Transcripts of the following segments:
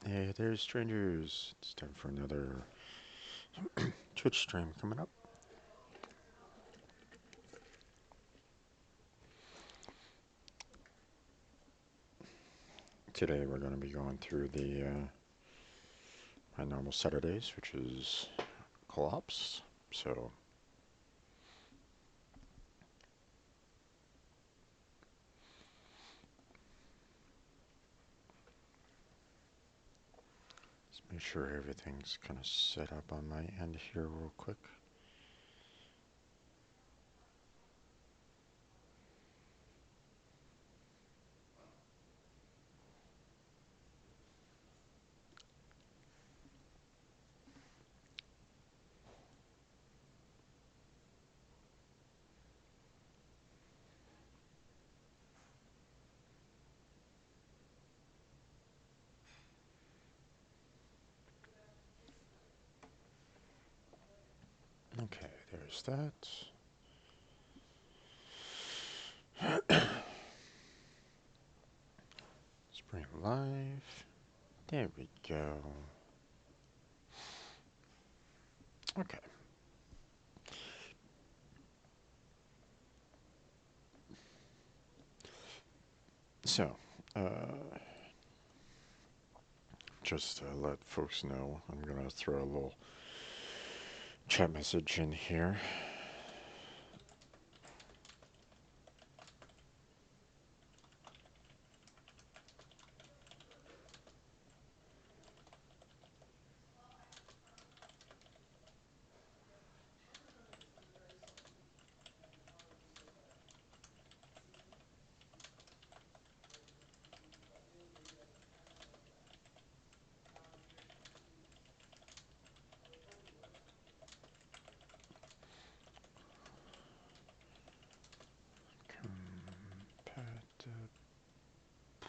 Hey there, strangers. It's time for another Twitch stream coming up. Today we're going to be going through the my normal Saturdays, which is co-ops. So let's make sure everything's kind of set up on my end here real quick. Okay, there's that. Spring Live. There we go. Okay. So, just to let folks know, I'm going to throw a little chat message in here.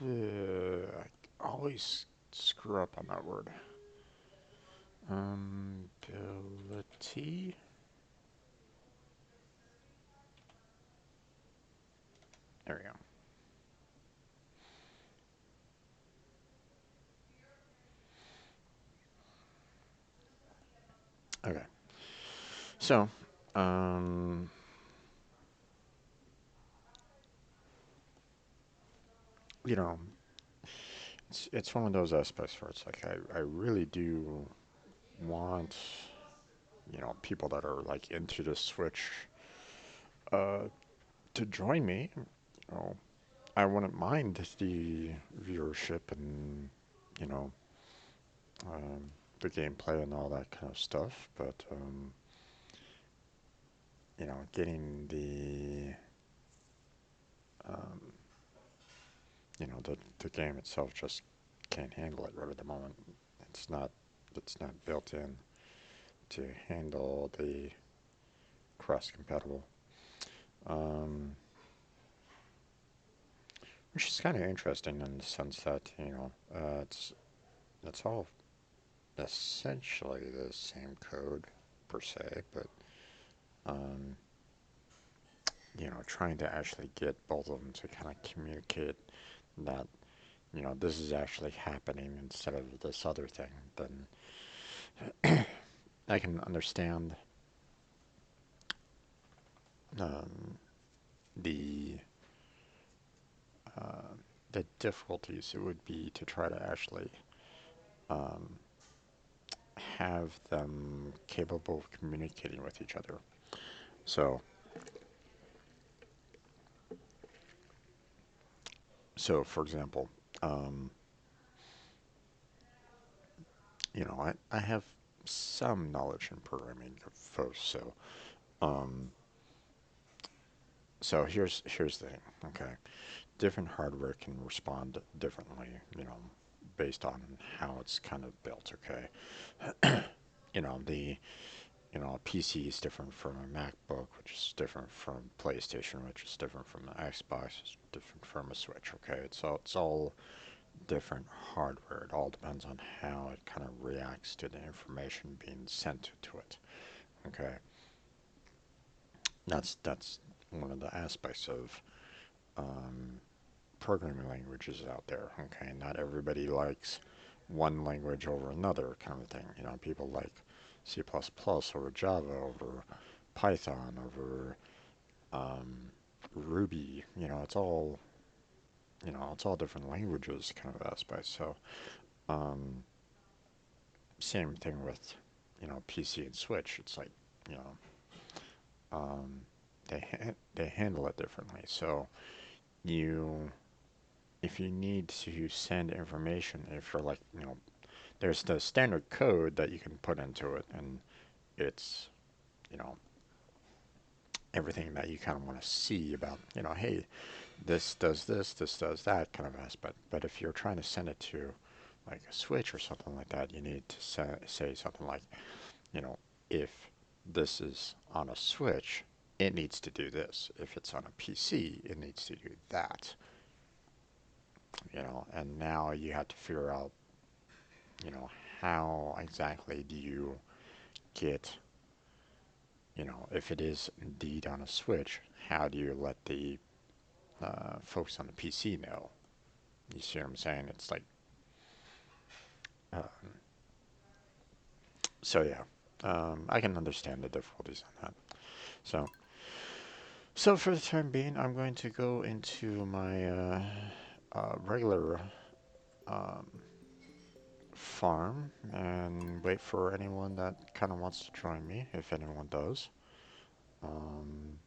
I always screw up on that word. Ability. There we go. Okay. So, um, you know, it's one of those aspects where it's like I really do want, people that are like into the Switch uh to join me. You know, I wouldn't mind the viewership and, you know, um, the gameplay and all that kind of stuff, but getting um, the game itself just can't handle it right at the moment. It's not it's not built in to handle the cross compatible, um, which is kind of interesting in the sense that it's all essentially the same code per se, but um, trying to actually get both of them to kind of communicate that this is actually happening instead of this other thing, then I can understand um, the uh, the difficulties it would be to try to actually um, have them capable of communicating with each other. So, for example, um, I have some knowledge in programming of FOS, um, so here's the thing. Okay, different hardware can respond differently, based on how it's kind of built. Okay, the a PC is different from a MacBook, which is different from PlayStation, which is different from an Xbox, it's different from a Switch. Okay, it's all different hardware. It all depends on how it kind of reacts to the information being sent to it. Okay, that's one of the aspects of um, programming languages out there. Okay, not everybody likes one language over another kind of thing. You know, people like C++ over Java over Python over um, Ruby. It's all different languages kind of aspects. So um, same thing with PC and Switch. It's like you know um, they handle it differently. So you if you need to send information, if you're like there's the standard code that you can put into it, and it's you know everything that you kind of want to see about hey, this does this, this does that kind of aspect. But if you're trying to send it to like a Switch or something like that, you need to say something like, you know, if this is on a Switch, it needs to do this. If it's on a PC, it needs to do that. And now you have to figure out, you know, how exactly do you get, if it is indeed on a Switch, how do you let the folks on the PC know? You see what I'm saying? It's like, uh, so yeah, I can understand the difficulties on that. So, so for the time being, I'm going to go into my regular um, farm and wait for anyone that kind of wants to join me, if anyone does. Um,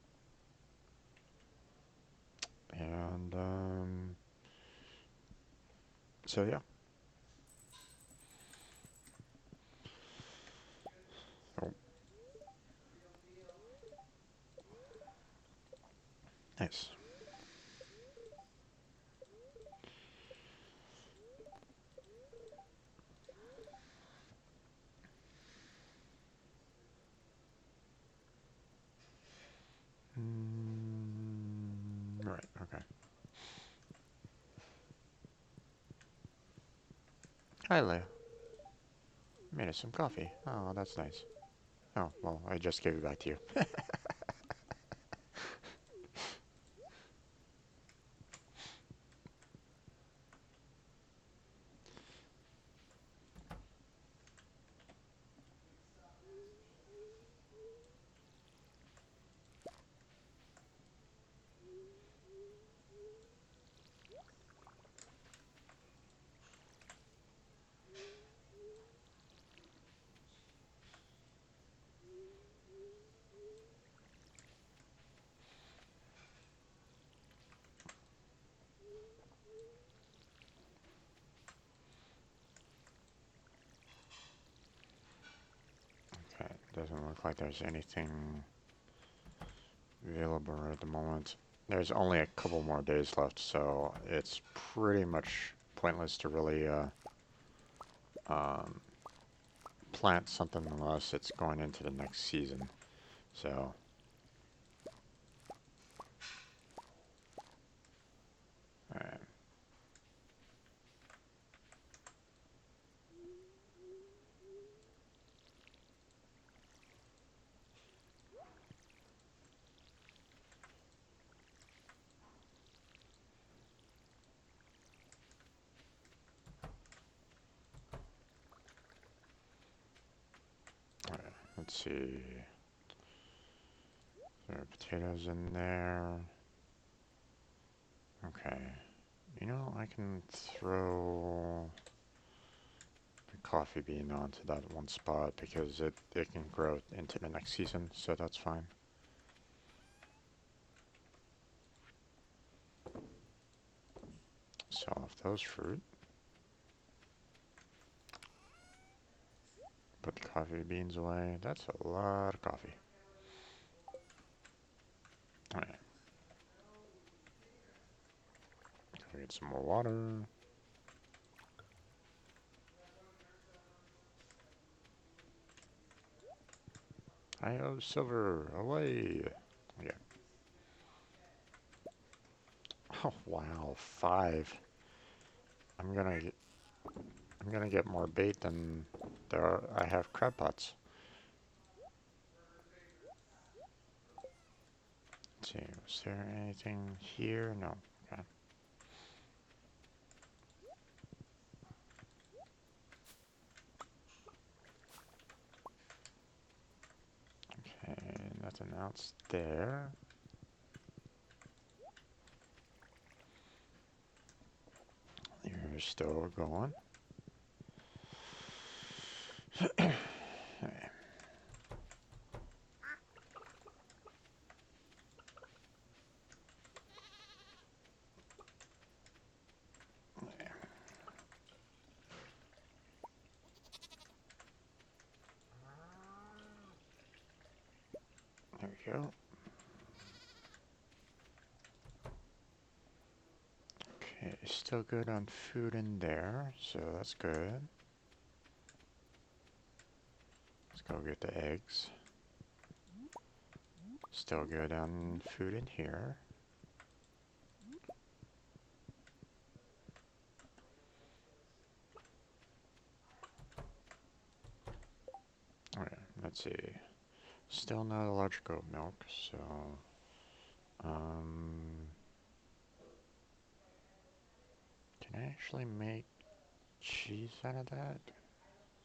and so yeah. Oh, nice. Right. Okay. Hi, Leia. Made us some coffee. Oh, that's nice. Oh, well, I just gave it back to you. Okay, doesn't look like there's anything available at the moment. There's only a couple more days left, so it's pretty much pointless to really um, plant something unless it's going into the next season. So, alright, alright, let's see. There are potatoes in there. Okay. I can throw the coffee bean onto that one spot because it can grow into the next season, so that's fine. Sell off those fruit. Put the coffee beans away. That's a lot of coffee. Alright, go get some more water. I owe silver away. Yeah. Oh wow, 5. I'm gonna get, I'm gonna get more bait than I have crab pots. Let's see, was there anything here? No. Okay. nothing else there. You're still going. Okay. There we go. Okay, still good on food in there, so that's good. Let's go get the eggs. Still good on food in here. Okay, let's see. Still not allergic goat milk, so can I actually make cheese out of that?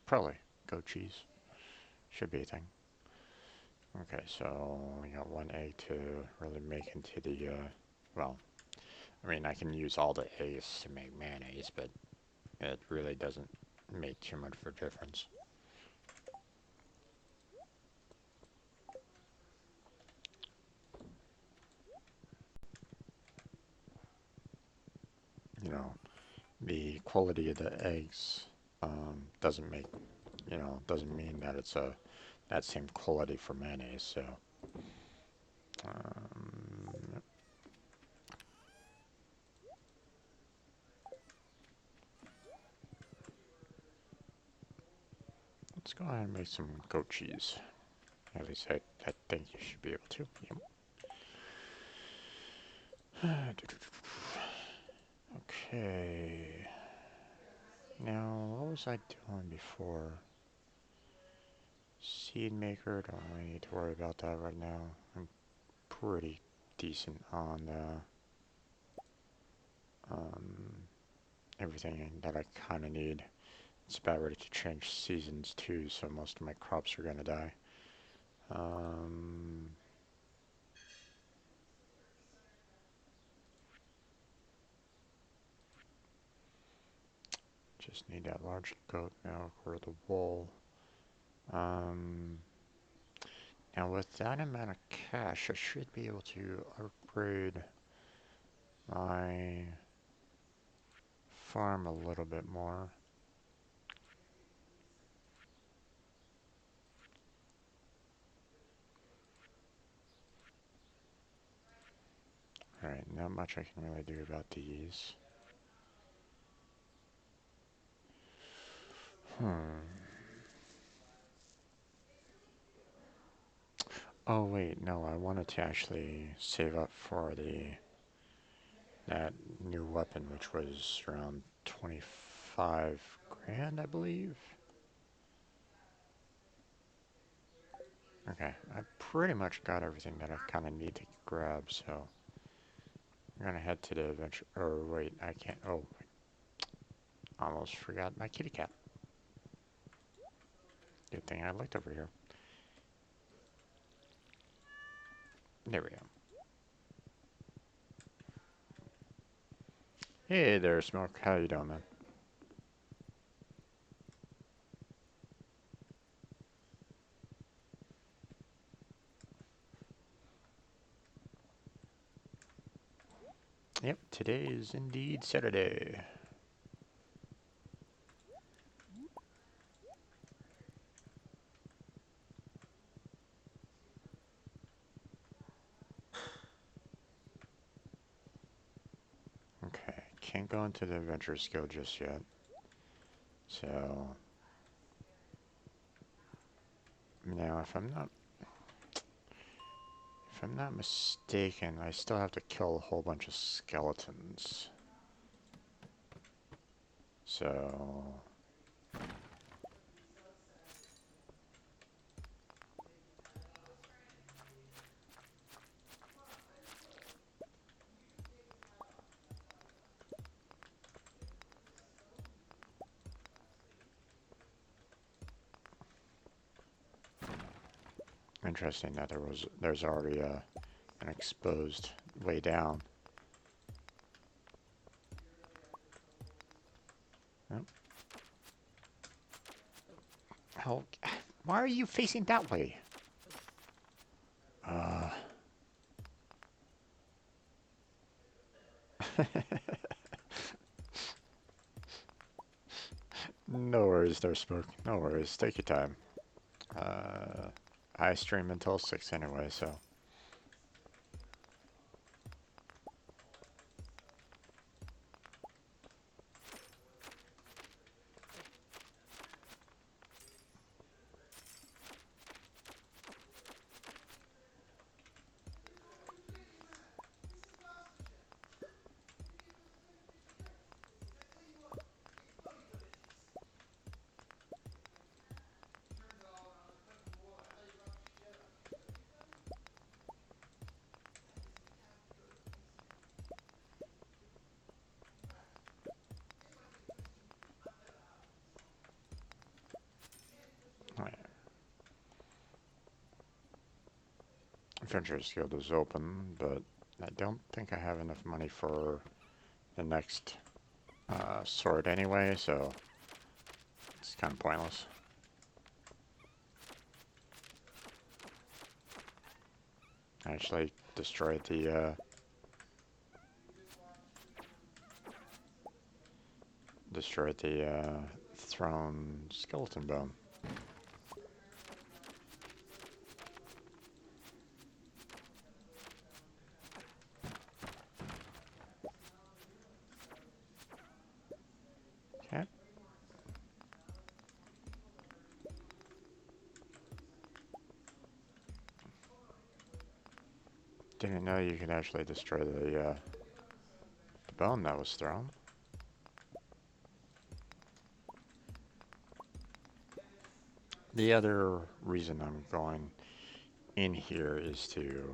Probably. Goat cheese. Should be a thing. Okay, so we got one egg to really make into the, well, I mean, I can use all the eggs to make mayonnaise, but it really doesn't make too much of a difference. You know, the quality of the eggs doesn't make, doesn't mean that it's that same quality for mayonnaise, so. Let's go ahead and make some goat cheese. At least I think you should be able to. Yep. Okay. Now, what was I doing before? Seed maker, don't really need to worry about that right now. I'm pretty decent on everything that I kind of need. It's about ready to change seasons too, so most of my crops are gonna die. Just need that large goat milk or the wool. Now with that amount of cash, I should be able to upgrade my farm a little bit more. Alright, not much I can really do about these. Oh wait, no, I wanted to actually save up for that new weapon, which was around 25 grand, I believe. Okay, I pretty much got everything that I kind of need to grab, so I'm gonna head to the adventure. Or wait, I can't. Oh, almost forgot my kitty cat. Good thing I looked over here. There we go. Hey there, Smoke. How you doing, man? Yep, today is indeed Saturday. Okay, can't go into the adventure skill just yet. So now if I'm not mistaken, I still have to kill a whole bunch of skeletons. So Interesting that there's already an exposed way down. Yep. Oh, why are you facing that way? Uh. No worries there, Spook. No worries. Take your time. I stream until 6 anyway, so. Adventures Guild is open, but I don't think I have enough money for the next sword anyway, so it's kind of pointless. I actually destroyed the throne skeleton bone. Okay. Didn't know you could actually destroy the bone that was thrown. The other reason I'm going in here is to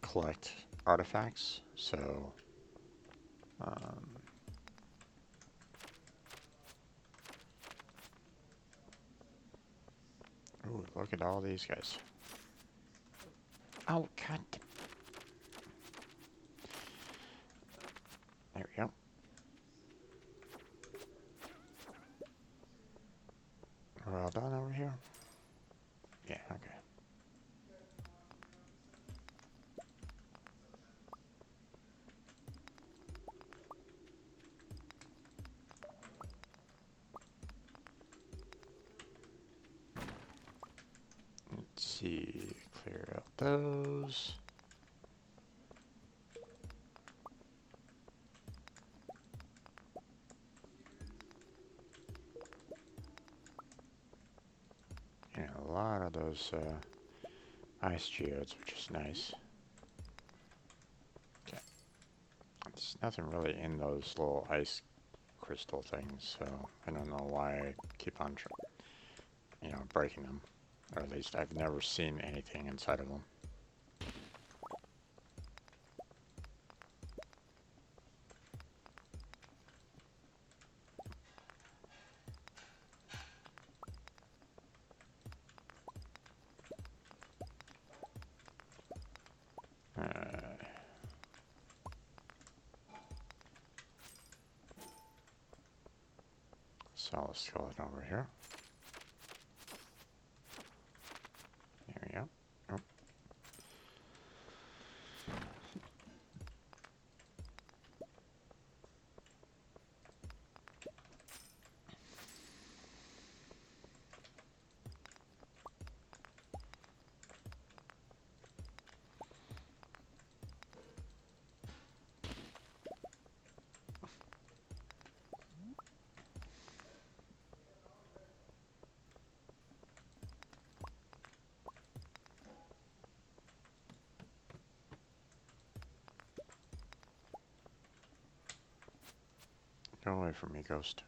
collect artifacts, so ooh, look at all these guys. Oh, God. There we go. We're all done over here? Yeah, okay. Let's see, clear out those. Yeah, a lot of those ice geodes, which is nice. Okay. There's nothing really in those little ice crystal things, so I don't know why I keep on, breaking them. Or at least I've never seen anything inside of them. Solid skeleton over here. There we go. Oh. Go away from me, ghost.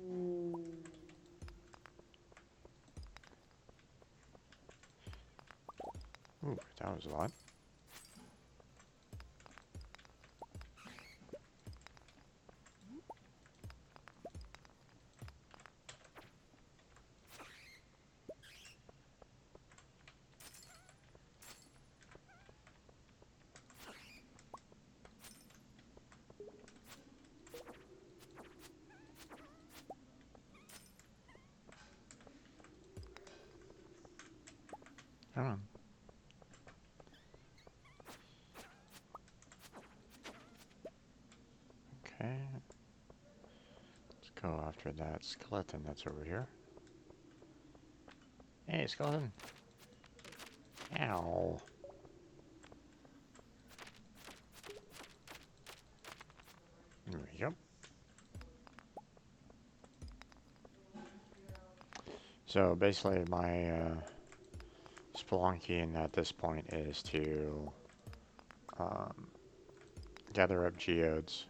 Ooh, that was a lot. Okay. Let's go after that skeleton that's over here. Hey, skeleton. Ow. There we go. So basically my spelunking at this point is to gather up geodes.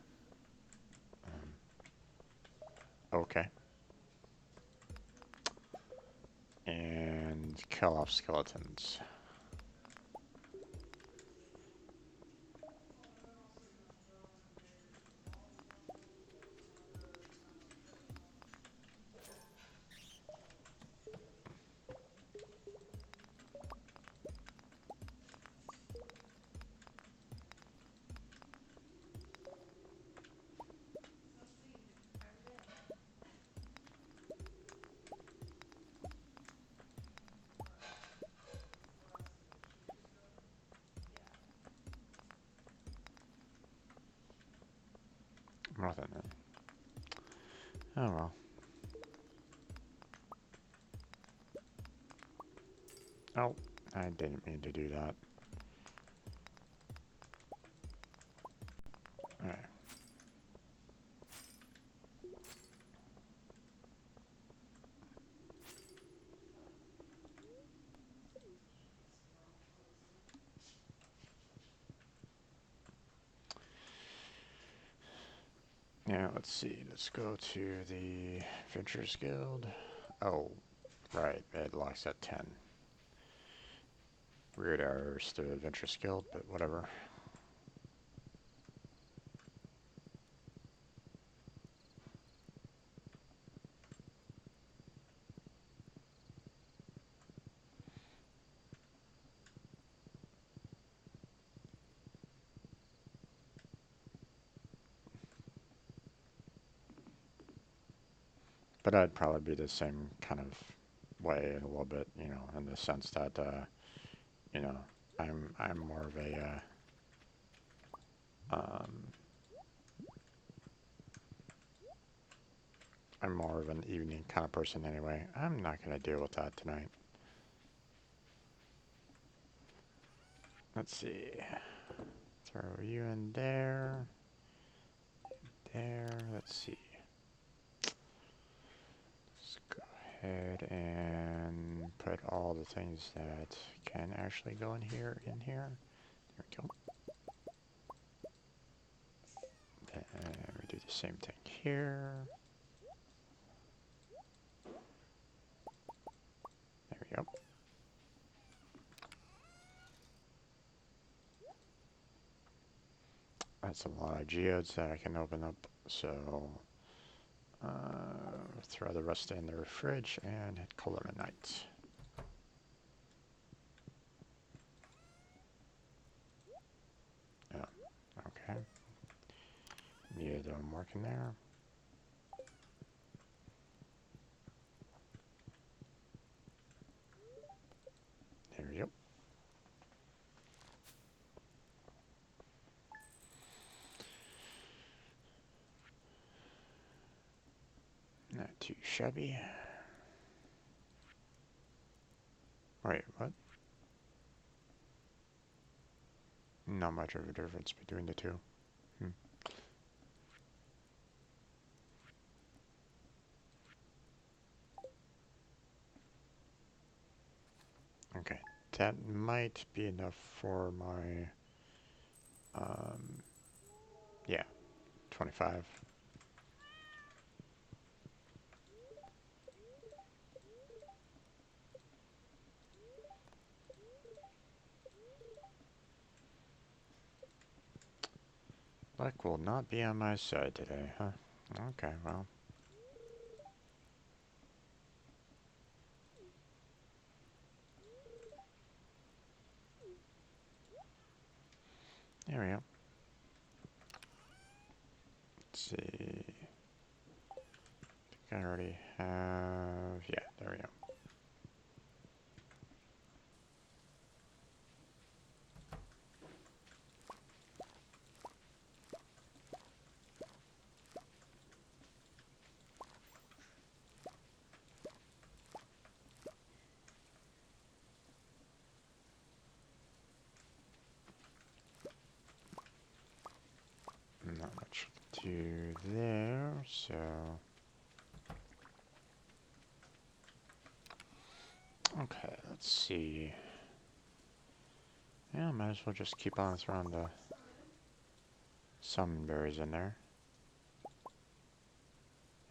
Okay. And kill off skeletons. Nothing. Oh well. Oh, I didn't mean to do that. Alright. Now let's see. Let's go to the Adventurers Guild. Oh, right. It locks at 10. Weird hours to Adventurers Guild, but whatever. But I'd probably be the same kind of way a little bit, you know, in the sense that, you know, I'm more of a, I'm more of an evening kind of person anyway. I'm not going to deal with that tonight. Let's see. Throw you in there. There. Let's see. Let's go ahead and put all the things that can actually go in here. There we go. Then we do the same thing here. There we go. That's a lot of geodes that I can open up, so throw the rest in the fridge and call it a night. Oh, okay. Needed them working there. There we go. Not too shabby. Wait, what? Not much of a difference between the two. Okay, that might be enough for my, yeah, 25. Luck will not be on my side today, huh? Okay, well. There we go. Let's see. I think I already have... Yeah, there we go. do there, so... Okay, let's see. Yeah, might as well just keep on throwing the salmon berries in there.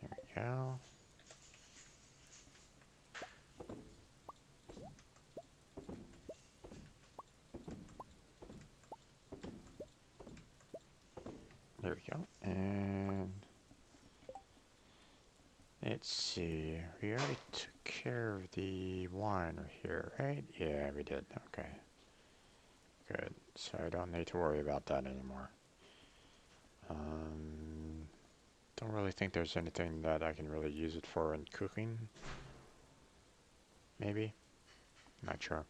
There we go. There we go. And let's see. We already took care of the wine here, right? Yeah, we did. Okay. Good. So I don't need to worry about that anymore. Don't really think there's anything that I can really use it for in cooking. Maybe. Not sure.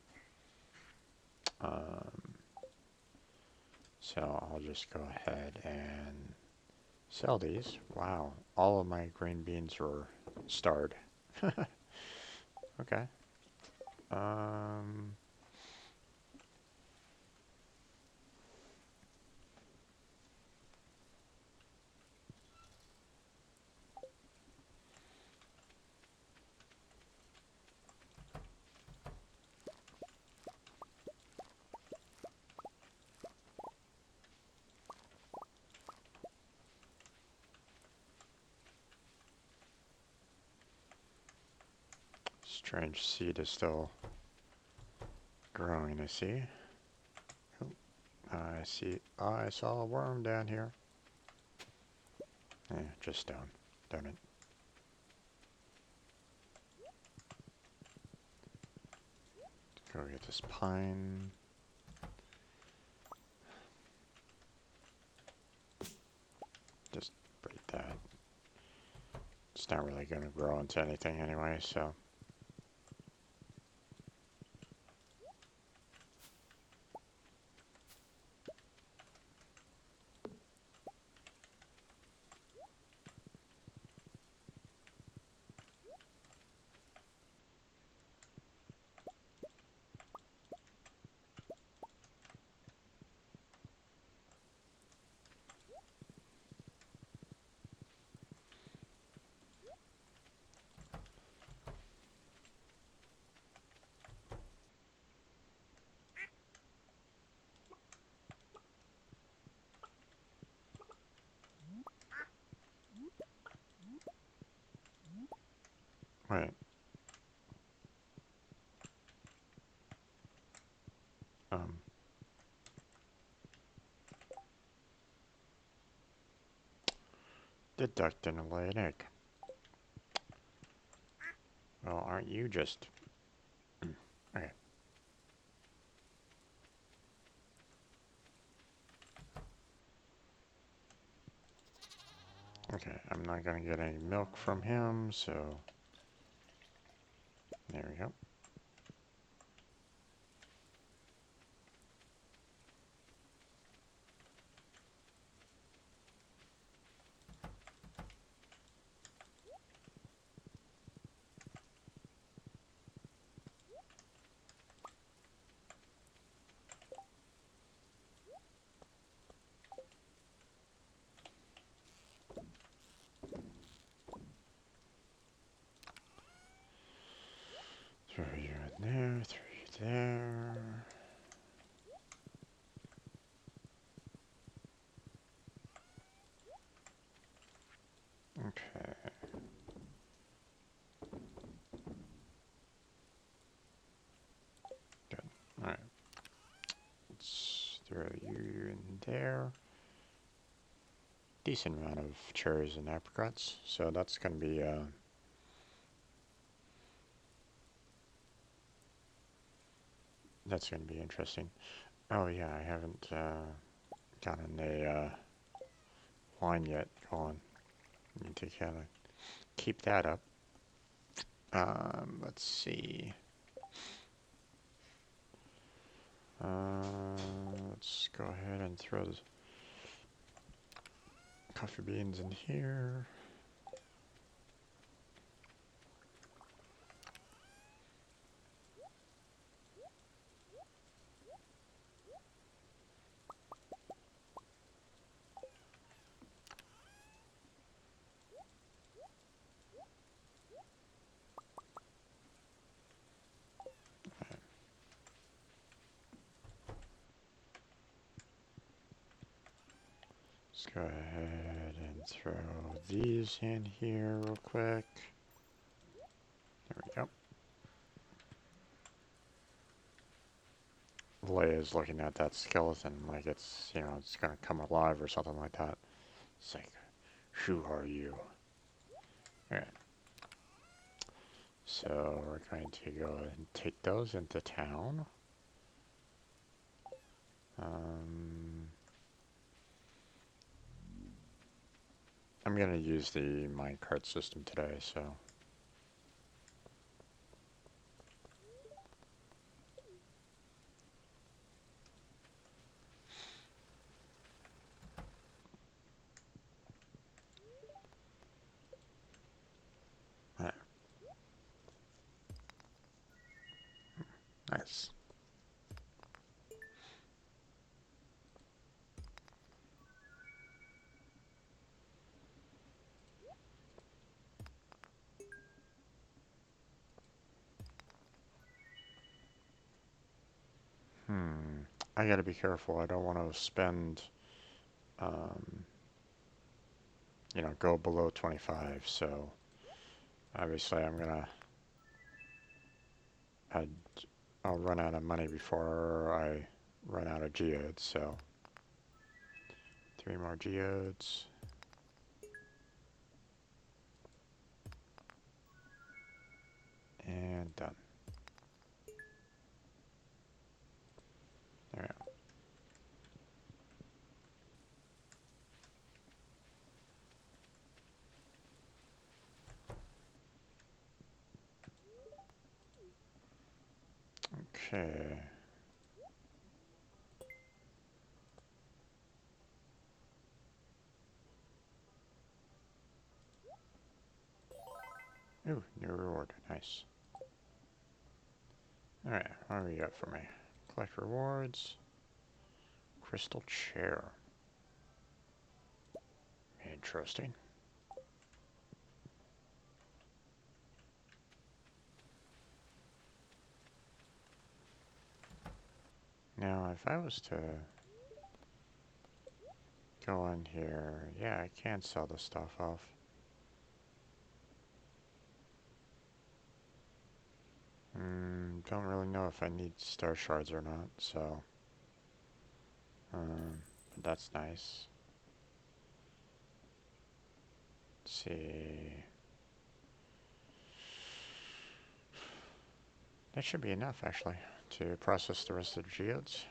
So I'll just go ahead and sell these. Wow, all of my green beans were starred. Okay. Strange seed is still growing, I see. Oh, I see. Oh, I saw a worm down here. Just stone. Darn it. Go get this pine. Just break that. It's not really going to grow into anything anyway, so. Wait. Um. The duck didn't lay an egg. Well, aren't you just... Okay. Okay, I'm not going to get any milk from him, so... There we go. Throw you in there, throw you there. Okay. Good. Alright. Let's throw you in there. Decent amount of cherries and apricots, so that's going to be interesting. Oh yeah, I haven't gotten a wine yet going. Need to kind of keep that up. Let's see. Let's go ahead and throw the coffee beans in here. go ahead and throw these in here real quick. There we go. Leia's looking at that skeleton like it's, you know, it's gonna come alive or something like that. It's like, who are you? Alright. So we're going to go ahead and take those into town. I'm gonna use the minecart system today, so. Nice. I gotta be careful. I don't want to spend, you know, go below 25. So obviously I'm gonna, I'll run out of money before I run out of geodes. So 3 more geodes. And done. There we go. Okay. Ooh, new reward. Nice. Alright, what do we got for me? Collect rewards. Crystal chair. Interesting. Now, if I was to go in here, yeah, I can sell this stuff off. Don't really know if I need star shards or not, so. But that's nice. Let's see. That should be enough, actually, to process the rest of the geodes.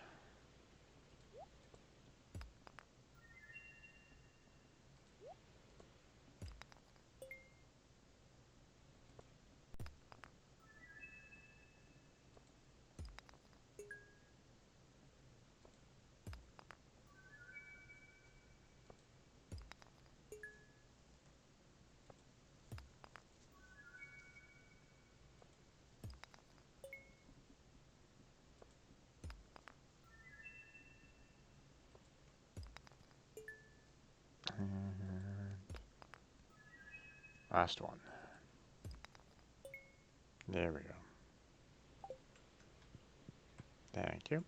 Last one. There we go. Thank you.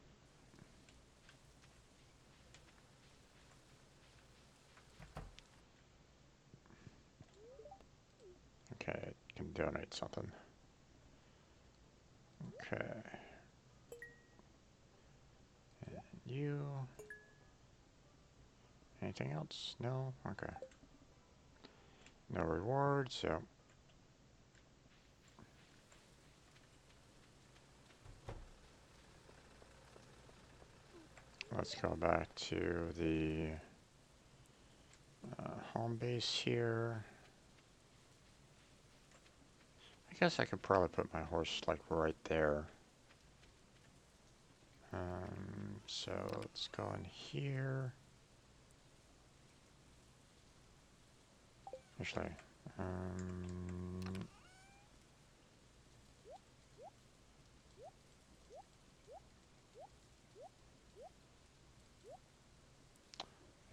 Okay, it can donate something. Okay. And you. Anything else? No? Okay. No reward, so. Let's go back to the home base here. I guess I could probably put my horse like right there. So let's go in here. Actually, there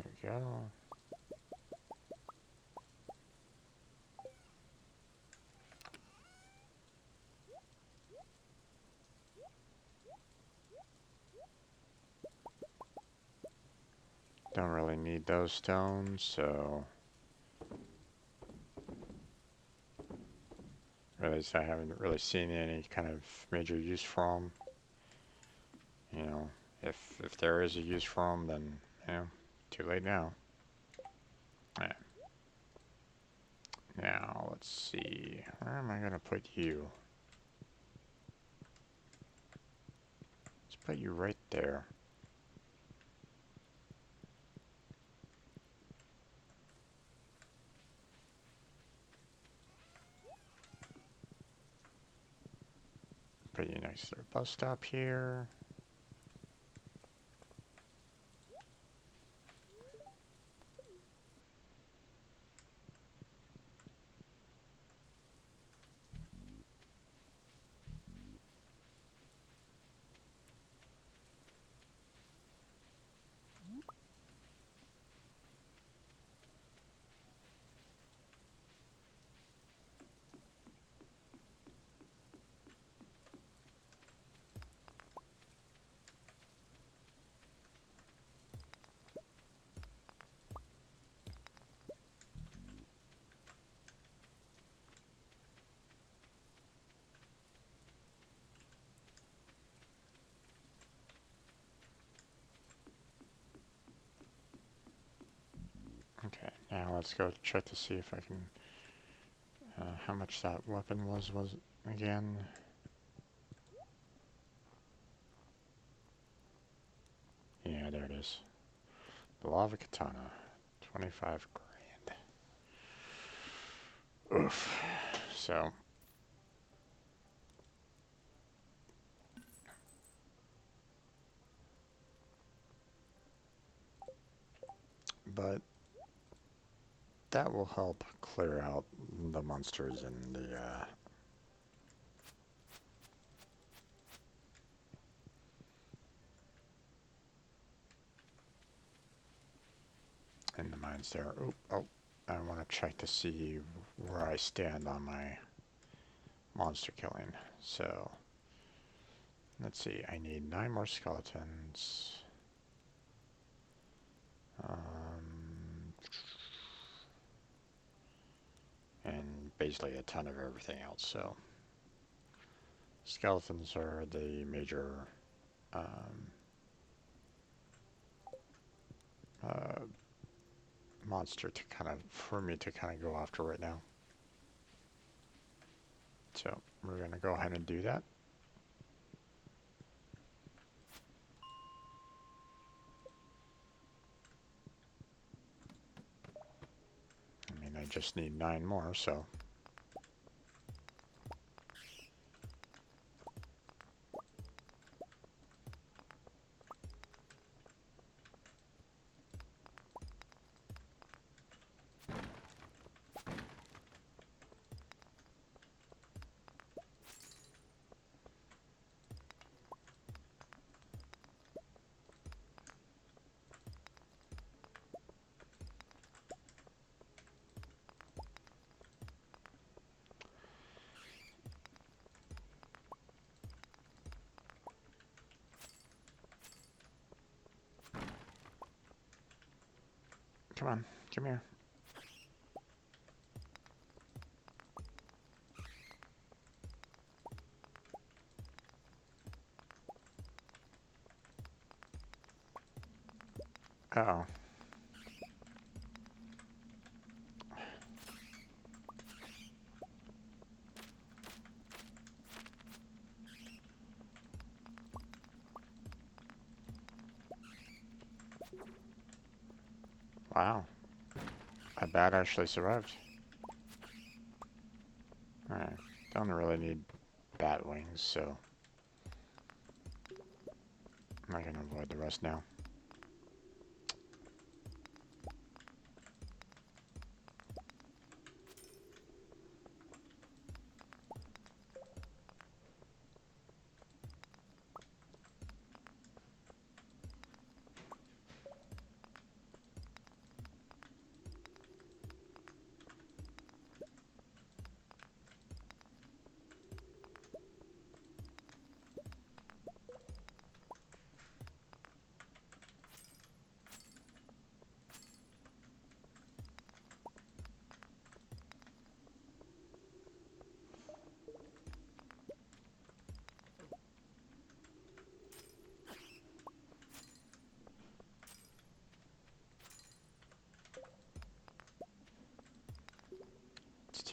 we go. Don't really need those stones, so realize I haven't really seen any kind of major use for them. You know, if there is a use for them, then too late now. Right. Now let's see, where am I gonna put you? Let's put you right there. Put you next to the bus stop here. Okay, now let's go check to see if I can, how much that weapon was again. Yeah, there it is. The lava katana, 25 grand. Oof. So, but that will help clear out the monsters in the mines there. Oh, I want to check to see where I stand on my monster killing. So, let's see. I need 9 more skeletons. And basically a ton of everything else. So, skeletons are the major monster to for me to go after right now. So we're gonna go ahead and do that. I mean, I just need 9 more, so. Come on, come here. Uh-oh. Wow. My bat actually survived. Alright. Don't really need bat wings, so I'm not gonna avoid the rest now.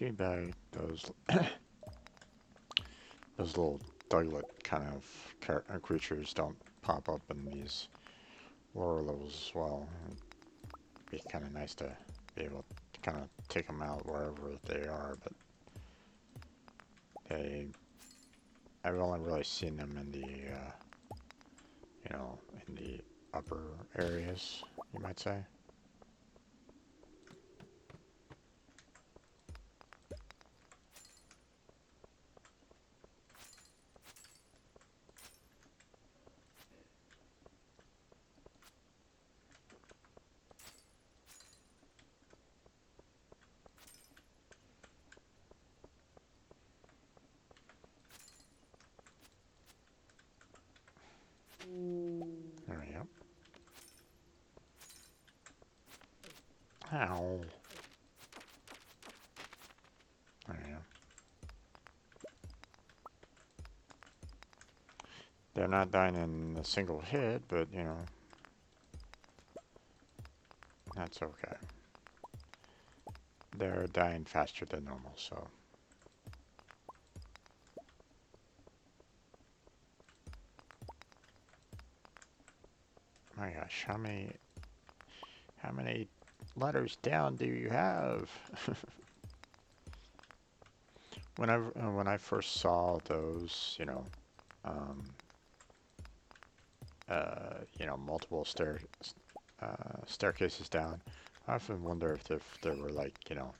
too bad those little Douglet kind of creatures don't pop up in these lower levels as well. It'd be kind of nice to be able to kind of take them out wherever they are, but I've only really seen them in the, you know, in the upper areas, you might say. There we go. Ow. There we go. They're not dying in a single hit, but, you know, that's okay. They're dying faster than normal, so. My gosh, how many letters down do you have? When I first saw those, you know, multiple staircases down, I often wonder if there were like, you know,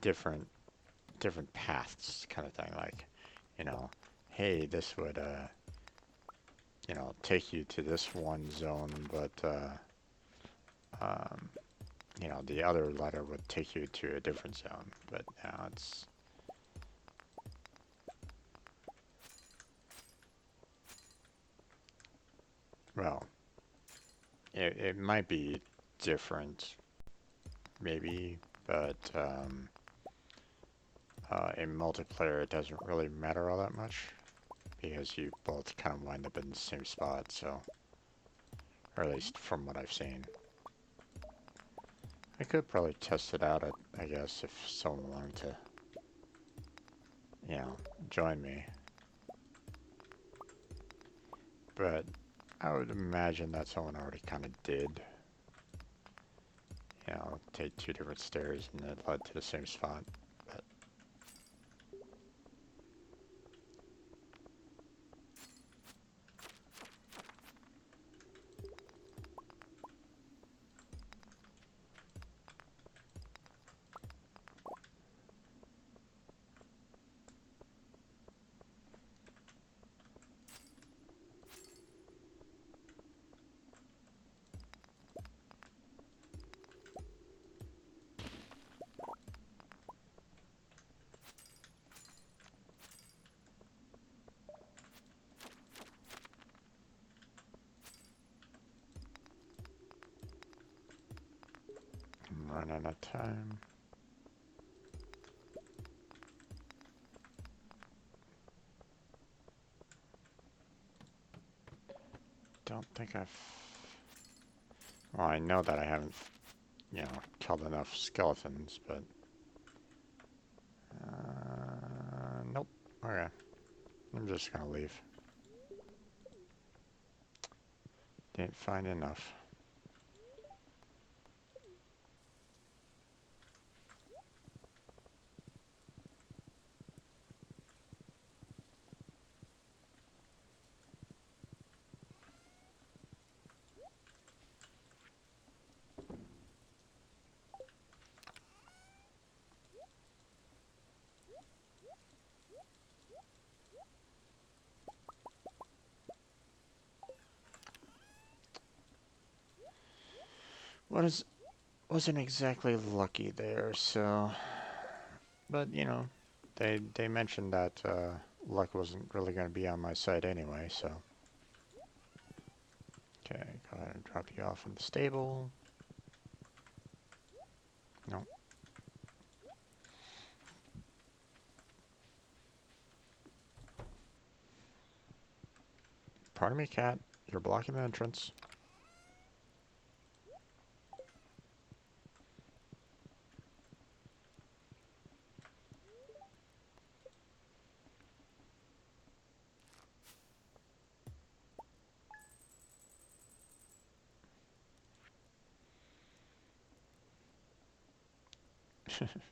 different paths kind of thing, like, you know, hey, this would you know, take you to this one zone, but you know, the other letter would take you to a different zone. But now it's well, it might be different, maybe, but in multiplayer it doesn't really matter all that much because you both kind of wind up in the same spot, so, or at least from what I've seen. I could probably test it out, I guess, if someone wanted to, you know, join me. But I would imagine that someone already kind of did. You know, take two different stairs and it led to the same spot. But I'm running out of time. Don't think I've... Well, I know that I haven't, you know, killed enough skeletons, but... Nope. Okay. I'm just gonna leave. Didn't find enough. Wasn't exactly lucky there, so... But, you know, they mentioned that luck wasn't really going to be on my side anyway, so... Okay, go ahead and drop you off in the stable. No. Pardon me, cat. You're blocking the entrance.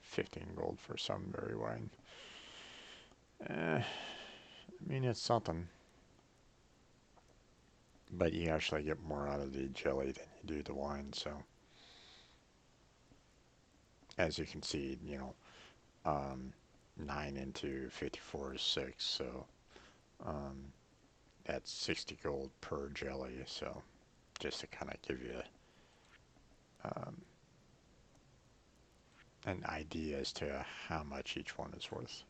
15 gold for some berry wine. I mean, it's something. But you actually get more out of the jelly than you do the wine, so. As you can see, 9 into 54 is 6, so um, that's 60 gold per jelly, so just to kind of give you um, an idea as to how much each one is worth.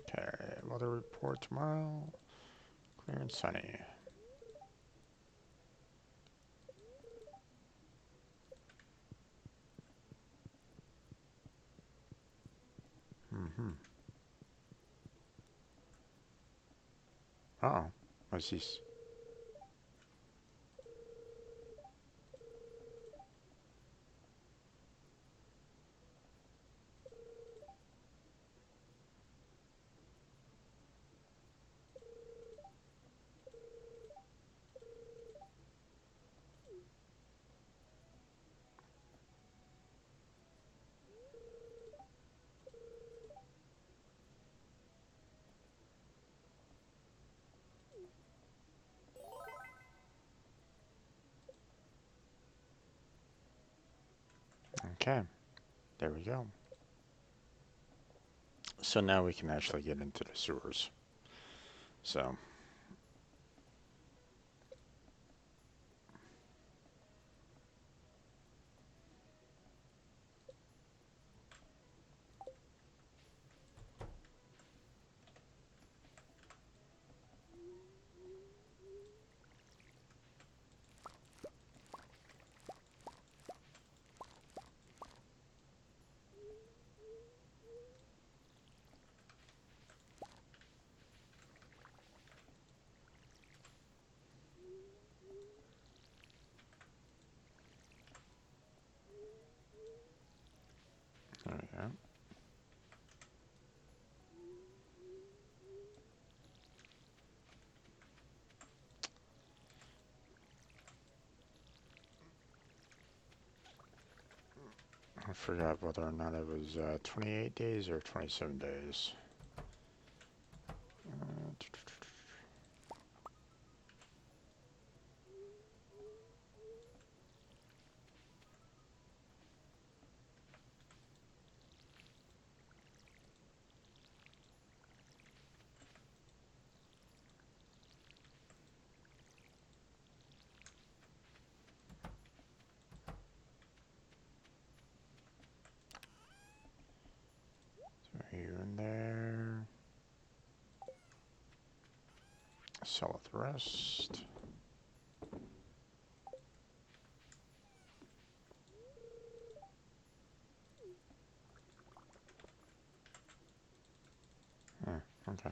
Okay, weather report tomorrow, clear and sunny. Mm-hmm. Uh-oh, what's this? Okay, there we go. So now we can actually get into the sewers. So, there we go. I forgot whether or not it was 28 days or 27 days. Are you in there? Sell the rest. Okay.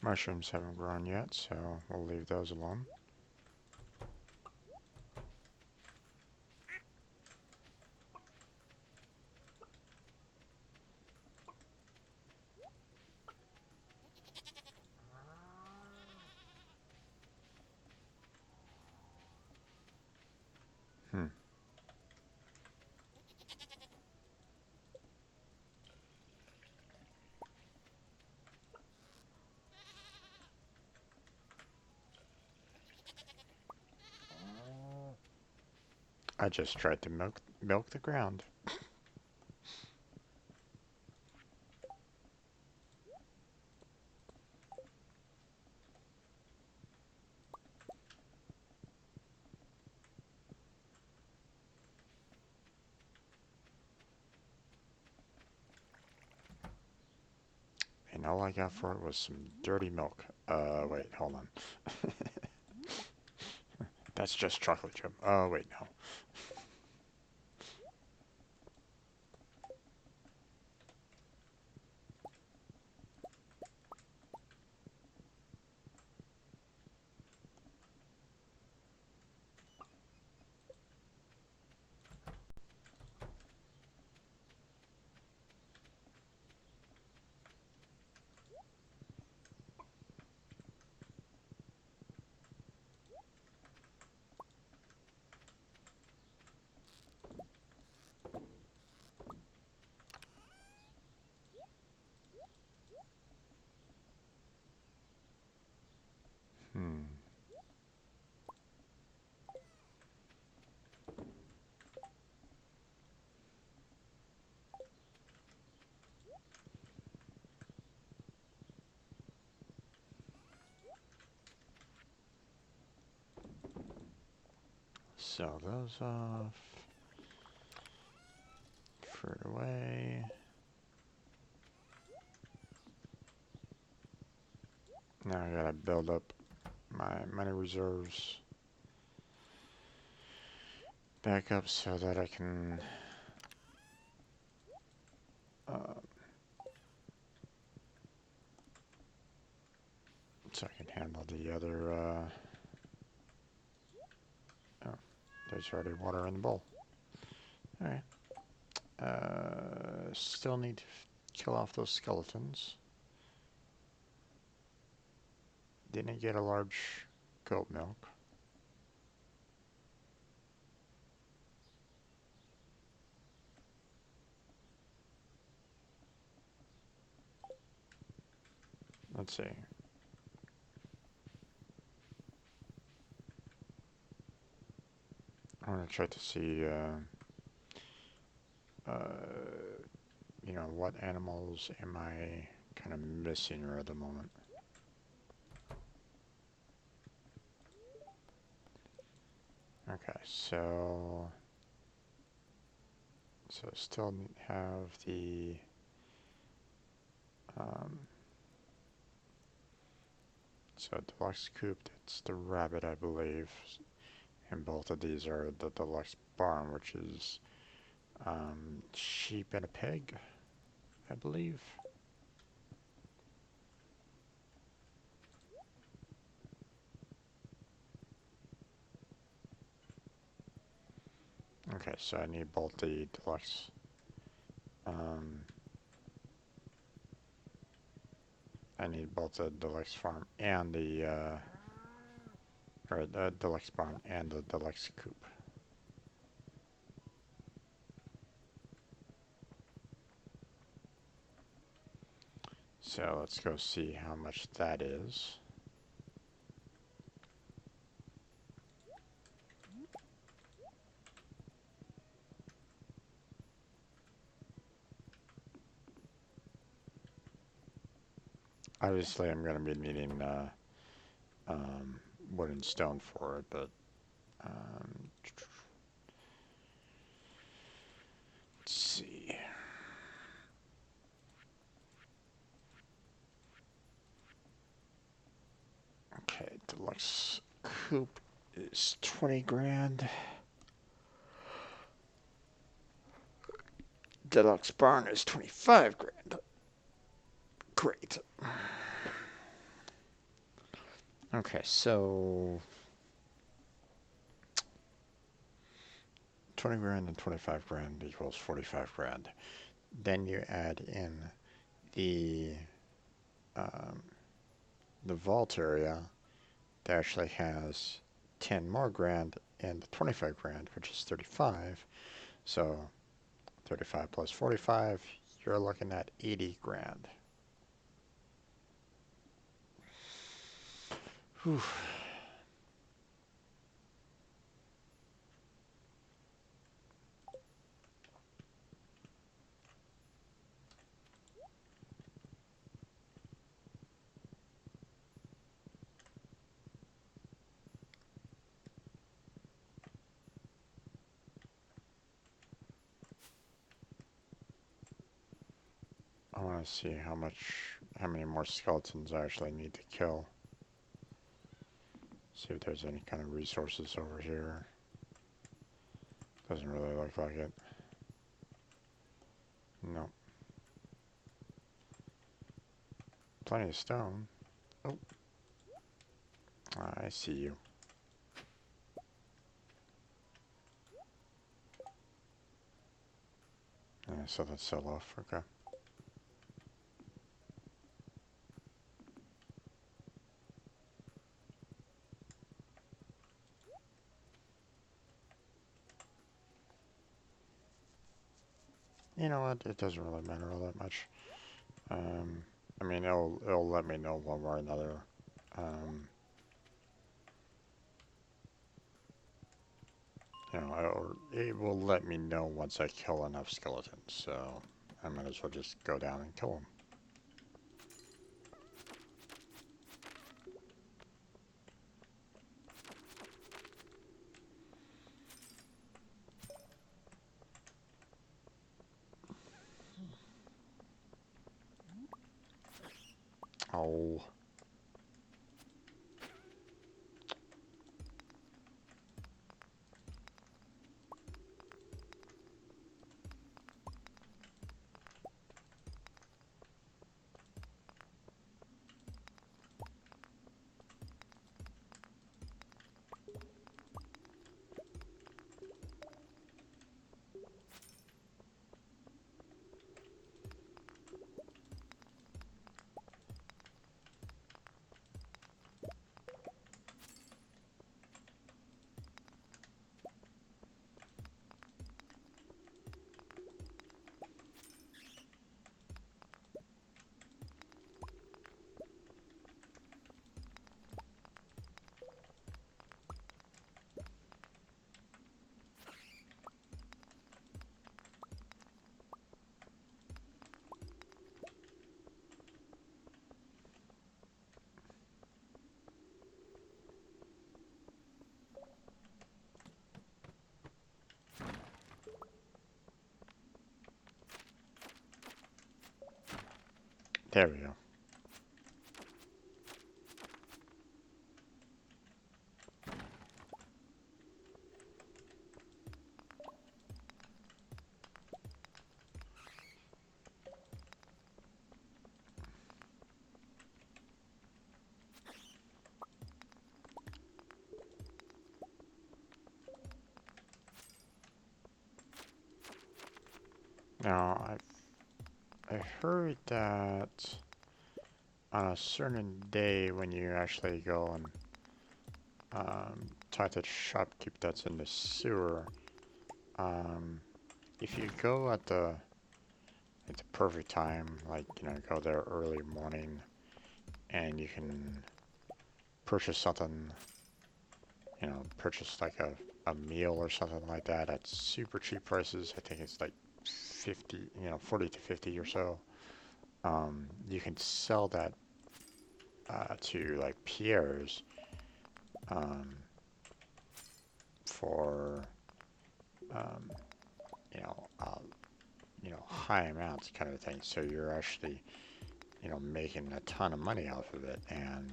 Mushrooms haven't grown yet, so we'll leave those alone. Hmm. I just tried to milk the ground. And all I got for it was some dirty milk. Wait, hold on. That's just chocolate chip. Oh, wait, no. Hmm. Sell those off. Fruit away. Now I gotta build up my money reserves back up so that I can handle the other. Oh, there's already water in the bowl. All right. Still need to kill off those skeletons. Didn't get a large goat milk. Let's see. I want to try to see, you know, what animals am I kind of missing right at the moment. Okay, so still have the so deluxe coop. That's the rabbit, I believe, and both of these are the deluxe barn, which is sheep and a pig, I believe. Okay, so I need both the deluxe. I need both the deluxe farm and the or the deluxe barn and the deluxe coop. So let's go see how much that is. Obviously, I'm going to be needing wood and stone for it, but let's see. Okay, deluxe coop is 20 grand. Deluxe barn is 25 grand. Great. Okay, so 20 grand and 25 grand equals 45 grand. Then you add in the vault area that actually has 10 more grand and the 25 grand, which is 35. So 35 plus 45, you're looking at 80 grand. Whew. I want to see how many more skeletons I actually need to kill. See if there's any kind of resources over here. Doesn't really look like it. No. Plenty of stone. Oh. I see you. Yeah, so that's sell off. Okay. You know what? It doesn't really matter all that much. I mean, it'll let me know one way or another. Um, it will let me know once I kill enough skeletons. So I might as well just go down and kill them. Oh. There we go. Now, I heard that on a certain day when you actually go and talk to the shopkeep that's in the sewer, um, if you go at the perfect time, like, go there early morning, and you can purchase something, purchase like a meal or something like that at super cheap prices. I think it's like 50, 40 to 50 or so. You can sell that to like Pierre's um, for um, you know uh, high amounts kind of thing. So you're actually making a ton of money off of it, and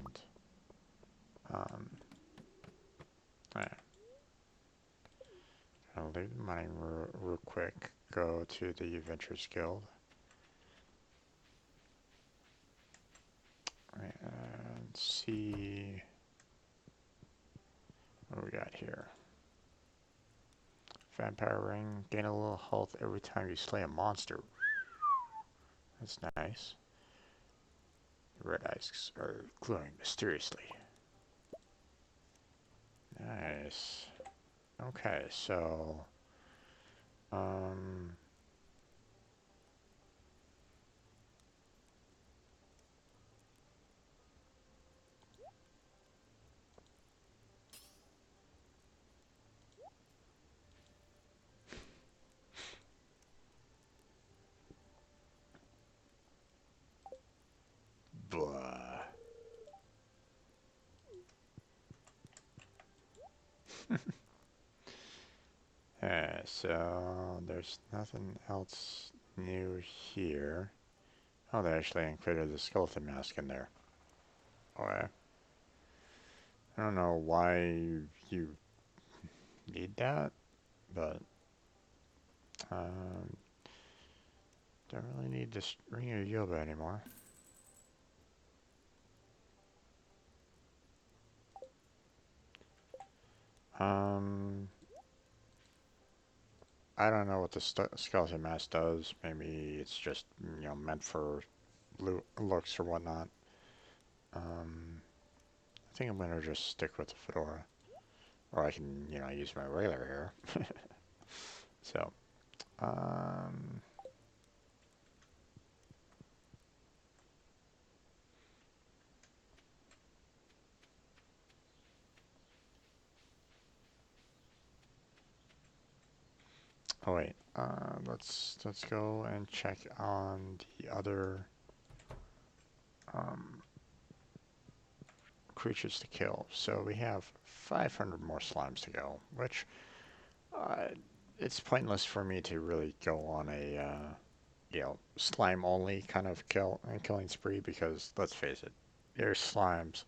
um, yeah. I'll leave the money real quick. Go to the Adventures Guild. And see what we got here. Vampire Ring. Gain a little health every time you slay a monster. That's nice. Red eyes are glowing mysteriously. Nice. Okay, so um blah. So there's nothing else new here. Oh, they actually included the skeleton mask in there. Okay. I don't know why you need that, but um, don't really need this ring of yoga anymore. Um, I don't know what the skeleton mask does. Maybe it's just meant for looks or whatnot. Um, I think I'm gonna just stick with the fedora, or I can use my regular hair. So um, oh wait, let's go and check on the other um, creatures to kill. So we have 500 more slimes to go, which uh, it's pointless for me to really go on a slime only kind of killing spree because let's face it, there's slimes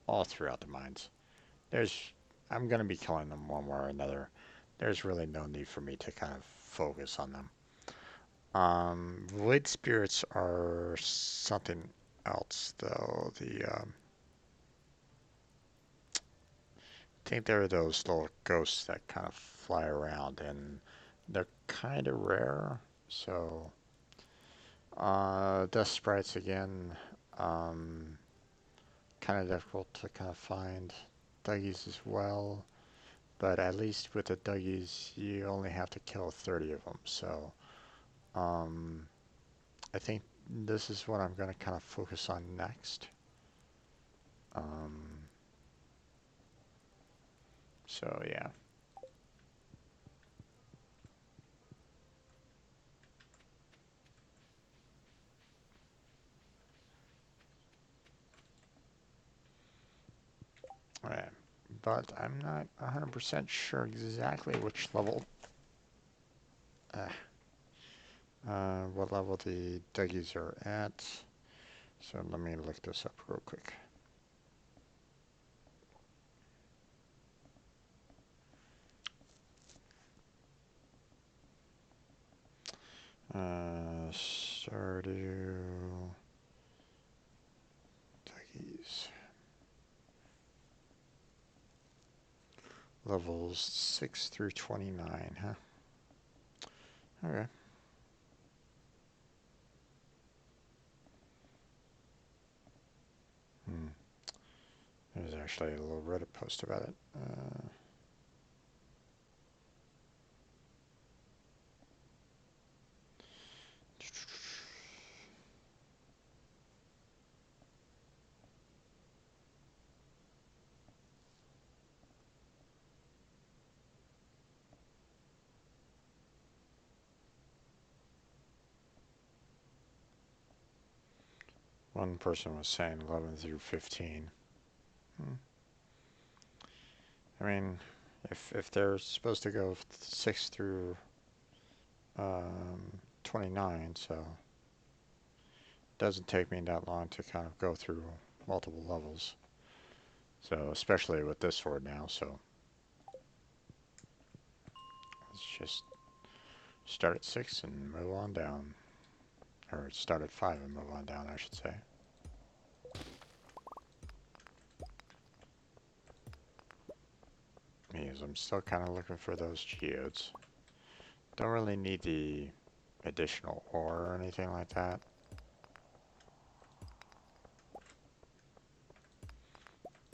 all throughout the mines. There's I'm gonna be killing them one way or another. There's really no need for me to kind of focus on them. Void spirits are something else though. I think there are those little ghosts that kind of fly around, and they're kind of rare. So, dust sprites again, um, kind of difficult to kind of find. Duggies as well, but at least with the Duggies, you only have to kill 30 of them. So, um, I think this is what I'm going to kind of focus on next. Um, so yeah. Alright, but I'm not 100% sure exactly which level, uh, what level the Duggies are at. So let me look this up real quick. Stardew Duggies. Levels 6 through 29, huh? Okay. Hmm. There's actually a little Reddit post about it. One person was saying 11 through 15. Hmm. I mean, if they're supposed to go 6 through 29, so it doesn't take me that long to kind of go through multiple levels. So especially with this sword now, so let's just start at 6 and move on down. Or start at 5 and move on down, I should say. Because I'm still kind of looking for those geodes. Don't really need the additional ore or anything like that.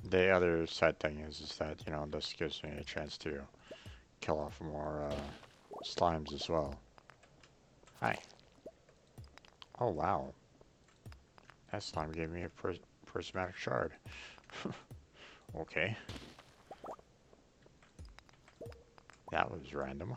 The other side thing is that, this gives me a chance to kill off more slimes as well. Hi. Oh, wow. That slime gave me a prismatic shard. Okay. That was random.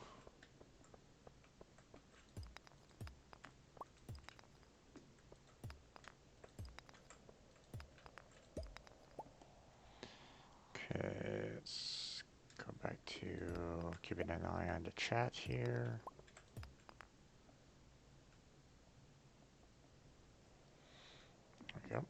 Okay, let's go back to keeping an eye on the chat here. we go.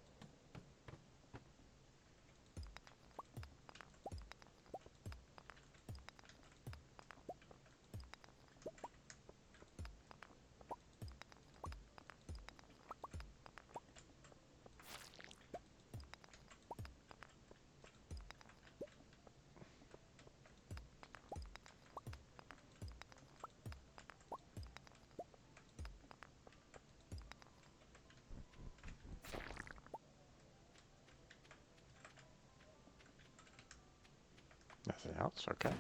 Nothing else? Okay.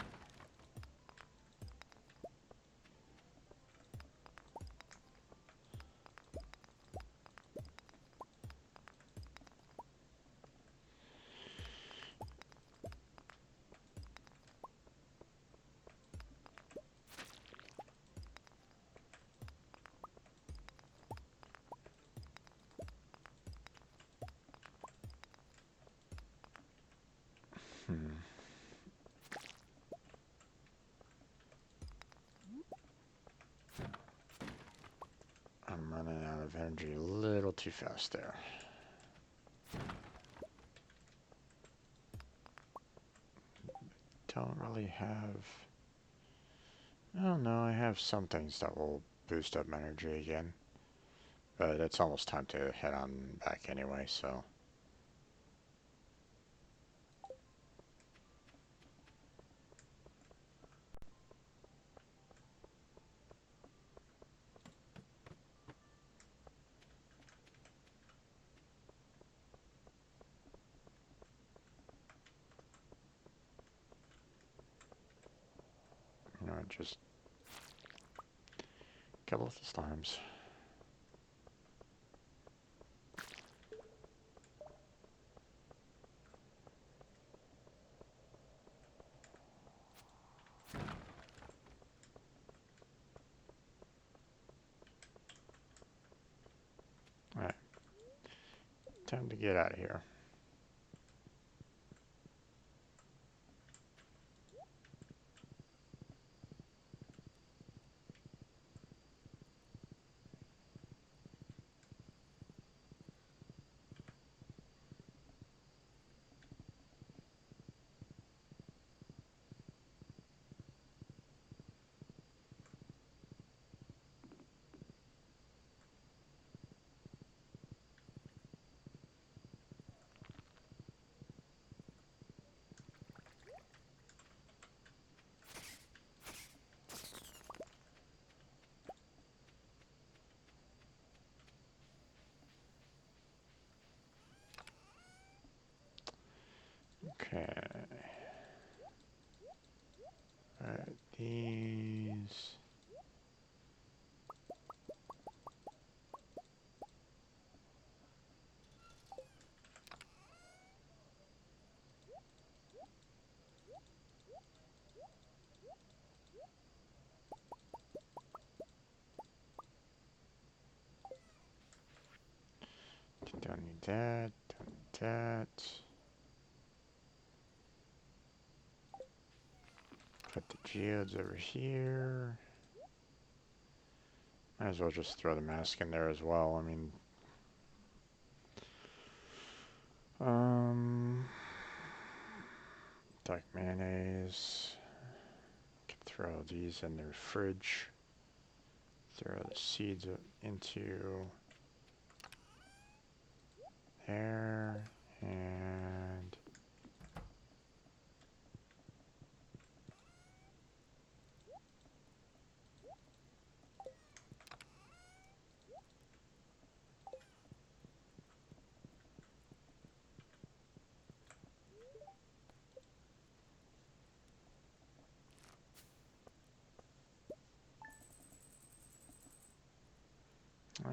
Hmm. I'm running out of energy a little too fast there. Don't really have... Oh no, I have some things that will boost up my energy again. But it's almost time to head on back anyway, so... You know, just... Couple of the slimes. Alright. Time to get out of here. Okay. Alright, these... Don't need that, don't need that. Put the geodes over here. Might as well just throw the mask in there as well. I mean... Dark mayonnaise. Can throw these in their fridge. Throw the seeds into there. And...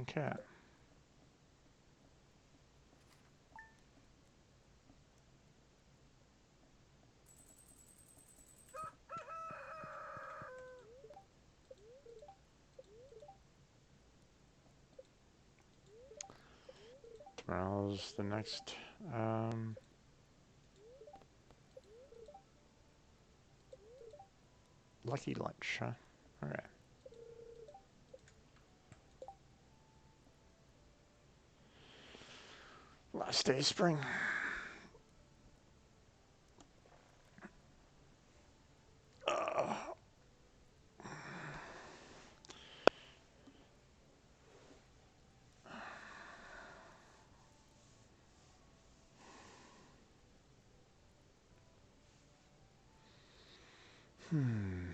Okay. Tomorrow's the next, lucky lunch, huh? Alright. Last day of spring. Uh, hmm.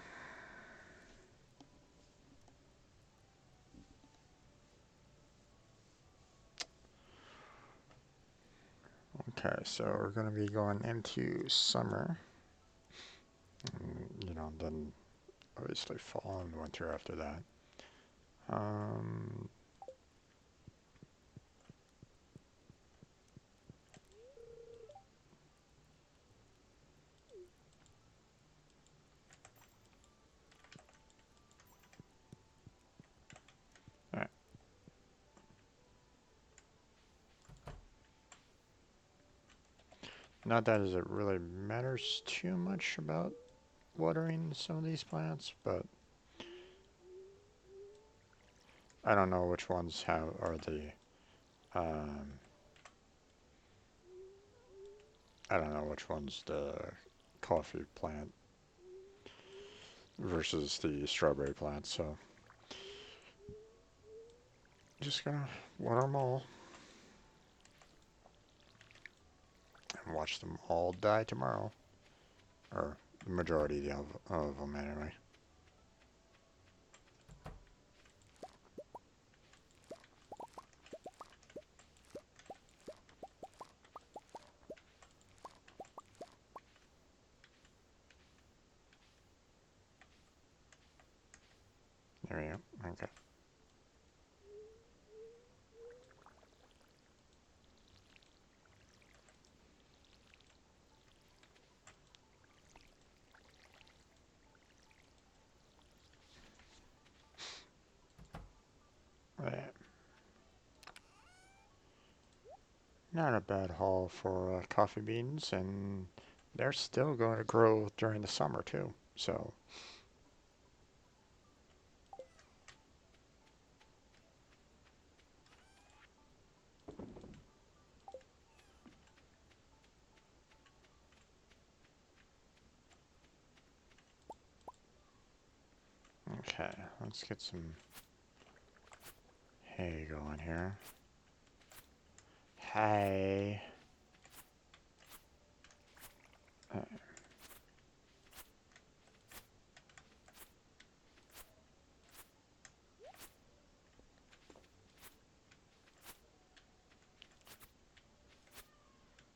Okay, so we're going to be going into summer. And, then obviously fall and winter after that. Um, Alright. Not that it really matters too much about watering some of these plants, but I don't know which ones are the um, I don't know which one's the coffee plant versus the strawberry plant, so just gonna water them all and watch them all die tomorrow, or the majority of them anyway. There we go. Okay. Right. Not a bad haul for coffee beans, and they're still going to grow during the summer too. So, okay, let's get some hay going here. Hay. Uh,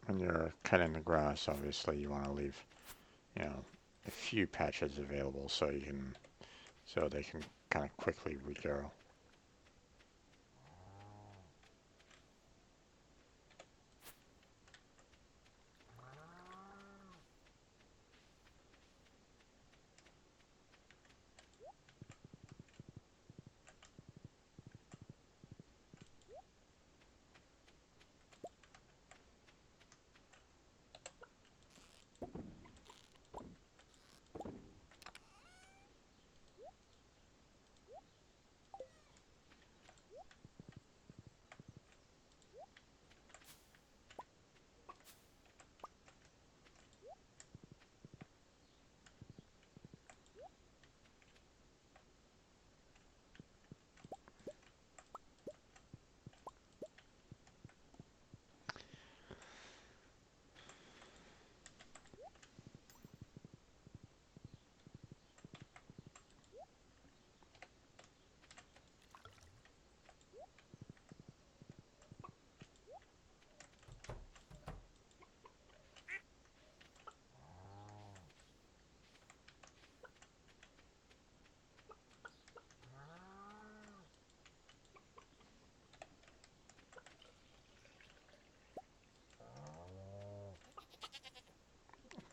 when you're cutting the grass, obviously you want to leave, a few patches available so they can kind of quickly regrow.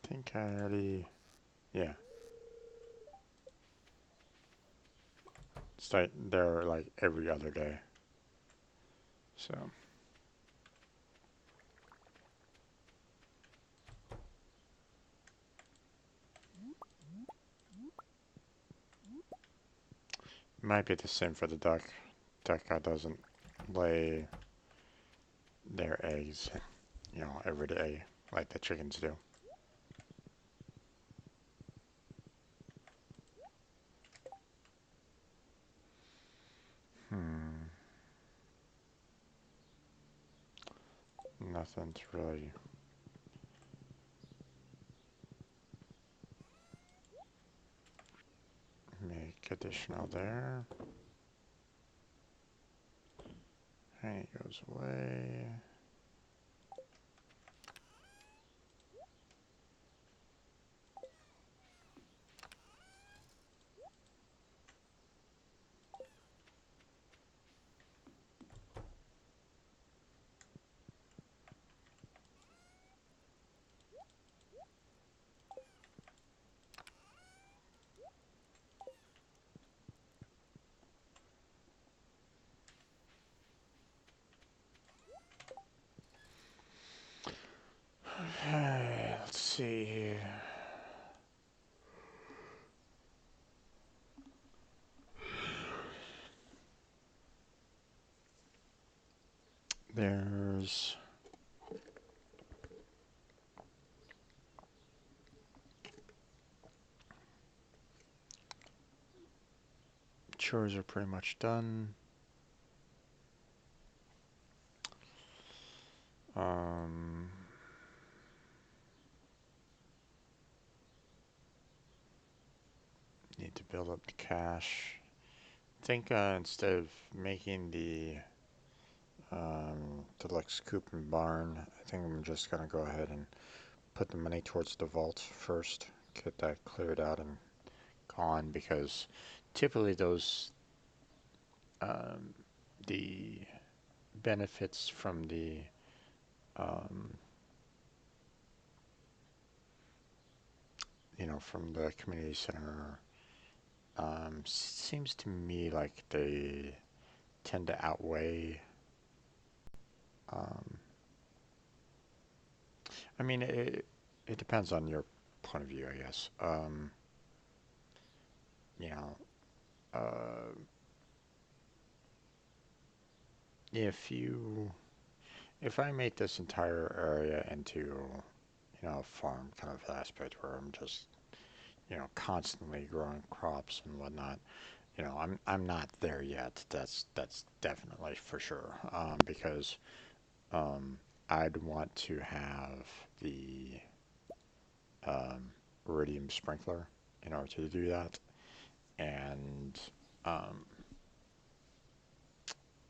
I think I already, yeah. They're like every other day. So, might be the same for the duck. Duck doesn't lay their eggs, every day like the chickens do. Hmm. Nothing to really make additional there. Honey goes away. Let's see. There's chores are pretty much done. Um, Need to build up the cash. I think instead of making the deluxe coop and barn, I think I'm just gonna go ahead and put the money towards the vault first. Get that cleared out and gone, because typically those um, the benefits from the um, from the community center, seems to me like they tend to outweigh. Um, I mean, it depends on your point of view, I guess. You know, uh, if you if I make this entire area into a farm kind of aspect where I'm just constantly growing crops and whatnot, I'm not there yet. That's definitely for sure. Because um, I'd want to have the um, iridium sprinkler in order to do that. And um,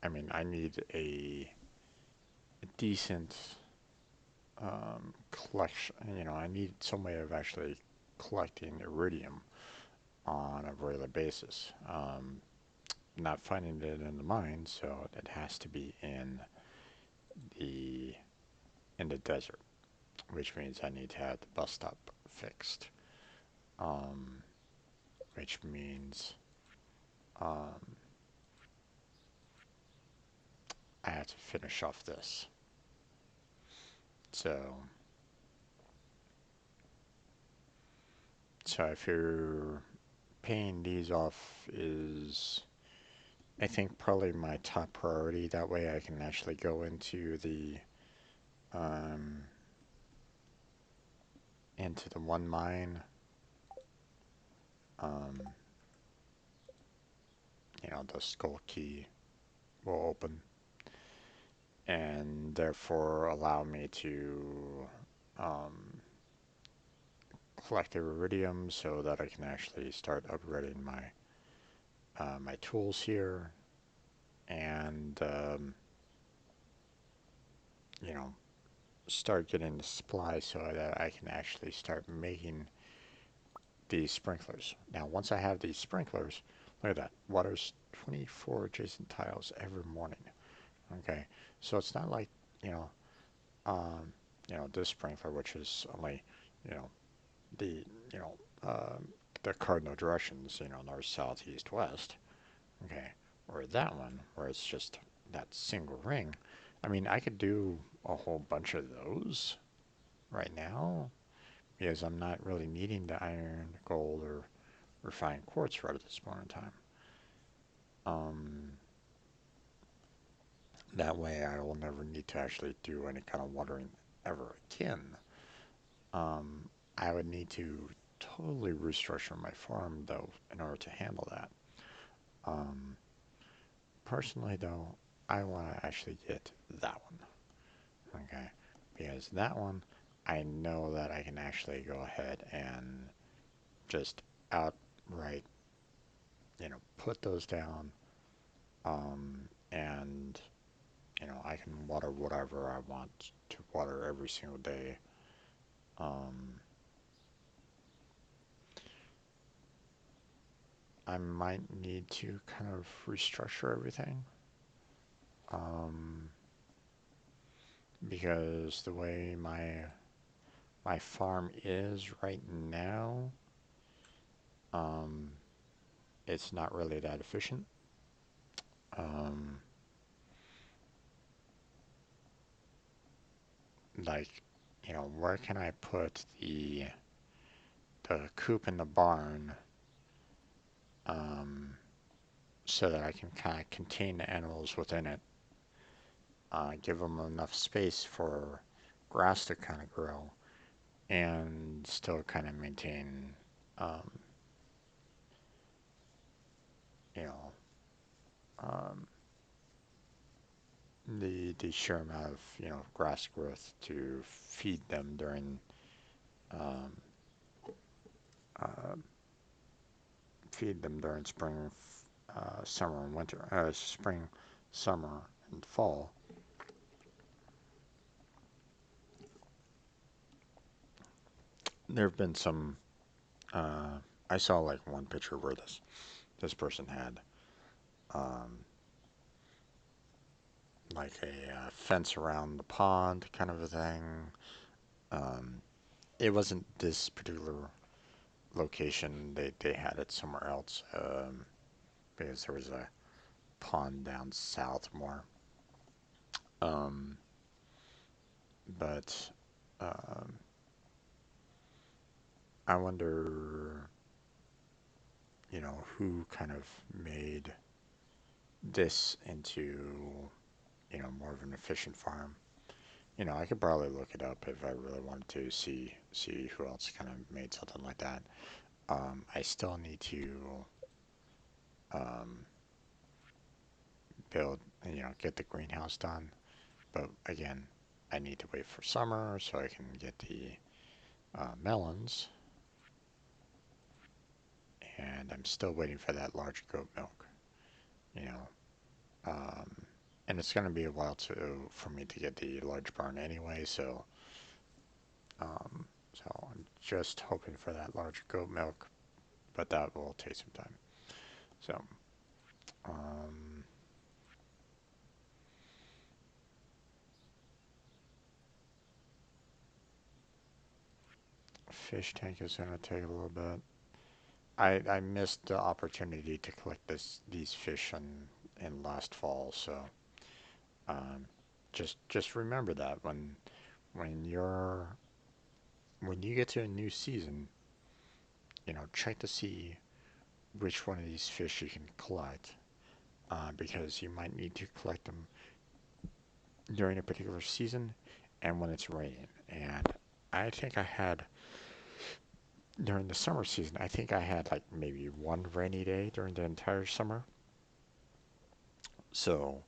I mean, I need a decent collection. I need some way of actually collecting iridium on a regular basis. Not finding it in the mine, so it has to be the in the desert, which means I need to have the bus stop fixed. Um, which means um, I have to finish off this. So, so if you're paying these off is, I think, probably my top priority. That way I can actually go um, into the one mine. Um, the skull key will open and therefore allow me to um, collect iridium so that I can actually start upgrading my tools here, and you know start getting the supply so that I can actually start making these sprinklers. Now, once I have these sprinklers, look at that. Water's 24 adjacent tiles every morning. Okay, so it's not like you know, um, this sprinkler, which is only, you know, the you know, the cardinal directions, north, south, east, west. Okay, or that one where it's just that single ring. I mean, I could do a whole bunch of those right now because I'm not really needing the iron, gold, or refined quartz right at this point in time. Um, That way I will never need to actually do any kind of watering ever again. I would need to totally restructure my farm though in order to handle that. Um, Personally though, I want to actually get that one, okay? Because that one, I know that I can actually go ahead and just outright, put those down, and I can water whatever I want to water every single day. Um, I might need to kind of restructure everything, um, because the way my farm is right now, um, it's not really that efficient. Um, like, where can I put the coop in the barn, um, so that I can kind of contain the animals within it, give them enough space for grass to kind of grow, and still kind of maintain, um, you know, um, the sheer amount of grass growth to feed them during, um, uh, spring, summer and winter, spring, summer and fall. There have been some. Uh, I saw like one picture where this person had, um, like a fence around the pond kind of a thing. Um, it wasn't this particular location. They had it somewhere else, because there was a pond down south more. Um, but um, I wonder, who kind of made this into, more of an efficient farm. I could probably look it up if I really wanted to see who else kind of made something like that. I still need to, um, build, get the greenhouse done. But again, I need to wait for summer so I can get the melons, and I'm still waiting for that large goat milk. You know, um, and it's going to be a while for me to get the large barn anyway. So I'm just hoping for that large goat milk, but that will take some time. So, um, fish tank is going to take a little bit. I missed the opportunity to collect these fish in last fall, so um, just remember that when you're when you get to a new season, check to see which one of these fish you can collect, because you might need to collect them during a particular season and when it's raining. And I think I had during the summer season, I think I had like maybe one rainy day during the entire summer. So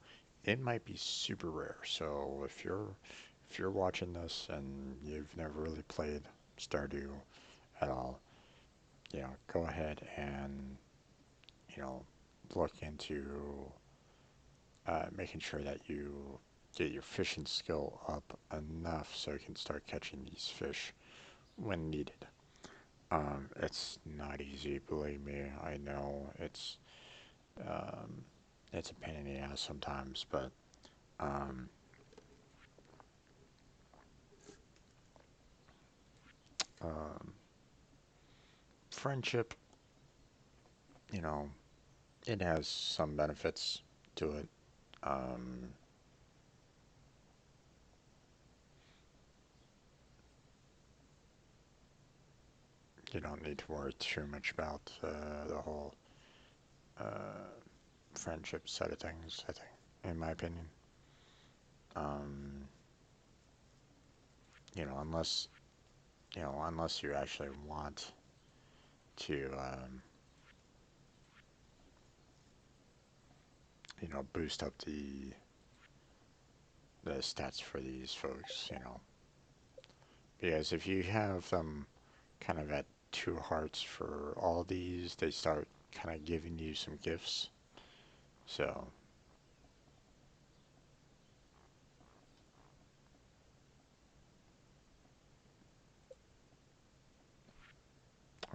it might be super rare. So if you're watching this and you've never really played Stardew at all, go ahead and you know look into making sure that you get your fishing skill up enough so you can start catching these fish when needed. It's not easy, believe me. I know um, it's a pain in the ass sometimes, but um, um, friendship, you know, it has some benefits to it. Um, you don't need to worry too much about the whole uh, friendship side of things, I think, in my opinion. Um, unless unless you actually want to, boost up the stats for these folks, because if you have them kind of at 2 hearts for all these, they start kind of giving you some gifts. So,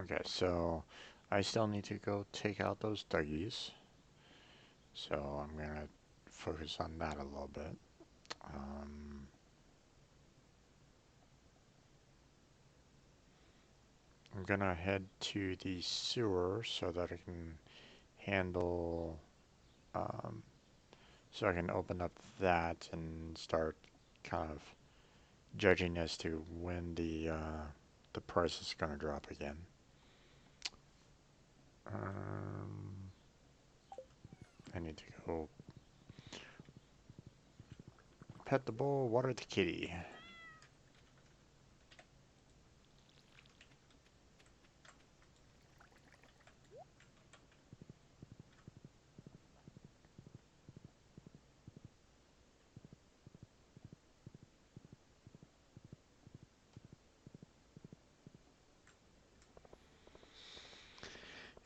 okay, so I still need to go take out those Dougies. So I'm gonna focus on that a little bit. Um, I'm gonna head to the sewer so that I can handle, um, so I can open up that and start kind of judging as to when the price is gonna drop again. Um, I need to go pet the bull, water the kitty.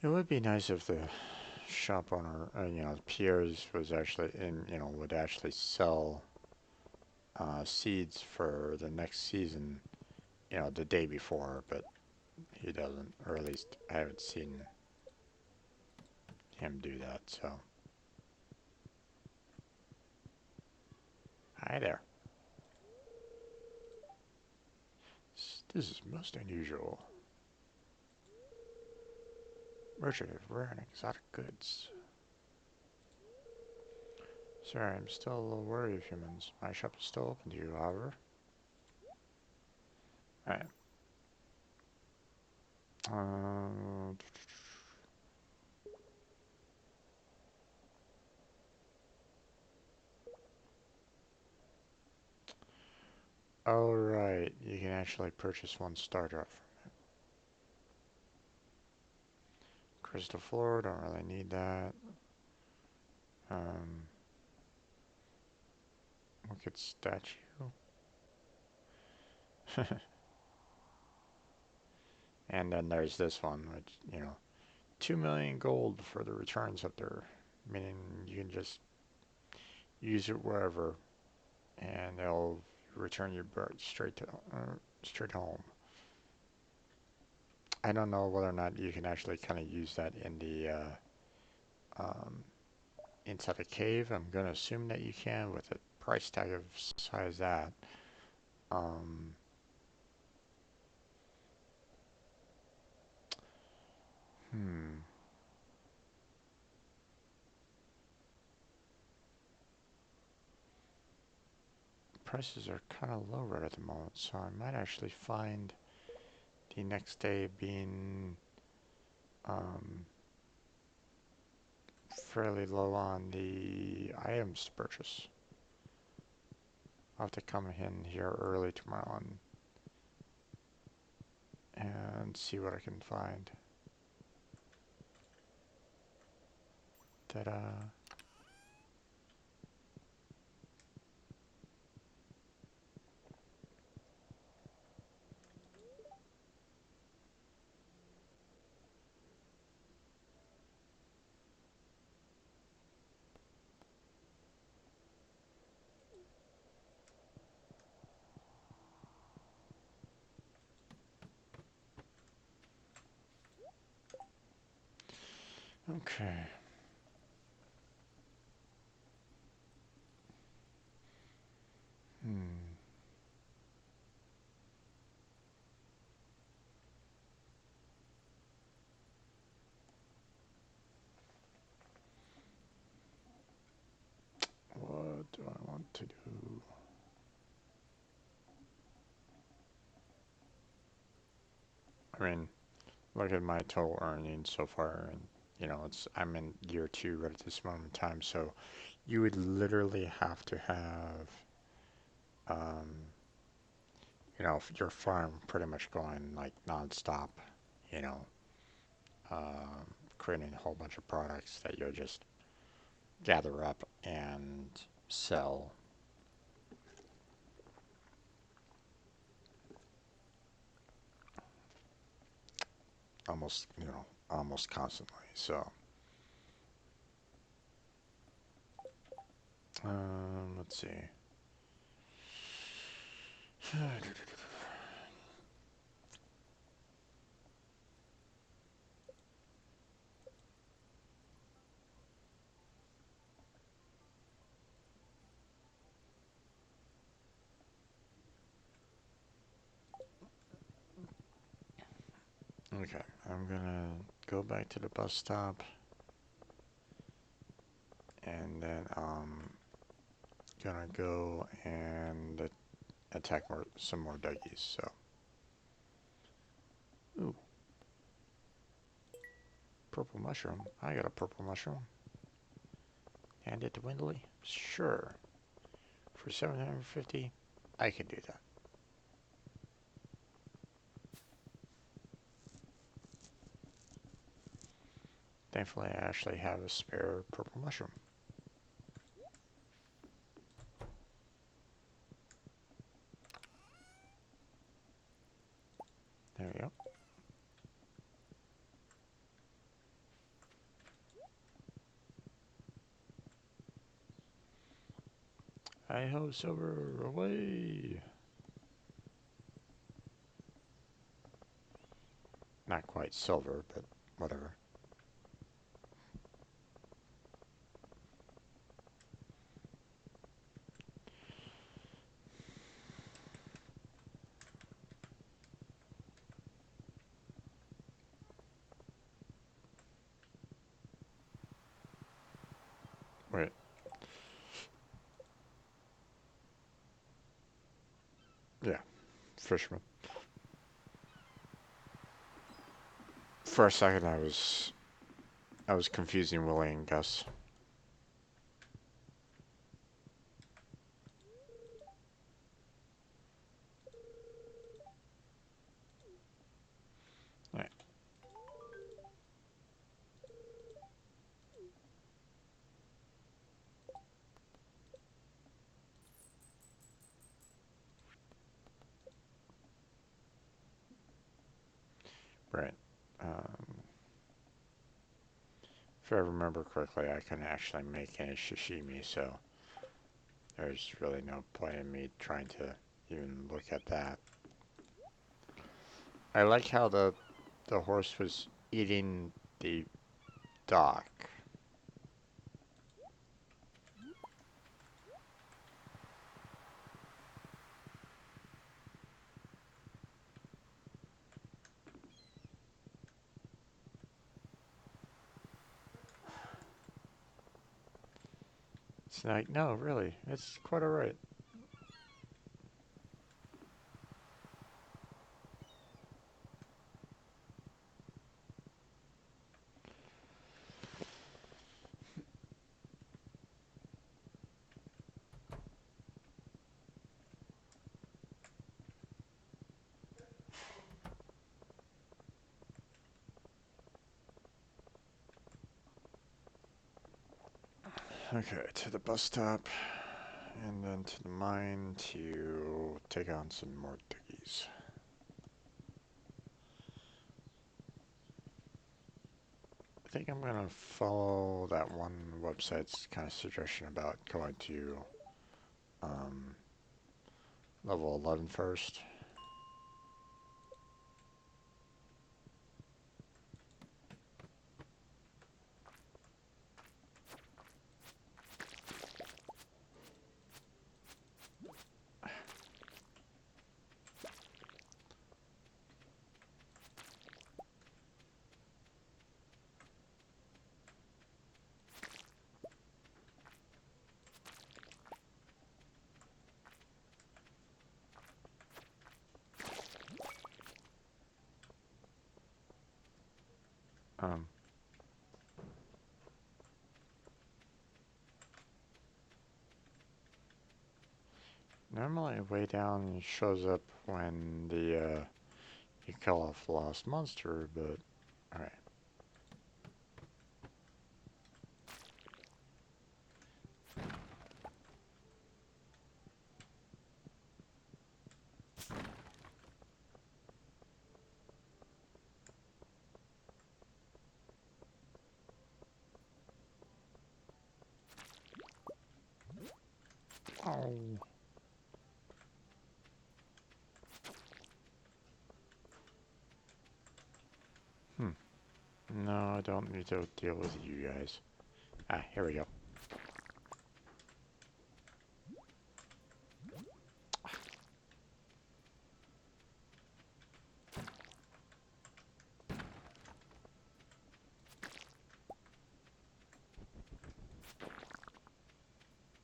It would be nice if the shop owner, Pierre's was actually would actually sell seeds for the next season, the day before, but he doesn't, or at least I haven't seen him do that, so. Hi there. This is most unusual. Merchant of rare and exotic goods. Sorry, I'm still a little wary of humans. My shop is still open to you, however. Alright. Uh, Alright, you can actually purchase one starter from Crystal Floor, don't really need that. Um, look at statue. And then there's this one, which, 2 million gold for the returns up there, meaning you can just use it wherever and they'll return your bird straight home. I don't know whether or not you can actually kind of use that in the um, inside a cave. I'm gonna assume that you can with a price tag of size that. Um, hmm. Prices are kind of low right at the moment, so I might actually find the next day being um, fairly low on the items to purchase. I'll have to come in here early tomorrow and see what I can find. Ta-da. Okay. Hmm. What do I want to do? I mean, look at my total earnings so far, and I'm in year 2 right at this moment in time. So, you would literally have to have. your farm pretty much going like nonstop, you know, creating a whole bunch of products that you'll just gather up and sell. Almost constantly. So, let's see. Okay, I'm gonna go back to the bus stop, and then gonna go and attack some more duggies. So, ooh, purple mushroom. I got a purple mushroom. Hand it to Windley? Sure. For 750, I can do that. Thankfully, I actually have a spare purple mushroom. There we go. Hi ho, silver, away! Not quite silver, but whatever. Wait. Yeah, fisherman. For a second, I was confusing Willie and Gus. Right. Right. Um, if I remember correctly, I couldn't actually make any sashimi, so there's really no point in me trying to even look at that. I like how the horse was eating the dock. It's like, no, really, it's quite alright. Okay, to the bus stop, and then to the mine to take on some more duggies. I think I'm gonna follow that one website's kind of suggestion about going to um, level 11 first. Um, no, normally way down shows up when the you kill off the last monster, but alright. Oh. Hmm. No, I don't need to deal with you guys. Ah, here we go.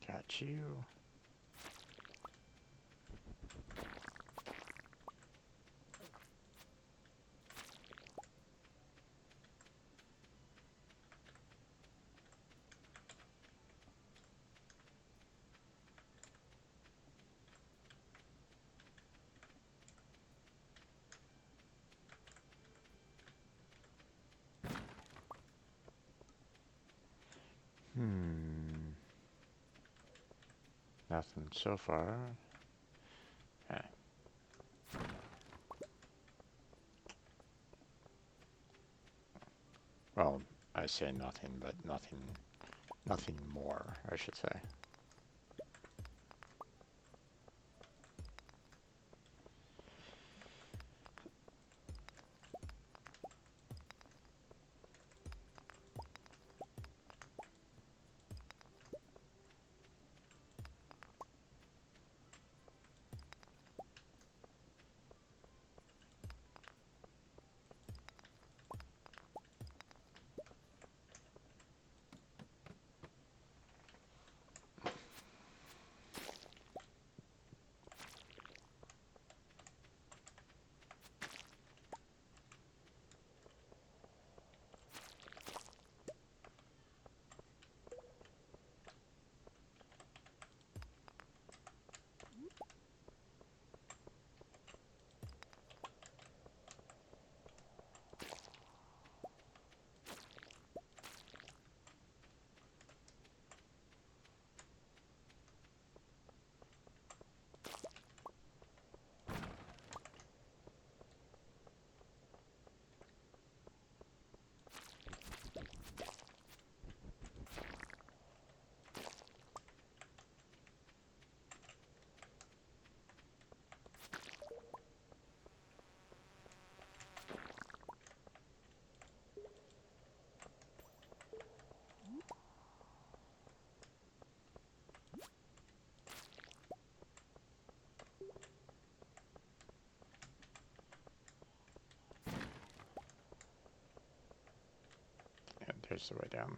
Got you. Hmm. Nothing so far. Ah. Well, I say nothing, but nothing more, I should say. And there's the way down.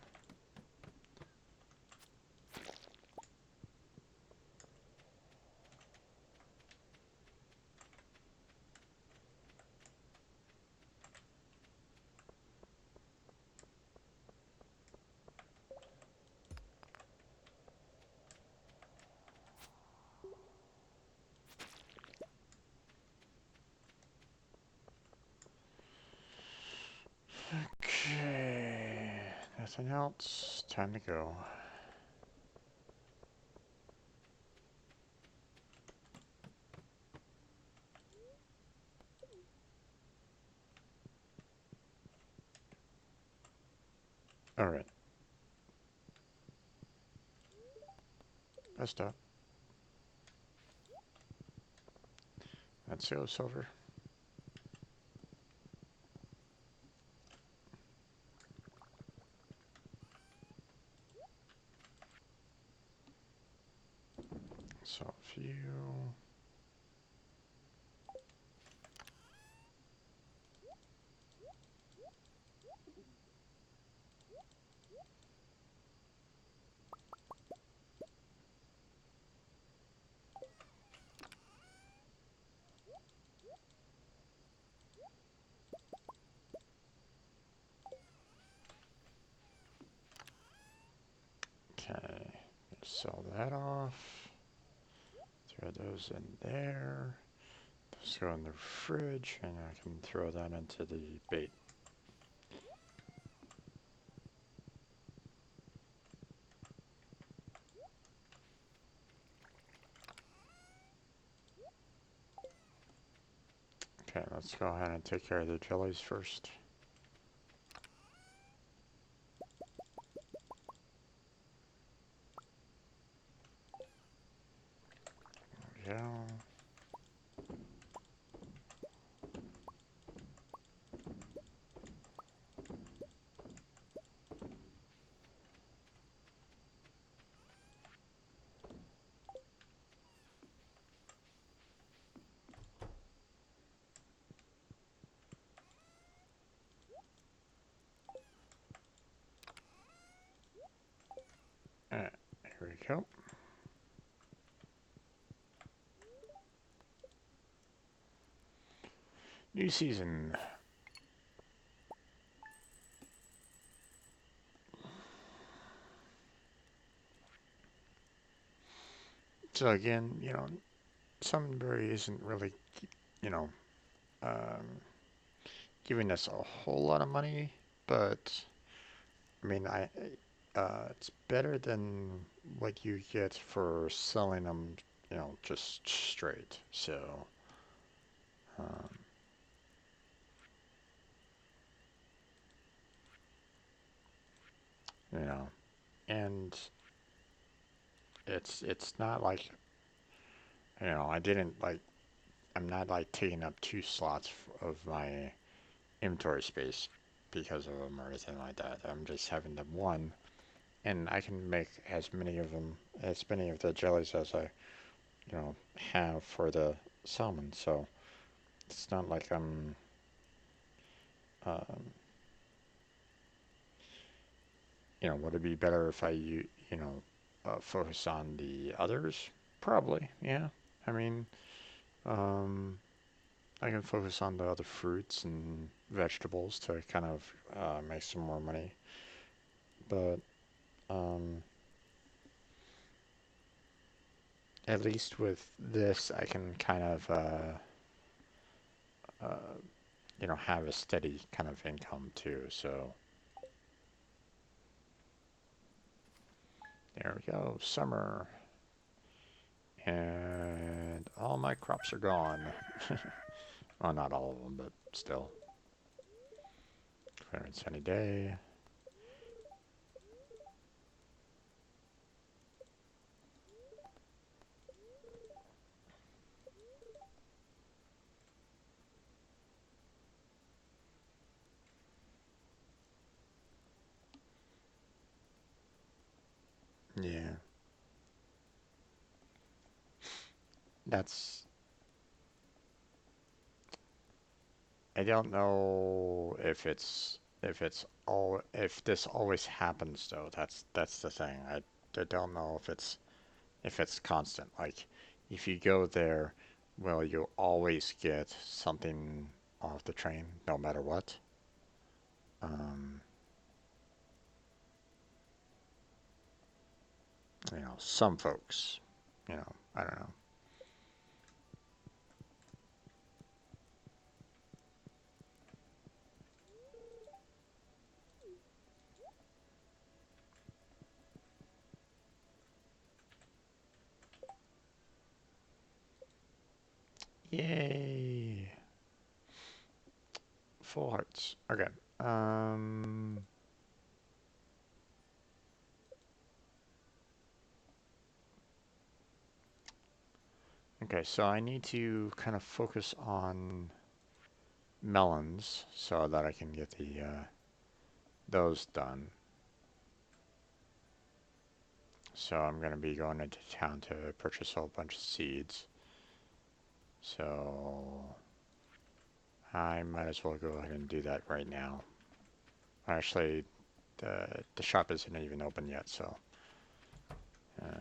Okay. Nothing else. Time to go. Alright. Best up. Let's go, Silver. So a few. Okay. Sell that off. throw those in there. Those go in the fridge, and I can throw that into the bait. Okay, let's go ahead and take care of the jellies first. There we go. Here we go. New season. So again, Sunbury isn't really, you know, um, giving us a whole lot of money, but I mean, it's better than what you get for selling them, just straight. So, um, you know, and it's not like, I didn't like, I'm not like taking up two slots of my inventory space because of them or anything like that. I'm just having them one, and I can make as many of the jellies as I, have for the salmon. So it's not like I'm, um, would it be better if focus on the others? Probably, yeah. I mean, um, I can focus on the other fruits and vegetables to kind of make some more money. But um, at least with this, I can kind of, have a steady kind of income too. So there we go, summer. And all my crops are gone. Well, not all of them, but still. Clear and sunny day. Yeah, that's. I don't know if this always happens though. That's the thing. I don't know if it's constant. Like, if you go there, will you always get something off the train no matter what? Um, some folks, I don't know. Yay! Full hearts. Okay. Um. Okay, so I need to kind of focus on melons so that I can get those done. So I'm gonna be going into town to purchase a whole bunch of seeds. So I might as well go ahead and do that right now. Actually, the shop isn't even open yet, so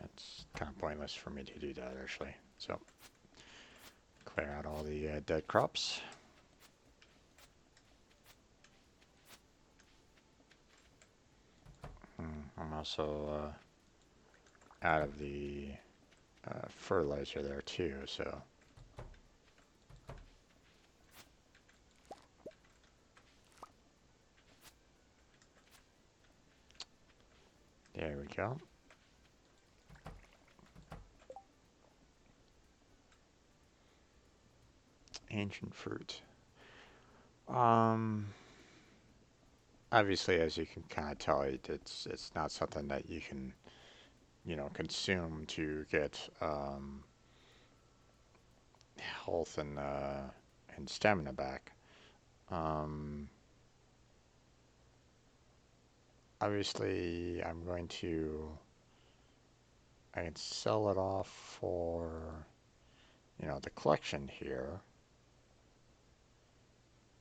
it's kind of pointless for me to do that actually. So clear out all the dead crops. I'm also out of the fertilizer there too, so there we go. Ancient fruit. Um, Obviously, as you can kind of tell, it's not something that you can, consume to get health and stamina back. Um, Obviously, I can sell it off for, the collection here.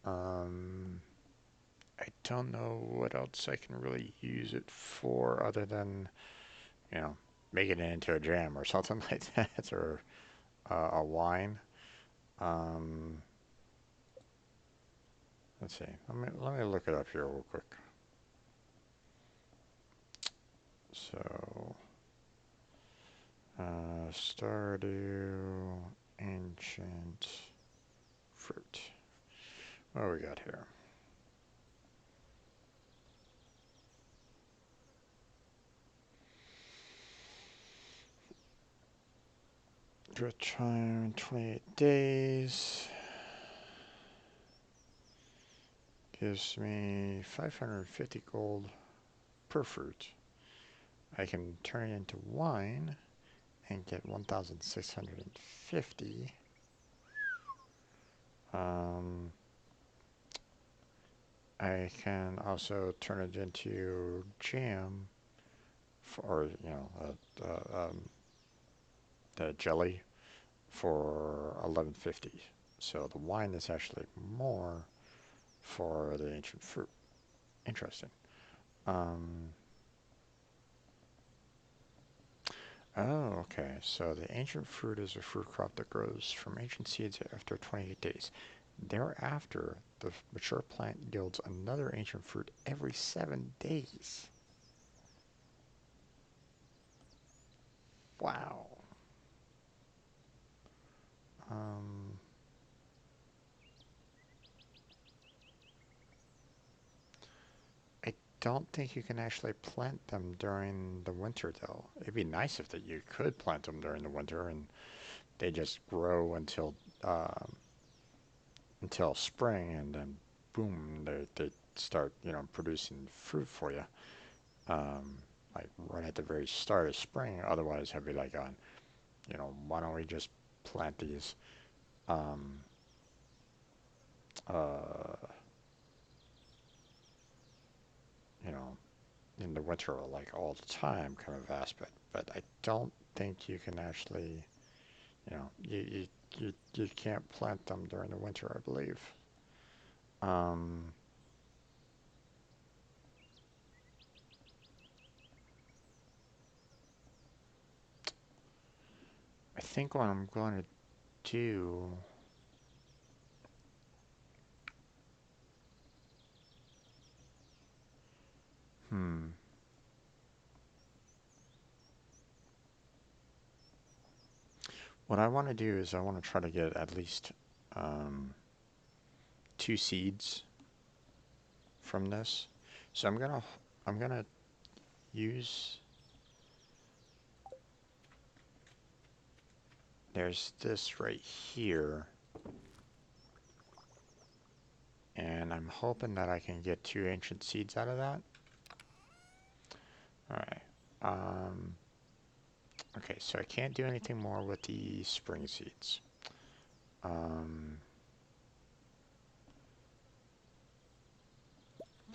Um, I don't know what else I can really use it for other than, you know, making it into a jam or something like that, or a wine. Um, let's see. Let me look it up here real quick. So, Stardew ancient fruit. What do we got here? Good time 28 days. Gives me 550 gold per fruit. I can turn it into wine and get 1,650. Um, I can also turn it into jam for, the jelly for 1150. So the wine is actually more for the ancient fruit. Interesting. Um, oh, okay. So the ancient fruit is a fruit crop that grows from ancient seeds after 28 days. Thereafter, the mature plant yields another ancient fruit every 7 days. Wow. Um, I don't think you can actually plant them during the winter, though. It'd be nice if that you could plant them during the winter and they just grow until spring, and then boom, they start producing fruit for you. Um, like right at the very start of spring. Otherwise, I'd be like, why don't we just plant these um, uh, you know, in the winter, like all the time kind of aspect. But I don't think you can actually, you can't plant them during the winter, I believe. Um, I think what I'm going to do, hmm, what I want to do is I want to try to get at least um, 2 seeds from this. So I'm gonna use, there's this right here, and I'm hoping that I can get 2 ancient seeds out of that. All right. Um, okay, so I can't do anything more with the spring seeds. Um,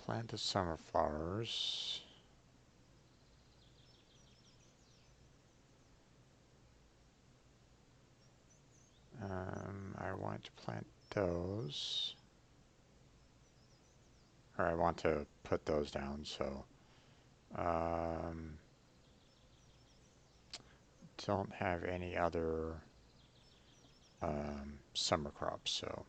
Plant the summer flowers. I want to plant those, or I want to put those down. So, um, don't have any other summer crops. So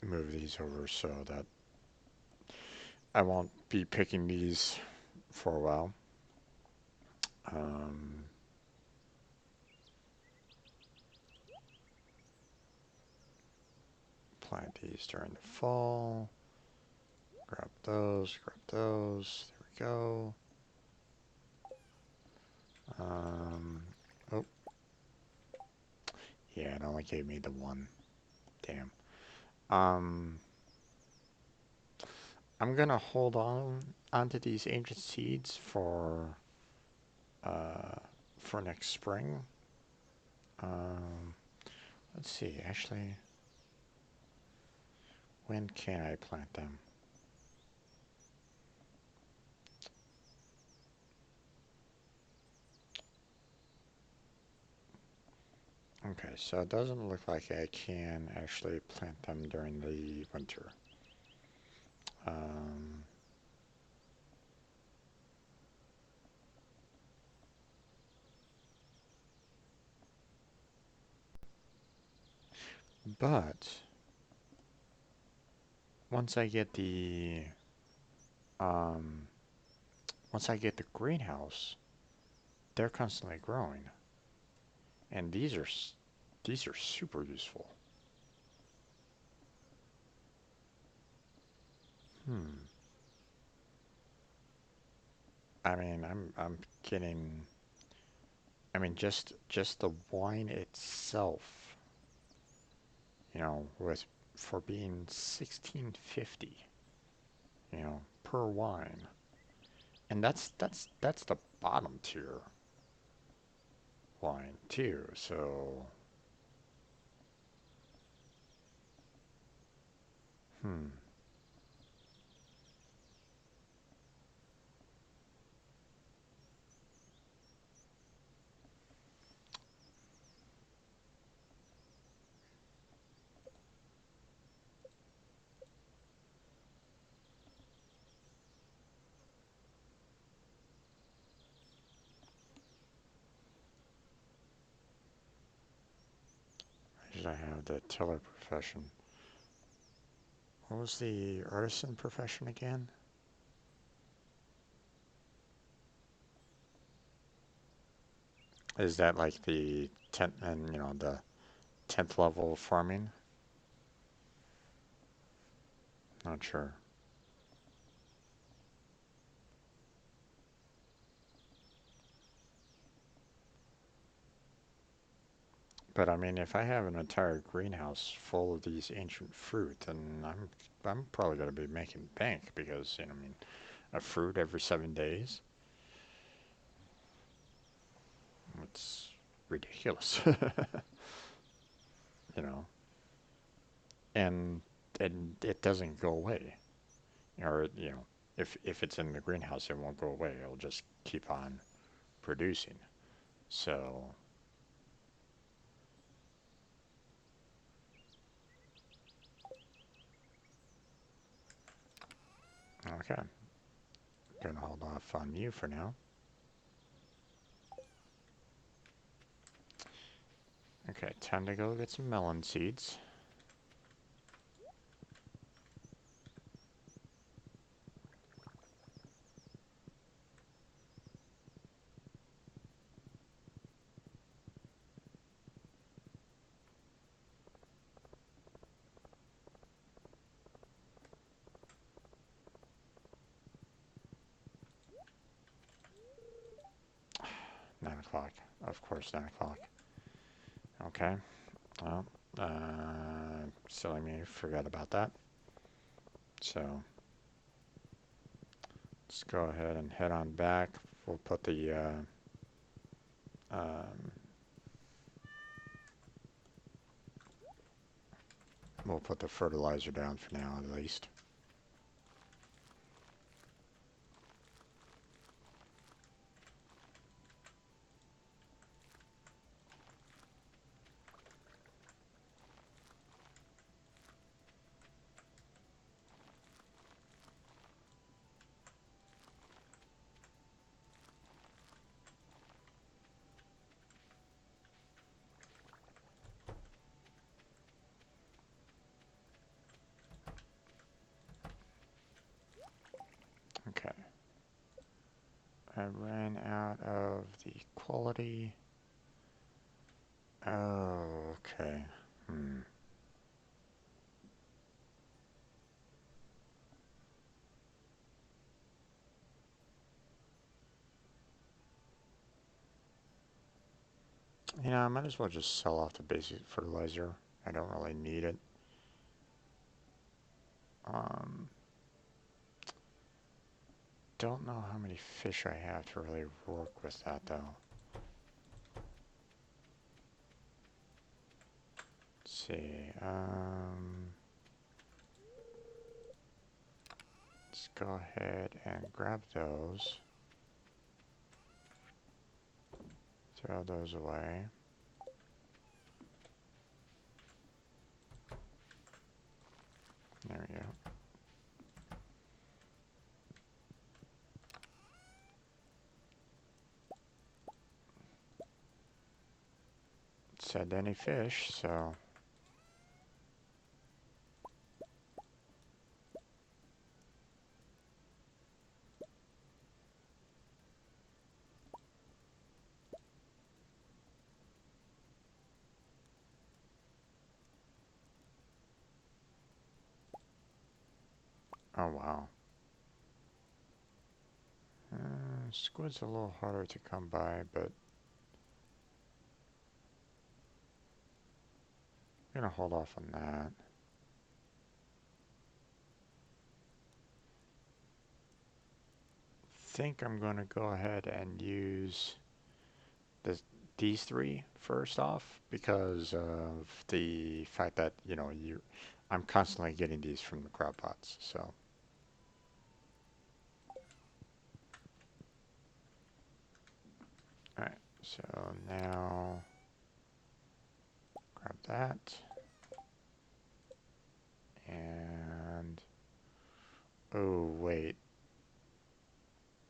move these over so that I won't be picking these for a while. Um, plant these during the fall. Grab those, grab those. There we go. Oh, yeah, it only gave me the one. Damn. Um, I'm gonna hold on onto these ancient seeds uh, for next spring. Um, let's see. Actually, when can I plant them? Okay, so it doesn't look like I can actually plant them during the winter. Um, but once I get the um, once I get the greenhouse, they're constantly growing, and these are super useful. Hmm. I mean, I'm getting. I mean, just the wine itself, with for being 1650, per wine, and that's the bottom tier wine too. So, hmm. Should I have the tiller profession? What was the artisan profession again? Is that like the 10th and the 10th level farming? Not sure. But I mean, if I have an entire greenhouse full of these ancient fruit, then I'm probably gonna be making bank because I mean, a fruit every 7 days, it's ridiculous, you know. And it doesn't go away, or if it's in the greenhouse, it won't go away. It'll just keep on producing. So okay, gonna hold off on you for now. Okay, time to go get some melon seeds. 9 o'clock. Of course, 9 o'clock. Okay. Well, silly me, forgot about that. So let's go ahead and head on back. We'll put the um, we'll put the fertilizer down for now, at least. I ran out of the quality. Oh, okay. You know, I might as well just sell off the basic fertilizer. I don't really need it. Um, don't know how many fish I have to really work with that, though. Let's see. Let's go ahead and grab those. Throw those away. There we go. It said any fish, so... Oh, wow. Squid's a little harder to come by, but... I'm gonna hold off on that. Think I'm gonna go ahead and use these three first off because of the fact that, you know, I'm constantly getting these from the crab pots, so... Alright, so now grab that. And oh wait.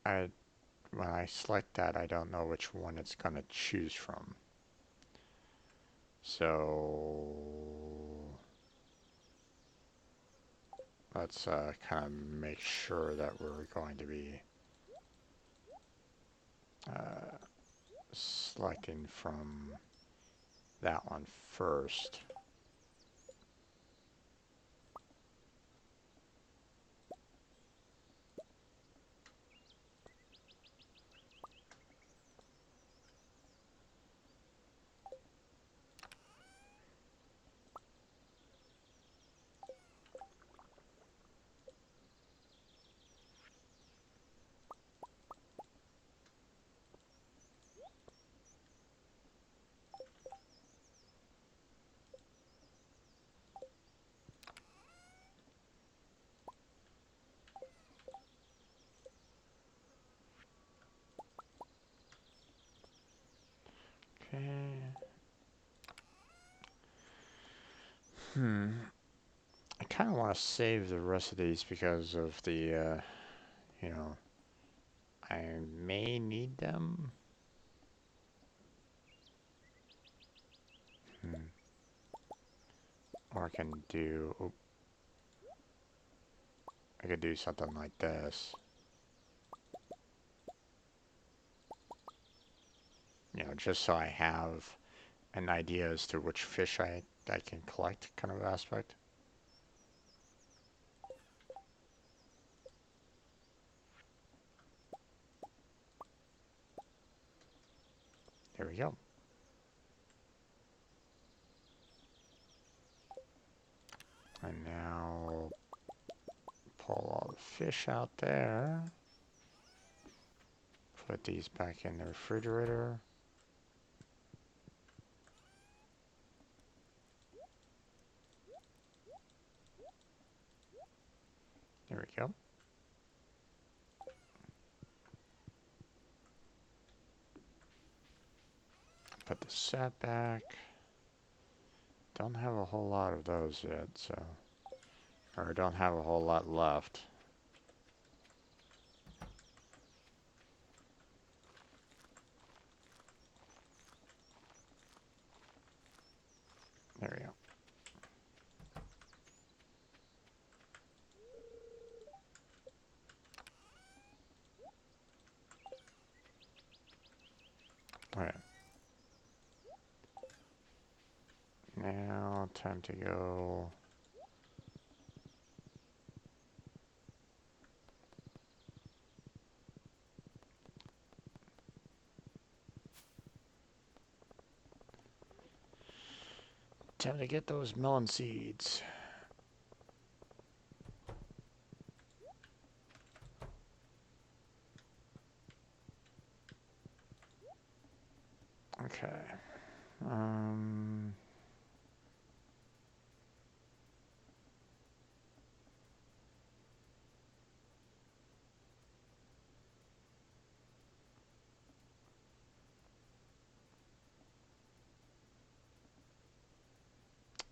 When I select that, I don't know which one it's gonna choose from. So let's kind of make sure that we're going to be selecting from that one first. Okay. I kind of want to save the rest of these because of the, you know, I may need them. Or I can do, oh, I could do something like this. You know, just so I have an idea as to which fish I can collect, kind of aspect. There we go. And now pull all the fish out there. Put these back in the refrigerator. There we go. Put the set back. Don't have a whole lot of those yet, so... Or don't have a whole lot left. There we go. Now, time to go. Time to get those melon seeds. Okay. Um,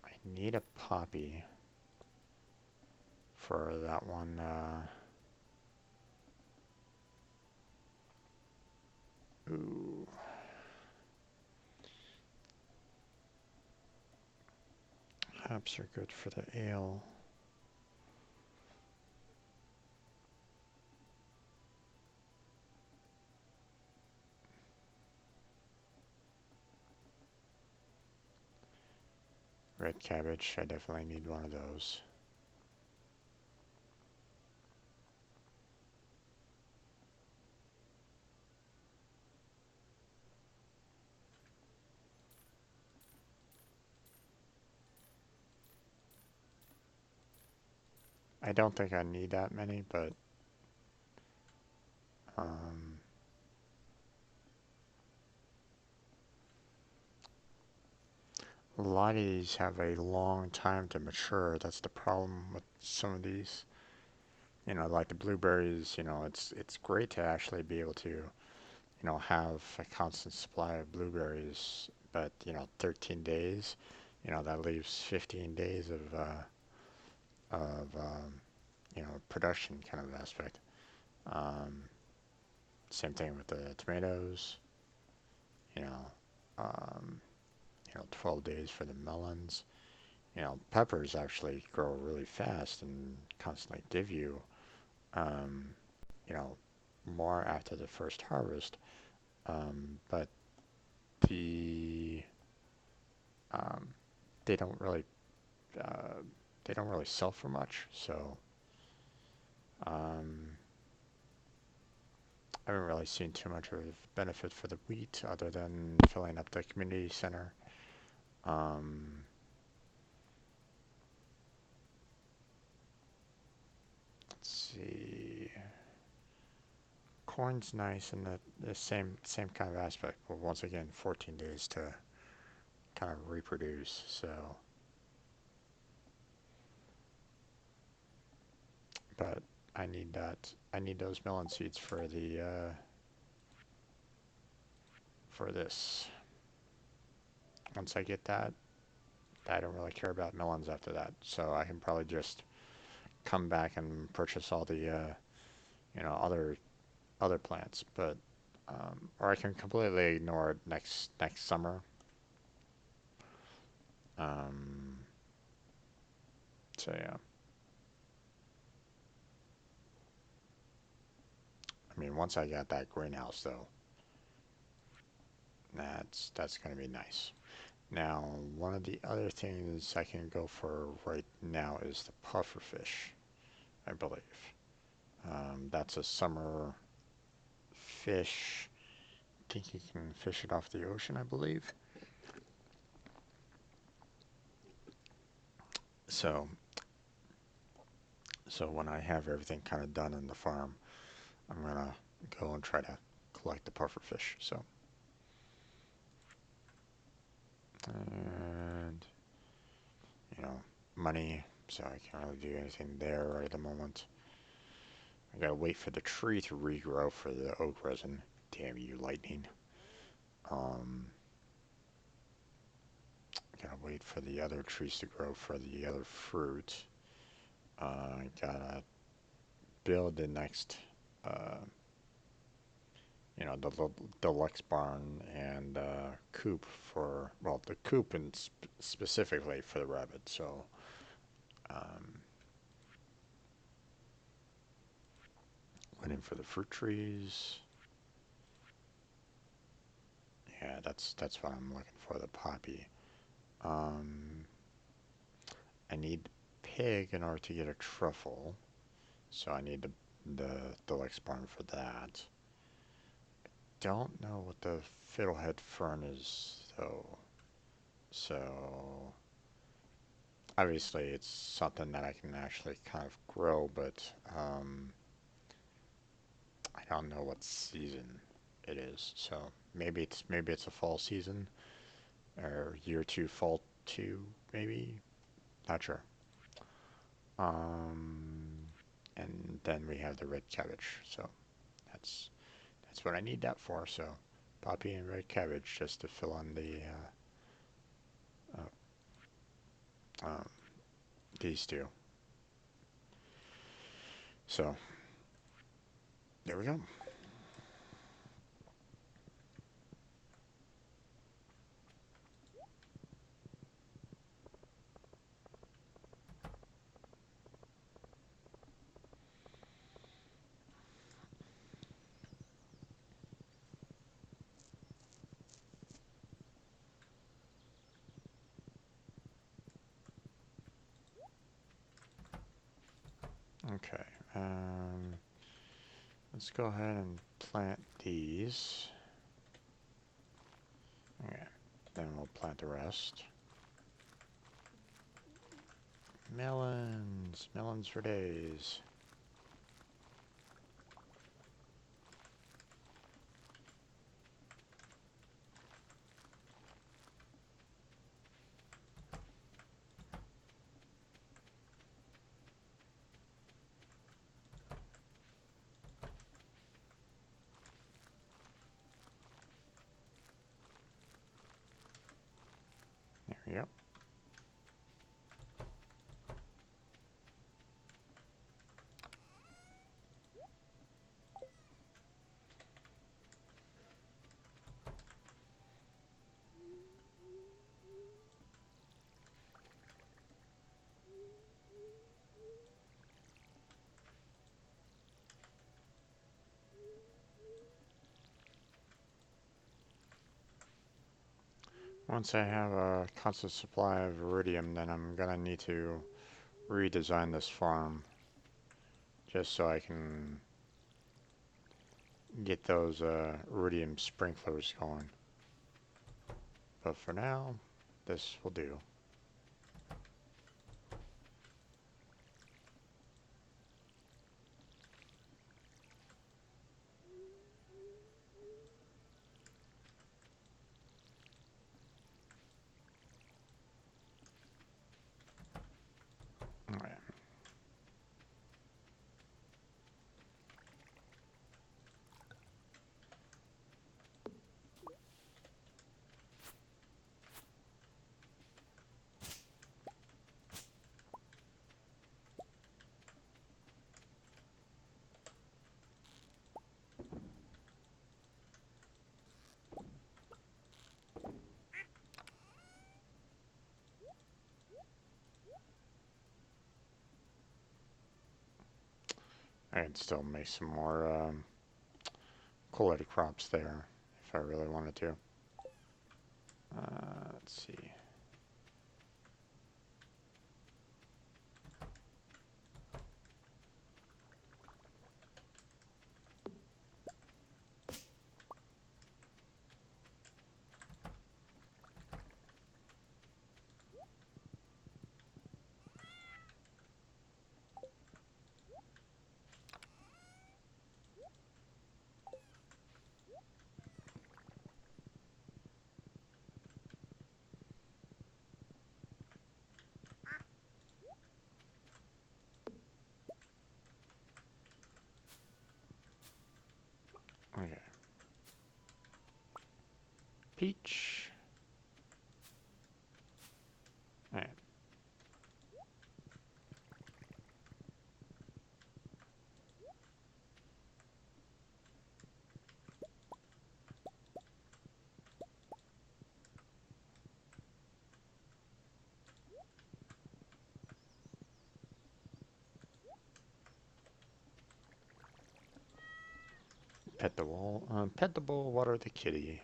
I need a poppy for that one. Ooh. Hops are good for the ale. Red cabbage, I definitely need one of those. I don't think I need that many, but um, a lot of these have a long time to mature. That's the problem with some of these. You know, like the blueberries, it's great to actually be able to, have a constant supply of blueberries, but, 13 days, that leaves 15 days of production kind of aspect. Um, Same thing with the tomatoes, you know, um, 12 days for the melons. Peppers actually grow really fast and constantly give you, um, you know, more after the first harvest. But the um, they don't really uh, they don't really sell for much. So um, I haven't really seen too much of benefit for the wheat other than filling up the community center. Um, let's see. Corn's nice in the same kind of aspect, but once again, 14 days to kind of reproduce. So, but I need that. I need those melon seeds for this. Once I get that, I don't really care about melons after that. So I can probably just come back and purchase all the other plants, but or I can completely ignore it next summer. Um, so yeah, I mean once I got that greenhouse though, that's gonna be nice. Now one of the other things I can go for right now is the pufferfish, I believe. That's a summer fish. I think you can fish it off the ocean, I believe. So so when I have everything kind of done in the farm, I'm gonna go and try to collect the pufferfish. So and money. So I can't really do anything there right at the moment. I gotta wait for the tree to regrow for the oak resin. Damn you, lightning. Um, Gotta wait for the other trees to grow for the other fruit. Gotta build the next, uh, the deluxe barn and coop for, well, the coop and specifically for the rabbit. So, um, waiting for the fruit trees. Yeah, that's what I'm looking for, the poppy. Um, I need pig in order to get a truffle, so I need the Lex barn for that. Don't know what the fiddlehead fern is though, so obviously it's something that I can actually kind of grow, but I don't know what season it is. So maybe it's a fall season or year two, fall two, maybe. Not sure. Um, and then we have the red cabbage. So that's that's what I need that for. So poppy and red cabbage just to fill in um, these two. So there we go. Okay. Um, let's go ahead and plant these. Okay. Then we'll plant the rest. Melons. Melons for days. There we go. Once I have a constant supply of iridium, then I'm gonna need to redesign this farm just so I can get those iridium sprinklers going. But for now, this will do. Alright. I can still make some more quality crops there if I really wanted to. Let's see. Okay. Peach. Alright. Pet the wall. Pet the bull, water the kitty.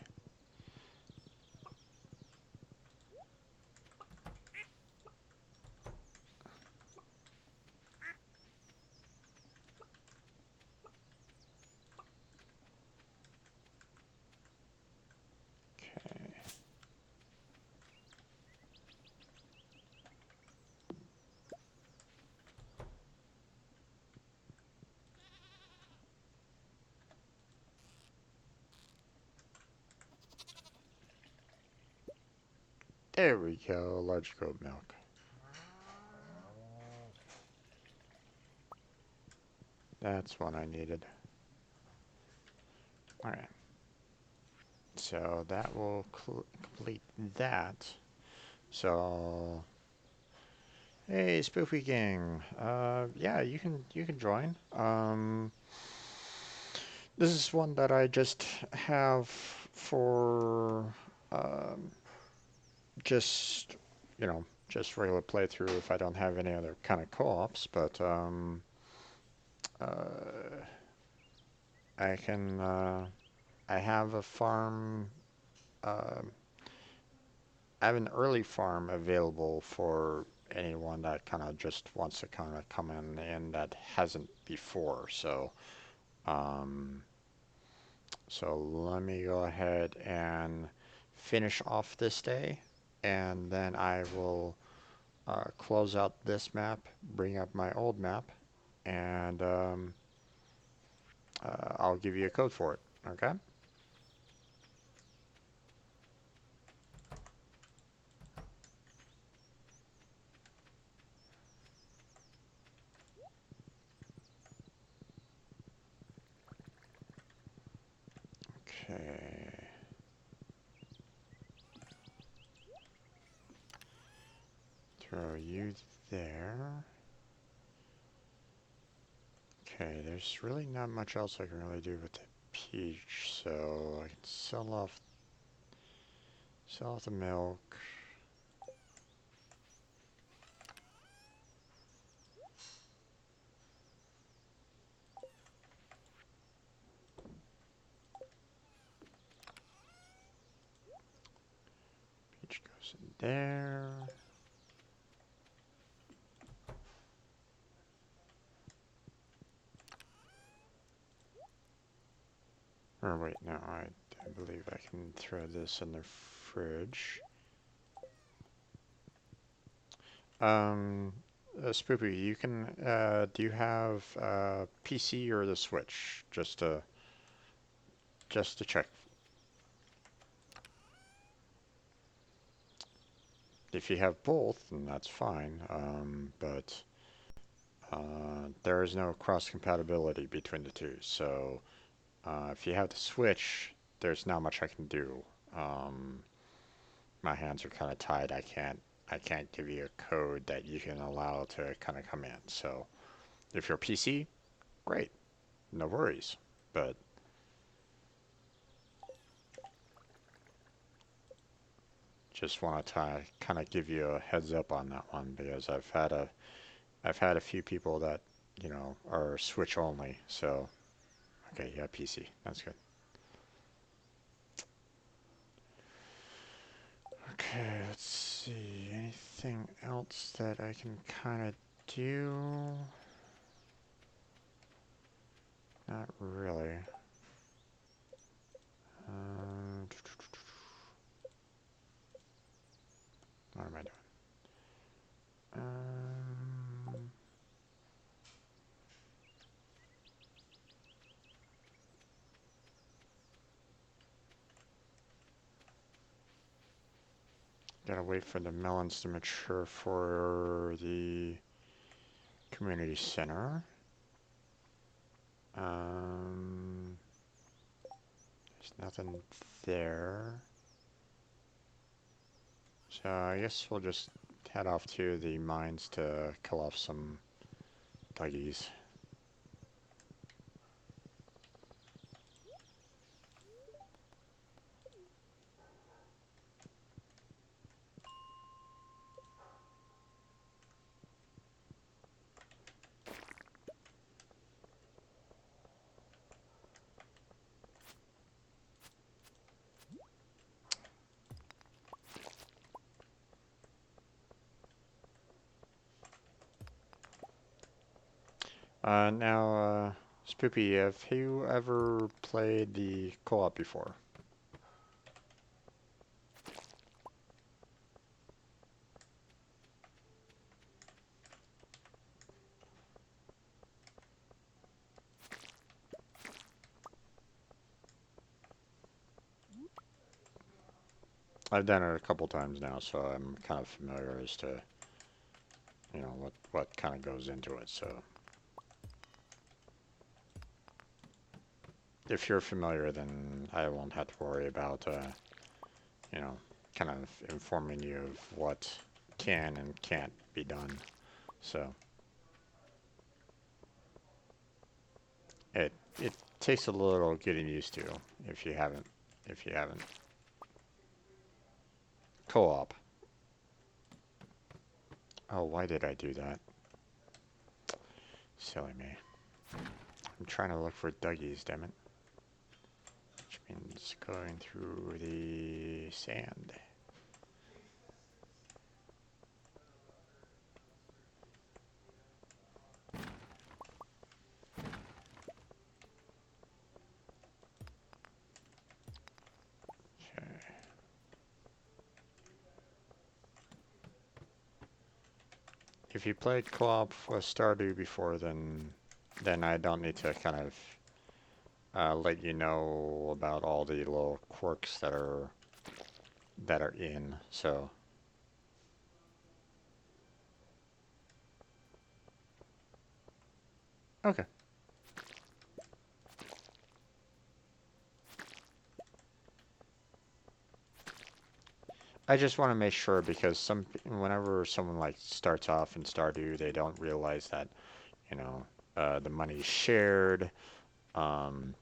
There we go, large goat milk. That's what I needed. Alright. So that will complete that. So, hey, Spoopygang. Yeah, you can join. This is one that I just have for um, just just regular playthrough if I don't have any other kind of co-ops. But uh, I can I have a farm. um I have an early farm available for anyone that kind of just wants to kind of come in and that hasn't before. Um, so let me go ahead and finish off this day, and then I will close out this map, bring up my old map, and I'll give you a code for it. Okay? Okay. Throw you there. Okay, there's really not much else I can really do with the peach, so I can sell off the milk. Peach goes in there. Or wait, no, I believe I can throw this in the fridge. Um, Spoopy, you can, do you have PC or the Switch? Just to check. If you have both, then that's fine. But there is no cross compatibility between the two. So if you have the Switch, there's not much I can do. Um, my hands are kind of tied. I can't give you a code that you can allow to kind of come in. So if you're PC, great, no worries. But just want to kind of give you a heads up on that one because I've had a few people that are Switch only. So okay, yeah, PC, that's good. Okay, let's see. Anything else that I can kind of do? Not really. Uh, what am I doing? Um, Gotta wait for the melons to mature for the community center. There's nothing there. So I guess we'll just head off to the mines to kill off some duggies. Spoopy, have you ever played the co-op before? I've done it a couple times now, so I'm kind of familiar as to, you know, what kind of goes into it. So if you're familiar, then I won't have to worry about, you know, kind of informing you of what can and can't be done. So it takes a little getting used to if you haven't if you haven't. Co-op. Oh, why did I do that? Silly me. I'm trying to look for Dougie's, damn it. Which means going through the sand. Okay. If you played co-op with Stardew before, then I don't need to kind of let you know about all the little quirks that are in. So okay. I just want to make sure because whenever someone like starts off in Stardew, they don't realize that, you know, the money is shared. Um,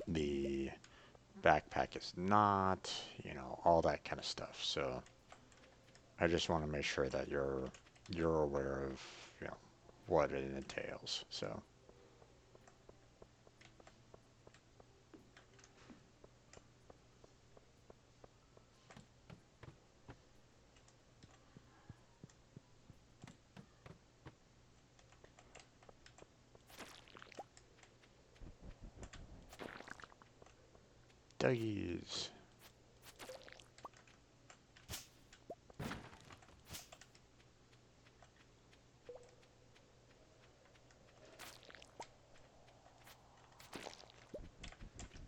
the backpack is not, you know, all that kind of stuff. So I just want to make sure that you're aware of, you know, what it entails. So Dougie's.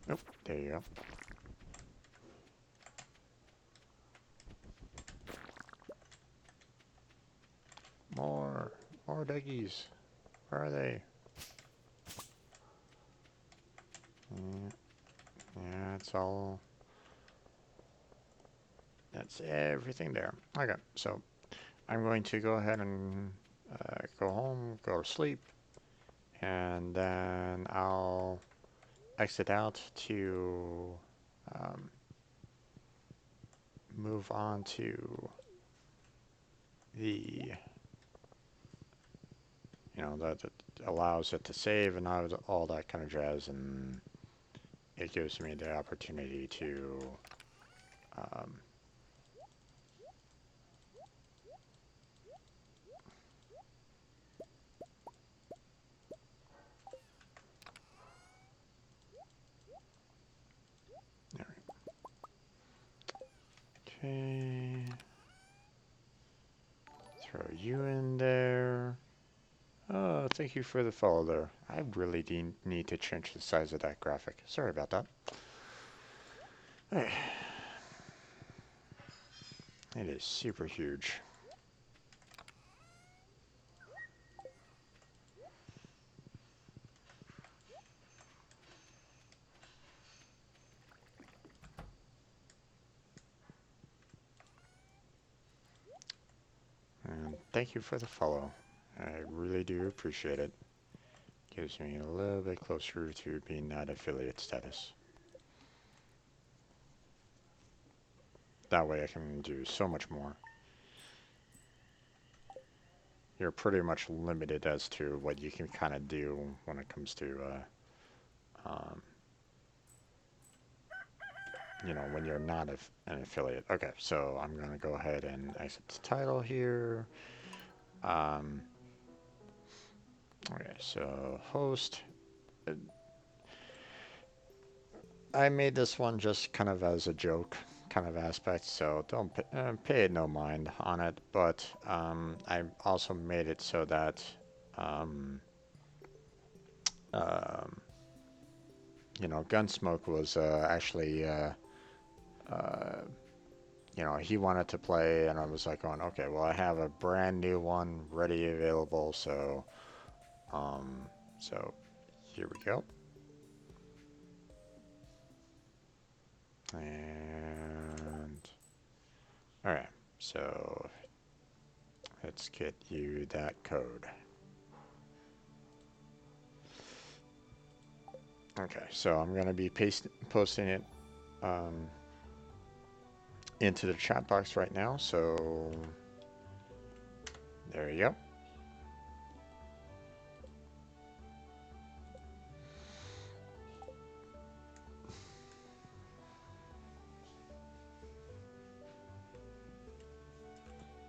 Nope, there you go. More, more Dougie's. Where are they? Yeah, yeah, it's all. That's everything there. Okay, so I'm going to go ahead and go home, go to sleep, and then I'll exit out to um, move on to the, you know, that allows it to save and all that kind of jazz, and it gives me the opportunity to um, okay, throw you in there. Oh, thank you for the follow there. I really need to change the size of that graphic. Sorry about that. Hey, it is super huge. And thank you for the follow. I really do appreciate it. Gives me a little bit closer to being that affiliate status. That way I can do so much more. You're pretty much limited as to what you can kind of do when it comes to, um, you know, when you're not an affiliate. Okay, so I'm going to go ahead and exit the title here. Um, okay, so host. I made this one just kind of as a joke kind of aspect, so don't pay it no mind on it. But I also made it so that um, um, you know, Gunsmoke was actually you know, he wanted to play, and I was like going, okay, well, I have a brand new one ready available, so, um, so here we go. And, all right, so let's get you that code. Okay, so I'm going to be posting it um, into the chat box right now, so there you go.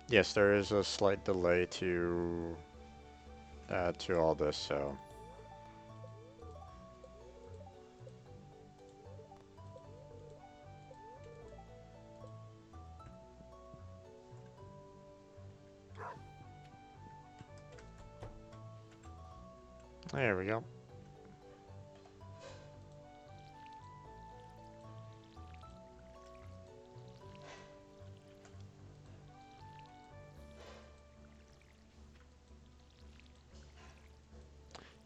Yes, there is a slight delay to all this, so. There we go.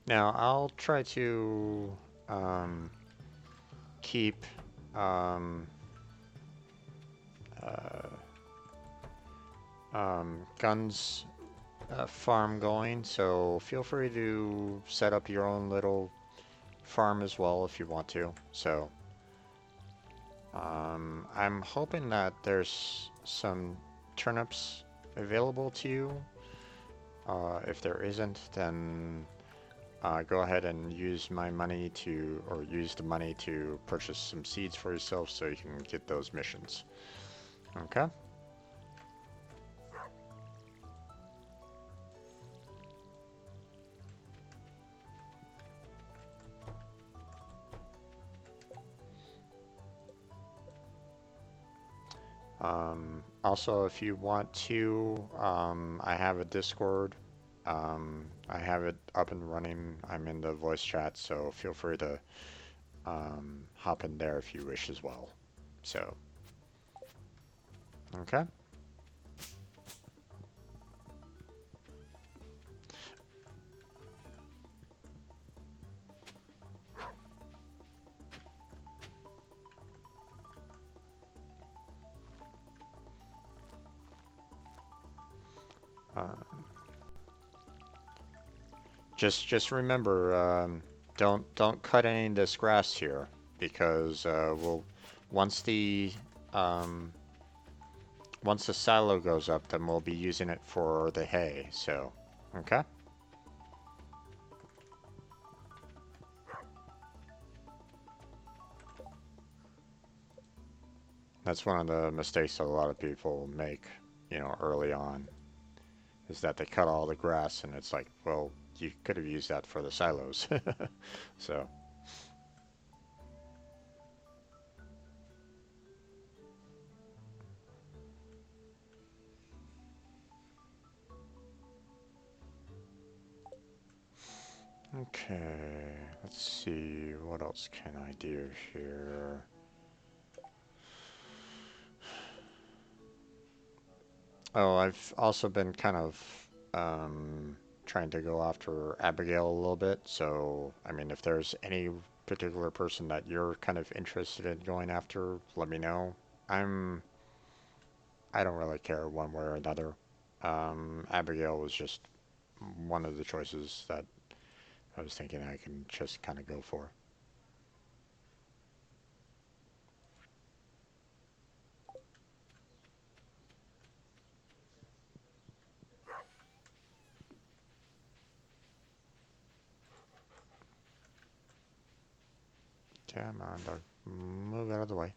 Now I'll try to um, keep um, uh, guns farm going, so feel free to set up your own little farm as well if you want to. So I'm hoping that there's some turnips available to you. If there isn't, then go ahead and use my money to, or use the money to purchase some seeds for yourself so you can get those missions. Okay? Also, if you want to, I have a Discord. I have it up and running. I'm in the voice chat, so feel free to hop in there if you wish as well. So, okay. Uh, just remember, don't cut any of this grass here because we'll once the um, once the silo goes up, then we'll be using it for the hay. So, okay. That's one of the mistakes that a lot of people make, you know, early on, is that they cut all the grass and it's like, well, you could have used that for the silos. So, okay, let's see, what else can I do here? Oh, I've also been kind of trying to go after Abigail a little bit. So, I mean, if there's any particular person that you're kind of interested in going after, let me know. I don't really care one way or another. Abigail was just one of the choices that I was thinking I can just kind of go for. Come on, dog. Move out of the way.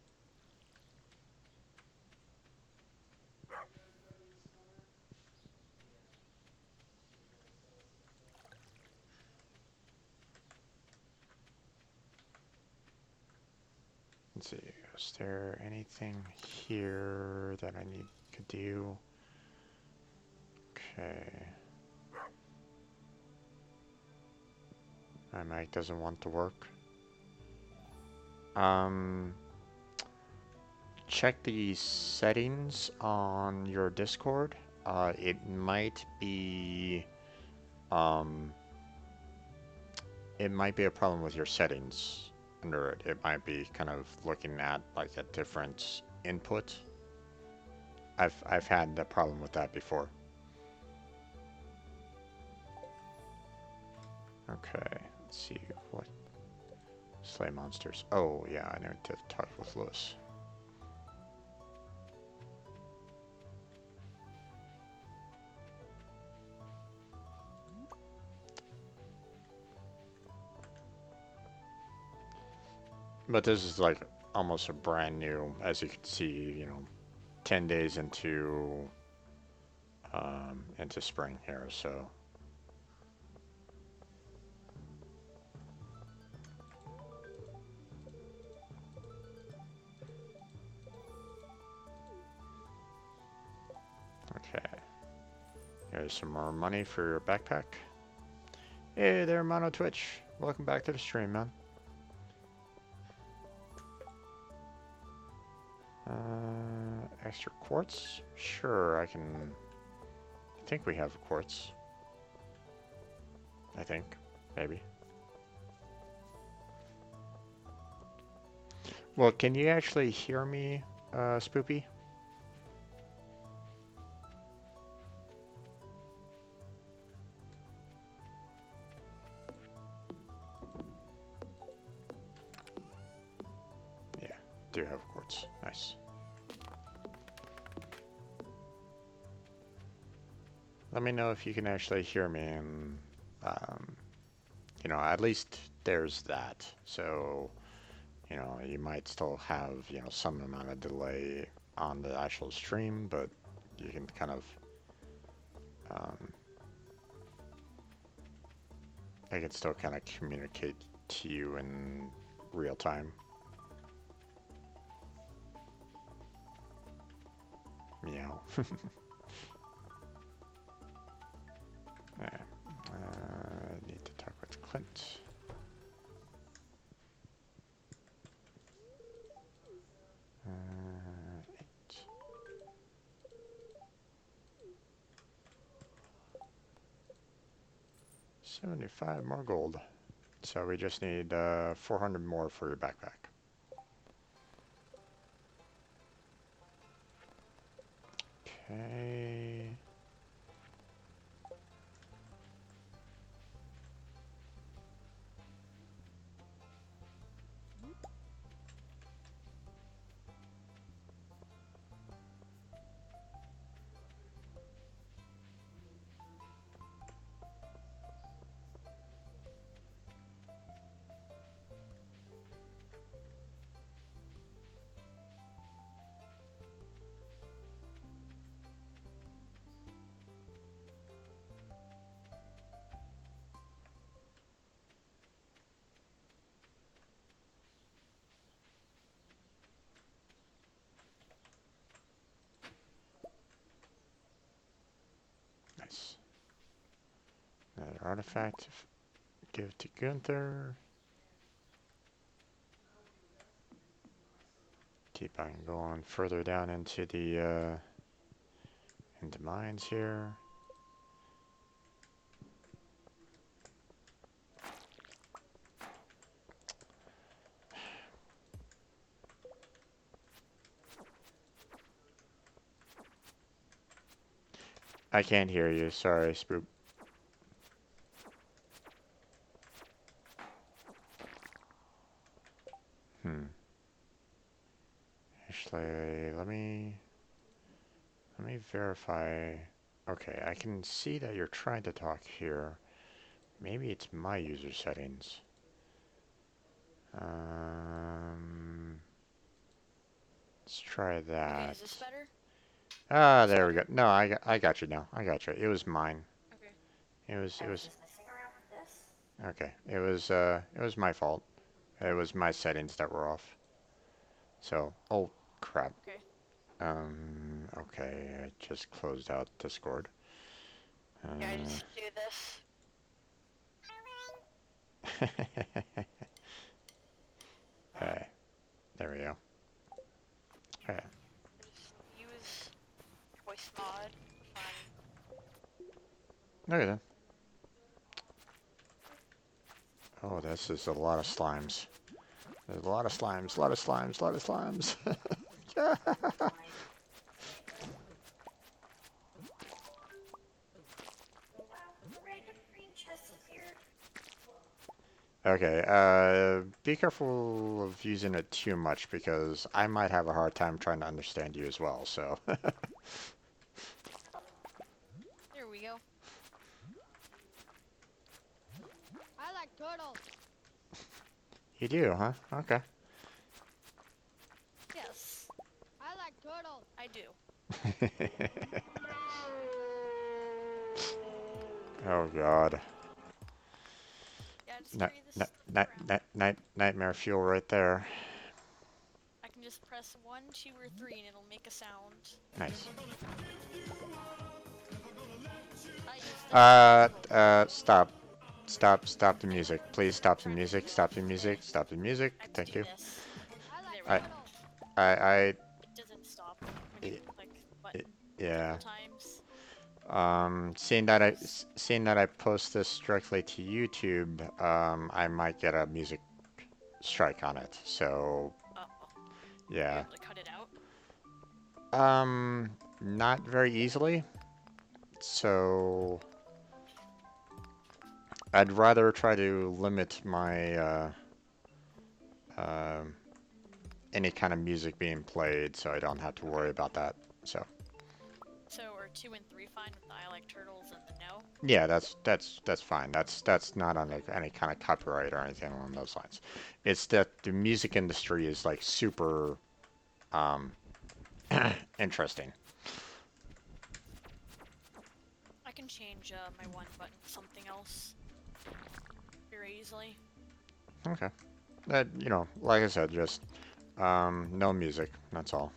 Let's see. Is there anything here that I to do? Okay. My mic doesn't want to work. Um, check the settings on your Discord. It might be um, it might be a problem with your settings under it. It might be kind of looking at like a different input. I've had a problem with that before. Okay, let's see what slay monsters. Oh yeah, I need to talk with Lewis. But this is like almost a brand new, as you can see, 10 days into spring here, so. Okay. Here's some more money for your backpack. Hey there, Mono Twitch. Welcome back to the stream, man. Extra quartz? Sure, I think we have a quartz. I think. Maybe. Well, can you actually hear me, Spoopy? Yeah, do have quartz. Nice. Let me know if you can actually hear me, and at least there's that. So, you might still have, some amount of delay on the actual stream, but you can kind of, I can still kind of communicate to you in real time. Meow. I need to talk with Clint. Eight. 75 more gold. So we just need 400 more for your backpack. Okay. Nice. Another artifact. Give to Gunther. Keep on going further down into the into mines here. I can't hear you. Sorry, Spoop. Actually, let me verify. Okay, I can see that you're trying to talk here. Maybe it's my user settings. Let's try that. Okay, is this better? Ah, there we go. No, I got you now. I got you. It was mine. Okay. It was okay. It was my fault. It was my settings that were off. So, oh crap. Okay. Okay, I just closed out Discord. Yeah, I just do this. Alright, there we go. Okay. I just use voice mod for fun. Okay then. Oh, this is a lot of slimes. There's a lot of slimes, a lot of slimes, a lot of slimes. Okay, be careful of using it too much because I might have a hard time trying to understand you as well, so. There we go. I like turtles. You do, huh? Okay. Yes. I like turtles. I do. Oh god. Yeah, just Night, carry this stuff around. nightmare fuel right there. I can just press 1, 2, or 3 and it'll make a sound. Nice. I use the headphones a lot. Stop. Stop the music. Please stop the music. Stop the music. Stop the music. I have to Thank do you. this. There we I, go. I, It doesn't stop when you I, click the button a couple yeah. times. Seeing that I post this directly to YouTube, I might get a music strike on it. So, Uh-oh. Are you yeah. able to cut it out? Not very easily. So, I'd rather try to limit my, um, any kind of music being played so I don't have to worry Okay. about that. So, So are 2 and 3 fine with the I like turtles and the no? yeah, that's fine. That's not on any kind of copyright or anything along those lines. It's that the music industry is like super um, interesting. I can change my one button to something else very easily. Okay. Like I said, just no music. That's all.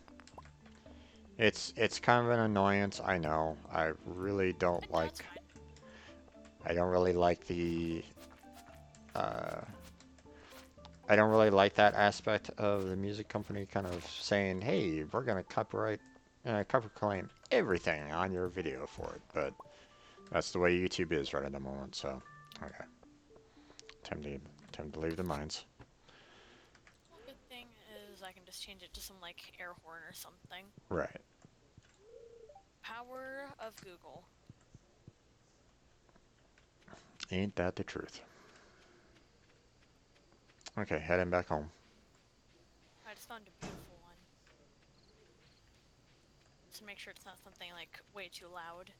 It's kind of an annoyance. I know. No, it's fine. I don't really like the uh, I don't really like that aspect of the music company kind of saying, "Hey, we're gonna copyright claim everything on your video for it." But that's the way YouTube is right at the moment. So, okay, time to time to leave the mines. Well, good thing is I can just change it to some like air horn or something. Right. Power of Google. Ain't that the truth? Okay, heading back home. I just found a beautiful one. Just to make sure it's not something like way too loud.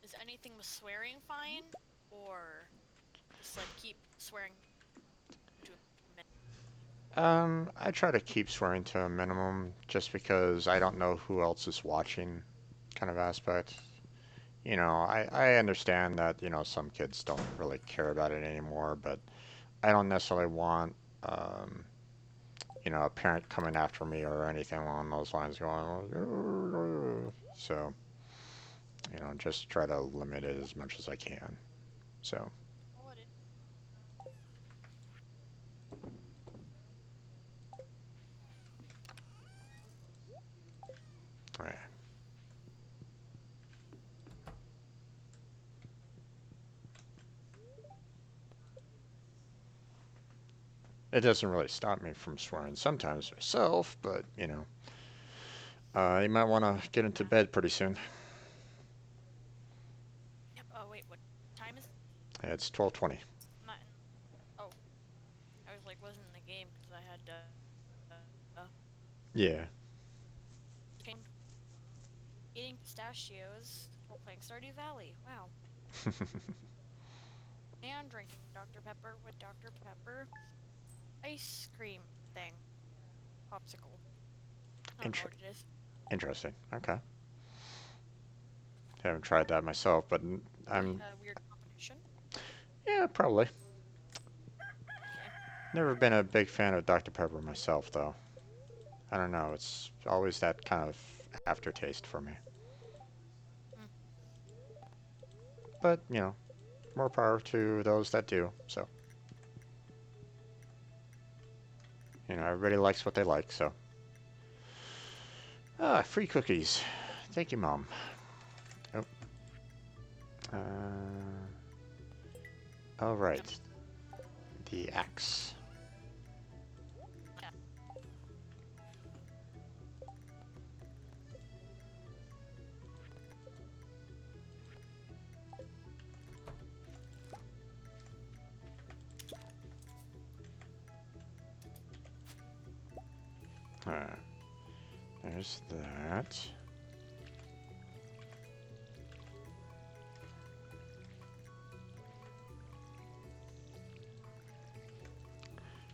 Is anything with swearing fine? Or just like keep swearing to a minimum? I try to keep swearing to a minimum just because I don't know who else is watching, kind of aspect. I understand that, some kids don't really care about it anymore, but I don't necessarily want, um, a parent coming after me or anything along those lines going, so, just try to limit it as much as I can. So, Oh, it is. right. It doesn't really stop me from swearing sometimes myself, but, you might want to get into Yeah. bed pretty soon. Yep. Oh, wait, what time is it? It's 12:20. I'm not in. Oh, I was like, wasn't in the game because I had Yeah. cooking, eating pistachios while playing Stardew Valley. Wow. And drinking Dr. Pepper with Dr. Pepper ice cream thing. Popsicle. I don't know Inter- what it is. Interesting. Okay. Haven't tried that myself, but Maybe I'm a weird combination. yeah, probably. Okay. Never been a big fan of Dr. Pepper myself, though. I don't know. It's always that kind of aftertaste for me. Mm. But, more power to those that do. So, everybody likes what they like. So, free cookies. Thank you, Mom. Oh, all Yep. right. The axe. Yeah. There's that.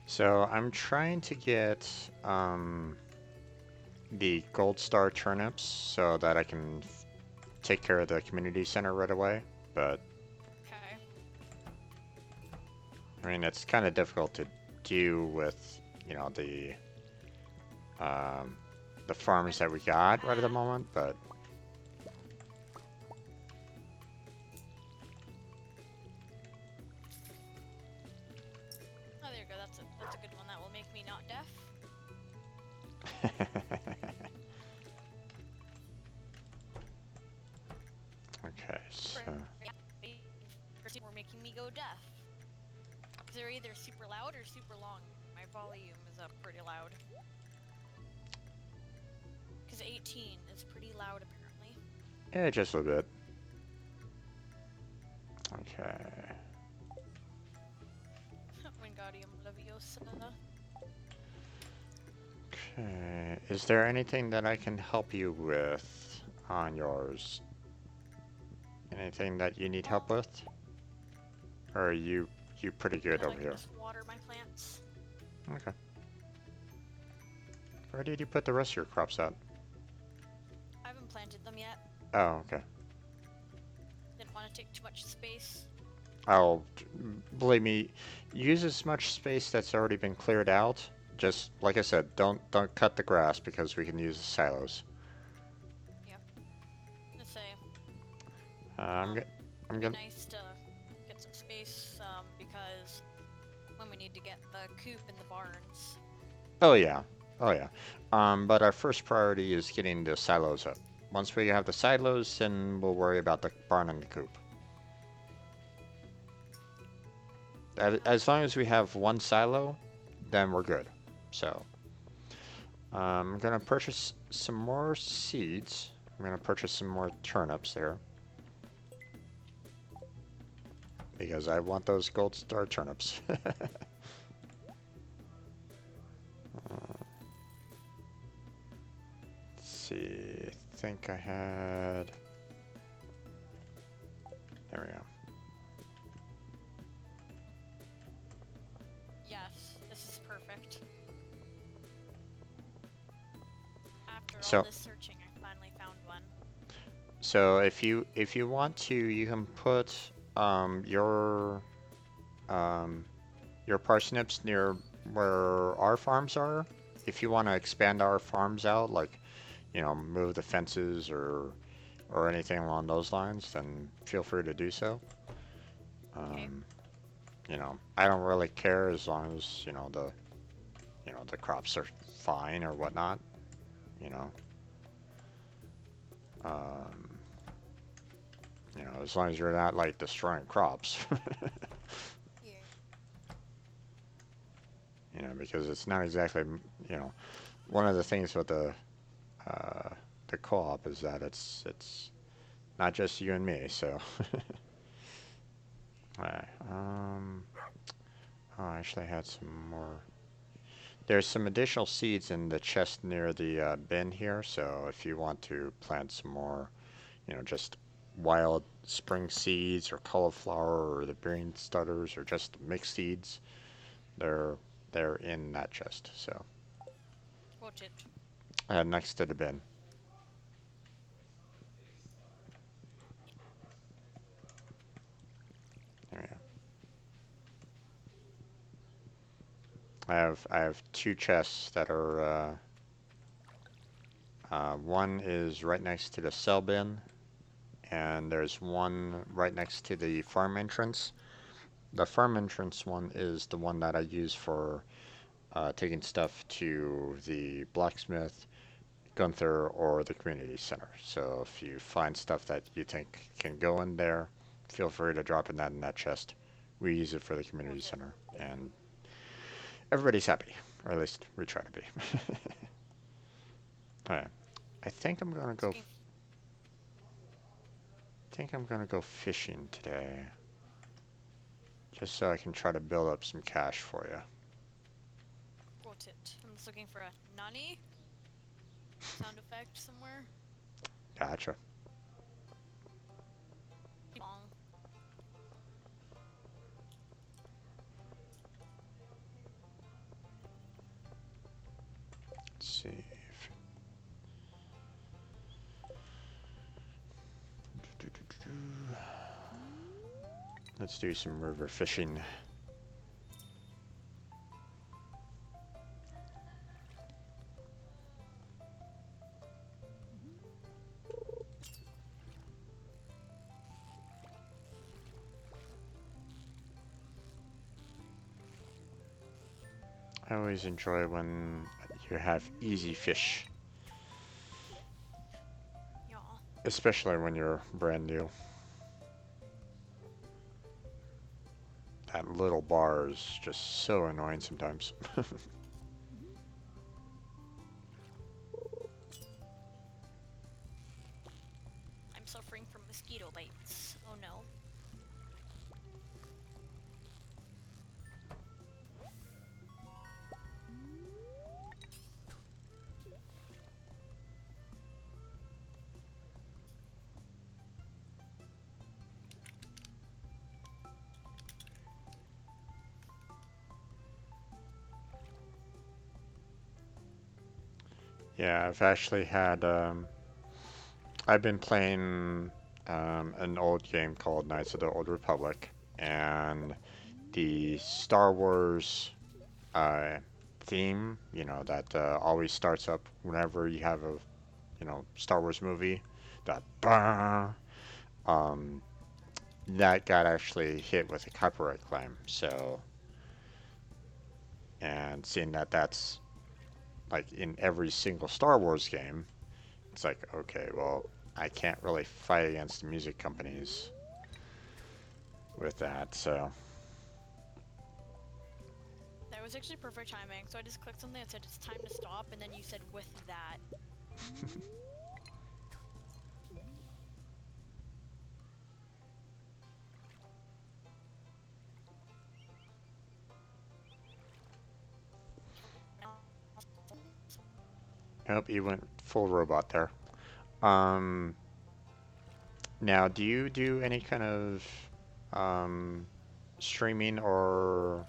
So I'm trying to get the gold star turnips so that I can take care of the community center right away. But Okay. I mean, it's kind of difficult to do with um, the farms that we got right at the Ah. moment. But Oh, there you go. That's a good one. That will make me not deaf. okay, so Were making me go deaf. They're either super loud or super long. My volume is up pretty loud. Because 18 is pretty loud, apparently. yeah, just a little bit. Okay. Wingardium Leviosa. Okay. Is there anything that I can help you with on yours? Anything that you need help with? Or are you pretty good I over can here? just water my plants. Okay. Where did you put the rest of your crops at? I haven't planted them yet. Oh, okay. Didn't want to take too much space. I'll believe me, use as much space that's already been cleared out. Just like I said, don't cut the grass because we can use the silos. Yep. Let's say, I'm um, go I'm it'd be gonna. nice to get some space, because when we need to get the coop in the barns. Oh yeah, oh yeah. But our first priority is getting the silos up. Once we have the silos, then we'll worry about the barn and the coop. As long as we have one silo, then we're good. So I'm gonna purchase some more seeds. I'm gonna purchase some more turnips there because I want those gold star turnips. Let's see. I think I had. There we go. Yes, this is perfect. After all So this searching, I finally found one. so if you want to, you can put um, your parsnips near where our farms are. If you want to expand our farms out, like move the fences or anything along those lines, then feel free to do so. Okay. Um, I don't really care as long as the crops are fine or whatnot. You know, um, as long as you're not like destroying crops. Yeah. Because it's not exactly one of the things with uh, the co-op is that it's not just you and me. So, alright, oh, actually, I had some more. There's some additional seeds in the chest near the bin here, so if you want to plant some more, just wild spring seeds or cauliflower or the bean stutters or just mixed seeds, they're they're in that chest. So Watch it. next to the bin. There we go. I have two chests that are one is right next to the cell bin, and there's one right next to the farm entrance. The farm entrance one is the one that I use for taking stuff to the blacksmith, Gunther, or the community center. So if you find stuff that you think can go in there, feel free to drop in that chest. We use it for the community Noted. center, and everybody's happy, or at least we try to be. Alright, I think I'm gonna It's go. looking Think I'm gonna go fishing today, just so I can try to build up some cash for you. quoted. I'm just looking for a nani sound effect somewhere. Gotcha. Long. Let's see. Let's do some river fishing. I always enjoy when you have easy fish, Yeah. especially when you're brand new. That little bar is just so annoying sometimes. I'm suffering from mosquito bites. Oh no. Yeah, I've actually had. I've been playing an old game called Knights of the Old Republic, and the Star Wars uh, theme, that always starts up whenever you have a, Star Wars movie. That bah, um, that got actually hit with a copyright claim. So, and seeing that that's like in every single Star Wars game, it's like, okay, well, I can't really fight against the music companies with that. So, That was actually perfect timing. So I just clicked something that said it's time to stop, and then you said with that. I you went full robot there. Um, Now, do you do any kind of um, streaming or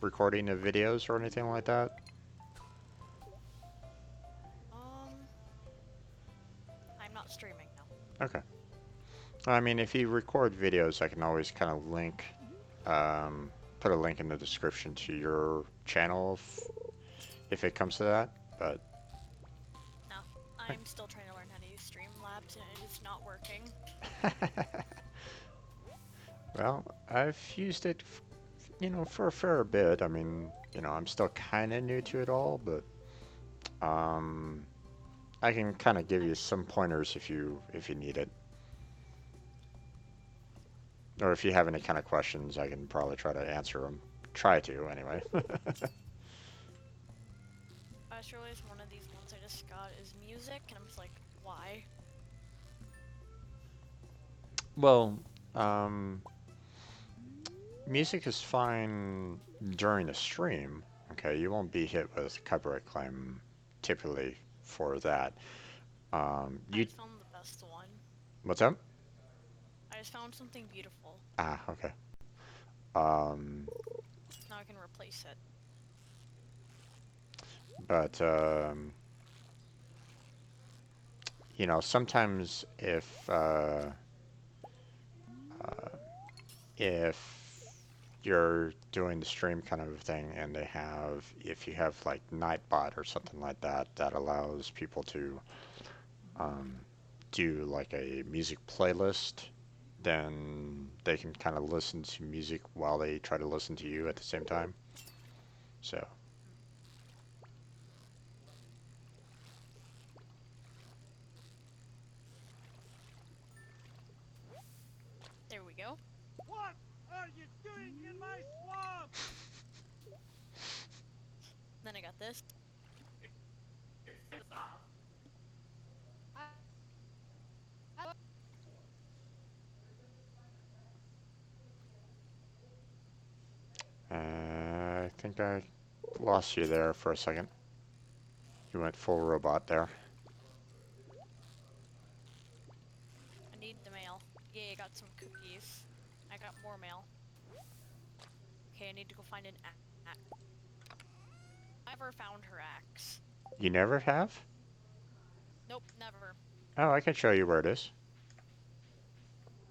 recording of videos or anything like that? Um, I'm not streaming now. Okay. I mean, if you record videos, I can always kind of um, put a link in the description to your channel if it comes to that. But No, I'm still trying to learn how to use Streamlabs, and it is not working. well, I've used it, for a fair bit. I mean, I'm still kind of new to it all, but um, I can kind of give I you some pointers if you need it. Or if you have any kind of questions, I can probably try to answer them. Try to, anyway. I just realized one of these ones I just got is music, and I'm just like, why? Well, um, music is fine during the stream. Okay, you won't be hit with a copyright claim typically for that. I You, just found the best one. what's up? I just found something beautiful. Ah, okay. Um, Now I can replace it. but sometimes if you're doing the stream kind of thing and if you have like Nightbot or something like that that allows people to um, do like a music playlist, then they can kind of listen to music while they try to listen to you at the same time. So, There we go. What are you doing in my swamp? Then I got this. I think I lost you there for a second. You went full robot there. I need the mail. Yay, I got some cookies. I got more mail. Okay, I need to go find an axe. Never found her axe. You never have? Nope, never. Oh, I can show you where it is.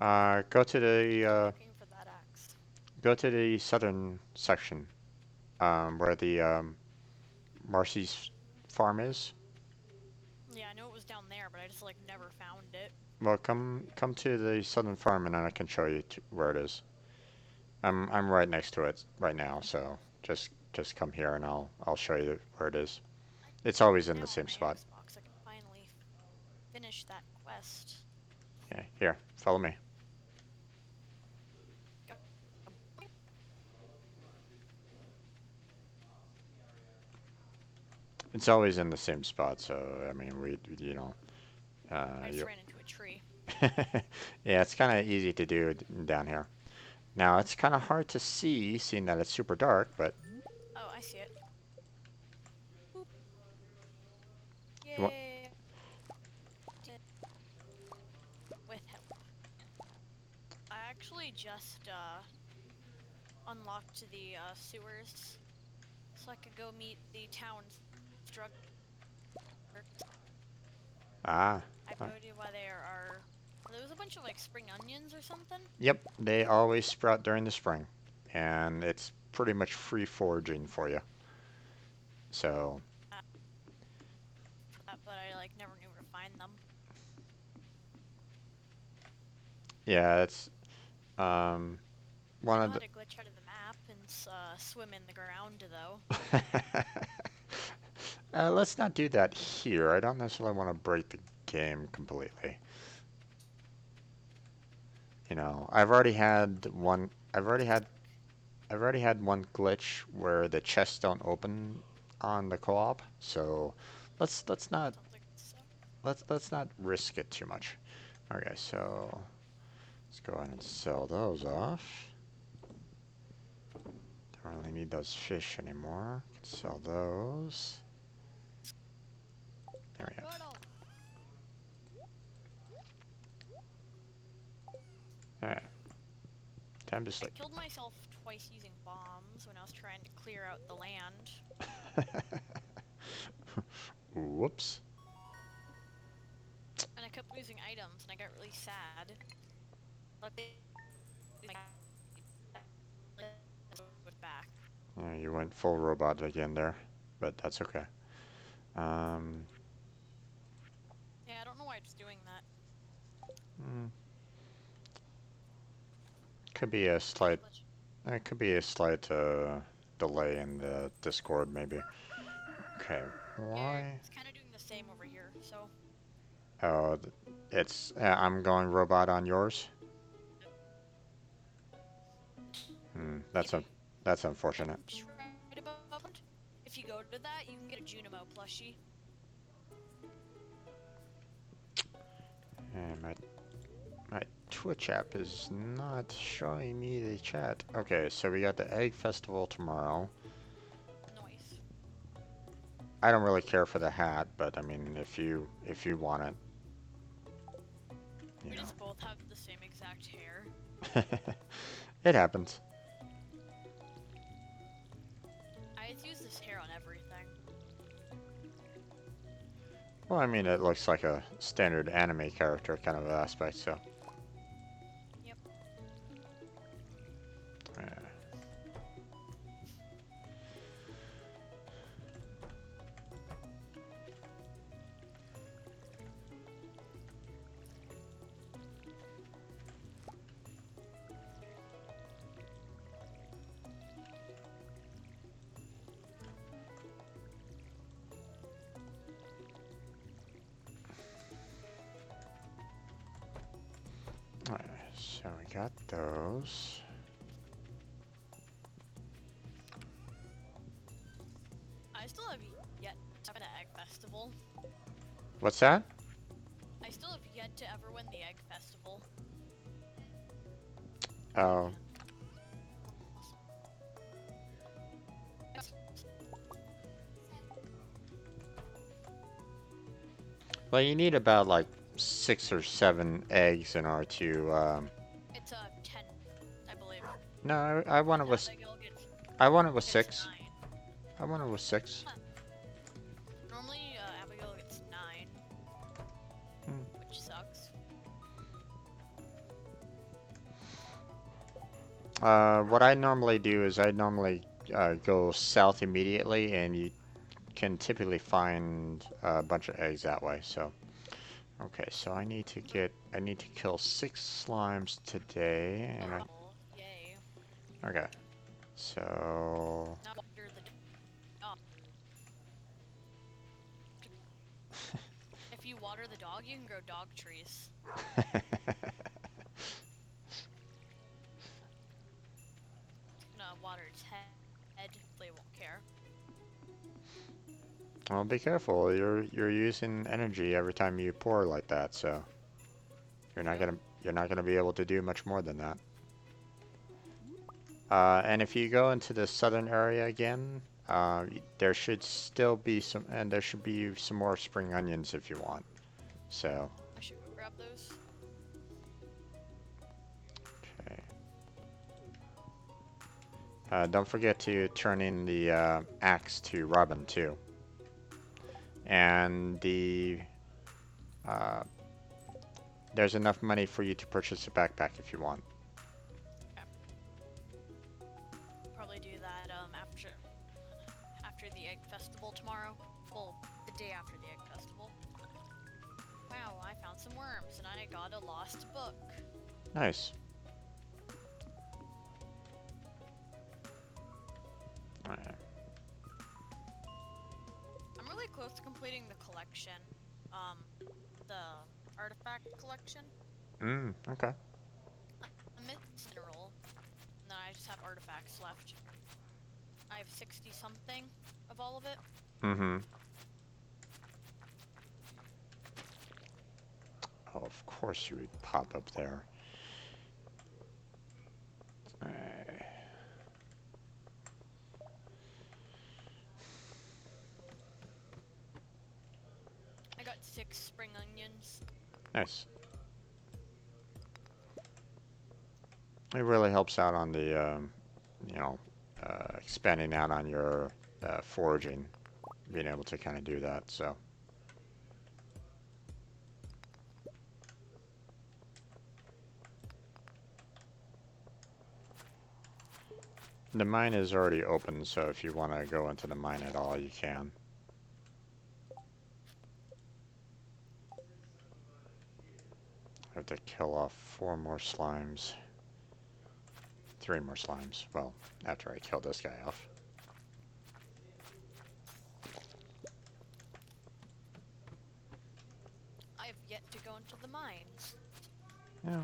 Go to the I'm looking for that axe. go to the southern section, where the Marcy's farm is. Yeah, I know it was down there, but I just like never found it. Well, come to the southern farm, and then I can show you where it is. I'm right next to it right now, so just come here, and I'll show you where it is. It's always in Now the on same my spot. Xbox, I can finally finish that quest. Yeah, here, follow me. Go. It's always in the same spot, so I mean, I just you. ran into a tree. Yeah, it's kind of easy to do down here. Now it's kind of hard to see, seeing that it's super dark, but Oh, I see it. Boop. you want, Yay! Did with help. I actually just unlocked the sewers so I could go meet the town's drug. ah, I have uh, no idea why there was a bunch of like spring onions or something. yep, they always sprout during the spring, and it's pretty much free foraging for you. So For that, but I like never knew where to find them. yeah, it's um I one know of how the. to glitch out of the map and swim in the ground though. Let's not do that here. I don't necessarily want to break the game completely. You know, I've already had one glitch where the chests don't open on the co-op. So let's not Sounds like so. let's not risk it too much. Okay, so let's go ahead and sell those off. Don't really need those fish anymore. Sell those. There we go. Turtle! Alright, time to I sleep. killed myself twice using bombs when I was trying to clear out the land. Whoops. And I kept losing items and I got really sad. But they back. You went full robot again there, but that's okay. Um, Yeah, I don't know why it's doing that. mm, could be a slight. It could be a slight delay in the Discord, maybe. Okay, Yeah, why? it's kind of doing the same over here. So Oh, it's. I'm going robot on yours. if you That's unfortunate. right about if you go to that, you can get a Junimo plushie. And my Twitch app is not showing me the chat. Okay, so we got the Egg Festival tomorrow. Noise. I don't really care for the hat, but I mean, if you want it, you We know. just both have the same exact hair. It happens. I use this hair on everything. Well, I mean, it looks like a standard anime character kind of aspect, so. Yep. Uh, So we got those. I still have yet to have an egg festival. What's that? I still have yet to ever win the egg festival. Oh, Man. well, you need about like 6 or 7 eggs in order to. It's 10, I believe. No, I want And it with. Abigail I want it with gets 6. 9. I want it with 6. Huh. Normally, Abigail gets 9, Hmm. which sucks. What I normally do is I normally go south immediately, and you can typically find a bunch of eggs that way. So, okay, so I need to kill 6 slimes today, and Oh, yay. okay, so Now water the dog. If you water the dog, you can grow dog trees. Gonna water its head. They won't care. well, be careful. You're using energy every time you pour like that, so True. you're not gonna be able to do much more than that. And if you go into the southern area again, there should still be some, and there should be some more spring onions if you want. So, I should go grab those. okay. Don't forget to turn in the axe to Robin too, and uh, there's enough money for you to purchase a backpack if you want. Okay. Probably do that after the egg festival tomorrow. Well, the day after the egg festival. Wow, I found some worms and I got a lost book. Nice. Alright. I'm really close to completing the collection. The artifact collection. Okay. I missed mineral, and then I just have artifacts left. I have 60 something of all of it. Mm-hmm. Oh, of course you would pop up there. Alright. I got 6 spring onions. Nice. It really helps out on the, you know, expanding out on your foraging, being able to kind of do that. So, the mine is already open, so if you want to go into the mine at all, you can. I have to kill off 4 more slimes. 3 more slimes. Well, after I kill this guy off. I have yet to go into the mines. Yeah.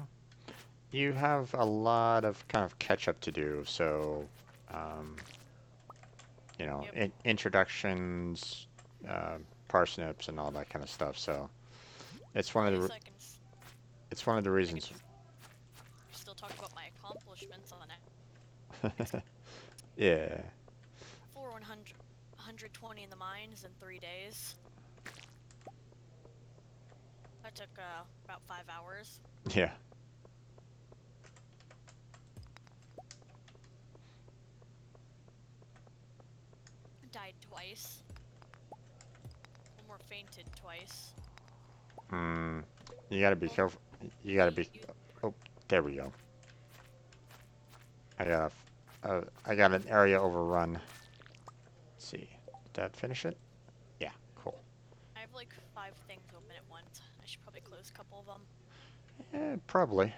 You have a lot of kind of catch up to do, so um, you know, Yep. introductions, parsnips, and all that kind of stuff. So it's At one of the least it's one of the I can reasons. still talk about my accomplishments on it. Yeah, For 120 in the mines in 3 days. That took about 5 hours. yeah. Died twice. One more fainted twice. Mm, you gotta be careful. You gotta be. Oh, there we go. I got an area overrun. Let's see. Did that finish it? Yeah, cool. I have like 5 things open at once. I should probably close a couple of them. Probably.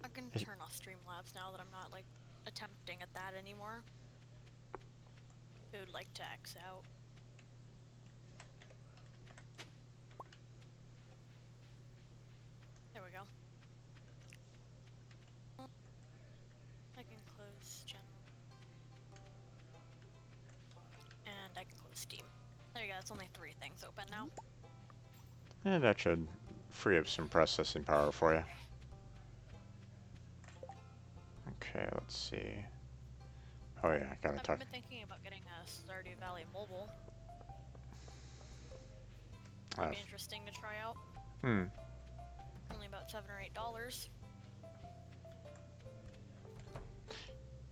I can turn off Streamlabs now that I'm not like attempting at that anymore. Who would like to X out? Steam. There you go, it's only 3 things open now. Yeah, that should free up some processing power for you. Okay, let's see. Oh yeah, I gotta I've talk. been thinking about getting a Stardew Valley mobile. Might be interesting to try out. Hmm. Only about $7 or $8.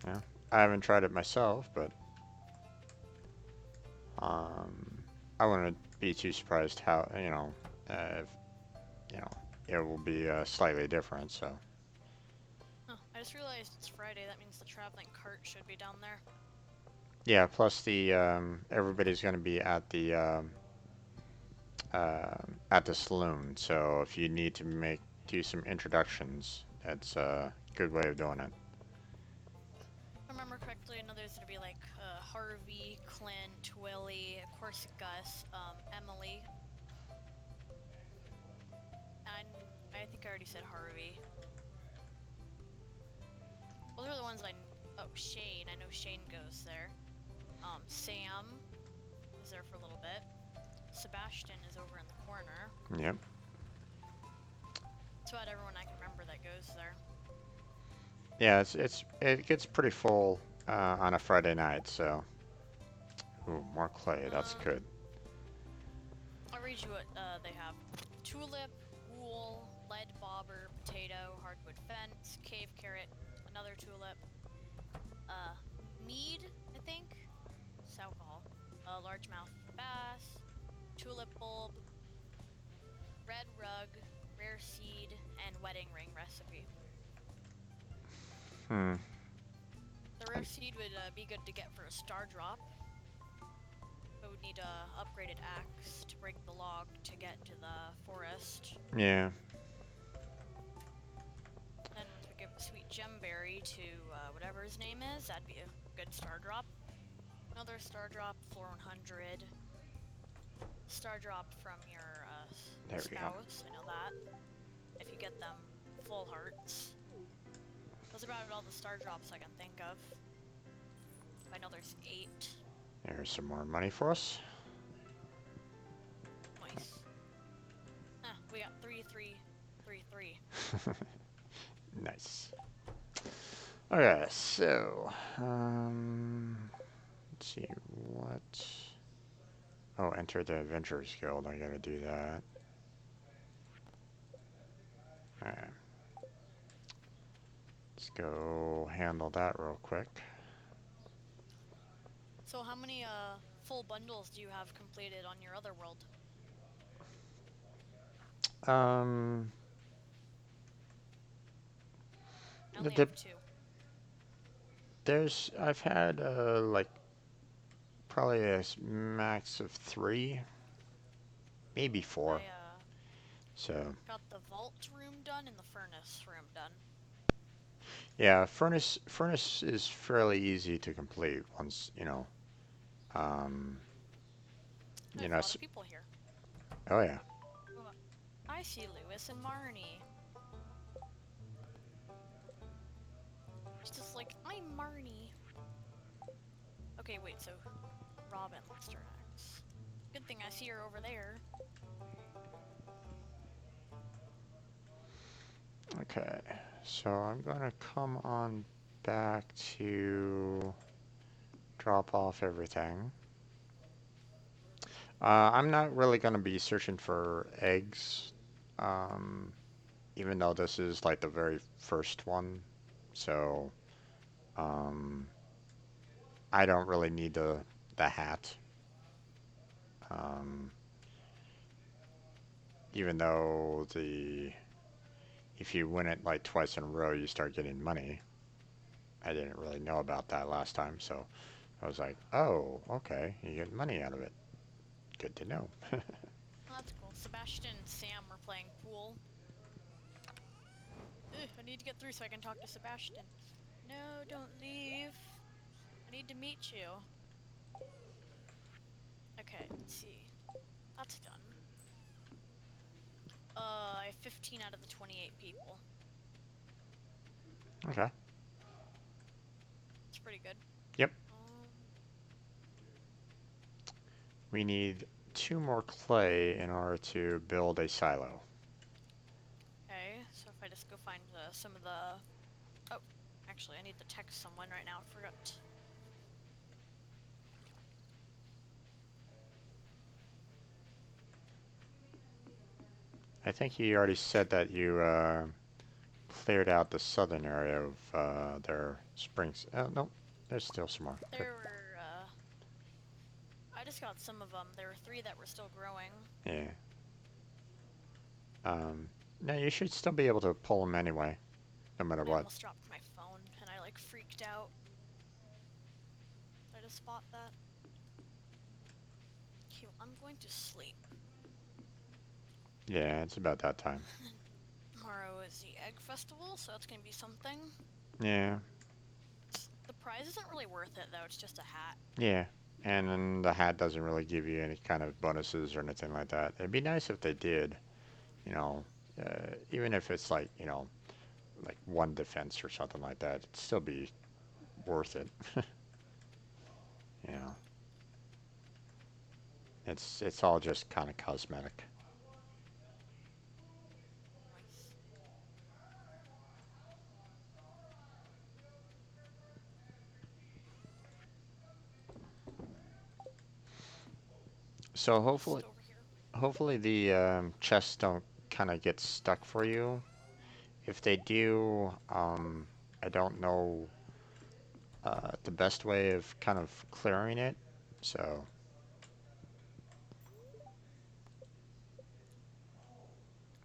Yeah, I haven't tried it myself, but I wouldn't be too surprised how if, you know, it will be slightly different. So Oh, I just realized it's Friday. That means the traveling cart should be down there. yeah, plus the everybody's going to be at the saloon. So if you need to do some introductions, that's a good way of doing it. If I remember correctly, I know there's gonna be like Harvey, Clint, Willie, of course Gus, Emily, and I think I already said Harvey. Those are the ones oh, Shane. I know Shane goes there. Sam is there for a little bit. Sebastian is over in the corner. Yep. That's about everyone I can remember that goes there. Yeah, it gets pretty full on a Friday night. So, ooh, more clay. That's good. I'll read you what they have. Tulip, wool, lead bobber, potato, hardwood fence, cave carrot, another tulip, mead, I think, it's alcohol, largemouth bass, tulip bulb, red rug, rare seed, and wedding ring recipe. Hmm. The rare seed would be good to get for a star drop. But would need a upgraded axe to break the log to get to the forest. Yeah. Then once we give a sweet gemberry to whatever his name is, that'd be a good star drop. Another star drop, floor 100. Star drop from your There we go. spouse, I know that. If you get them full hearts. Those are about all the star drops I can think of. I know there's 8. There's some more money for us. Nice. We got 3, 3, 3, 3. Nice. Okay, so let's see what. Oh, enter the Adventurers Guild. I gotta do that. Alright. Let's go handle that real quick. So how many full bundles do you have completed on your other world? Um, I only the, have 2. I've had like probably a max of 3, maybe 4. I So got the vault room done and the furnace room done. yeah, furnace is fairly easy to complete once um, I you have a know. lot of people here. Oh yeah. Oh, I see Lewis and Marnie. It's just like, I'm Marnie. Okay, wait, so Robin, let's turn axe. Good thing I see her over there. Okay, so I'm gonna come on back to drop off everything. I'm not really gonna be searching for eggs, um, even though this is like the very first one. So um, I don't really need the hat. Um, Even though if you win it like twice in a row, you start getting money. I didn't really know about that last time, so I was like, oh, okay, you get money out of it. Good to know. Oh, that's cool. Sebastian and Sam were playing pool. Ugh, I need to get through so I can talk to Sebastian. No, don't leave. I need to meet you. Okay, let's see. That's done. I have 15 out of the 28 people. Okay. It's pretty good. Yep. Um, we need 2 more clay in order to build a silo. Okay, so if I just go find some of the... Oh, actually, I need to text someone right now. I forgot. I think you already said that you cleared out the southern area of their springs. Oh, no, there's still some more. Good. There were, I just got some of them. There were 3 that were still growing. Yeah. No, you should still be able to pull them anyway, no matter I what. almost dropped my phone, and I, like, freaked out. Did I just spot that? Cute, I'm going to sleep. Yeah, it's about that time. Tomorrow is the Egg Festival, so that's gonna be something. Yeah. The prize isn't really worth it, though. It's just a hat. Yeah. And then the hat doesn't really give you any kind of bonuses or anything like that. It'd be nice if they did, you know, even if it's like, like 1 defense or something like that, it'd still be worth it. You know, it's all just kind of cosmetic. Nice. So Almost hopefully, over here. hopefully the chests don't kind of get stuck for you. If they do, I don't know the best way of kind of clearing it. So,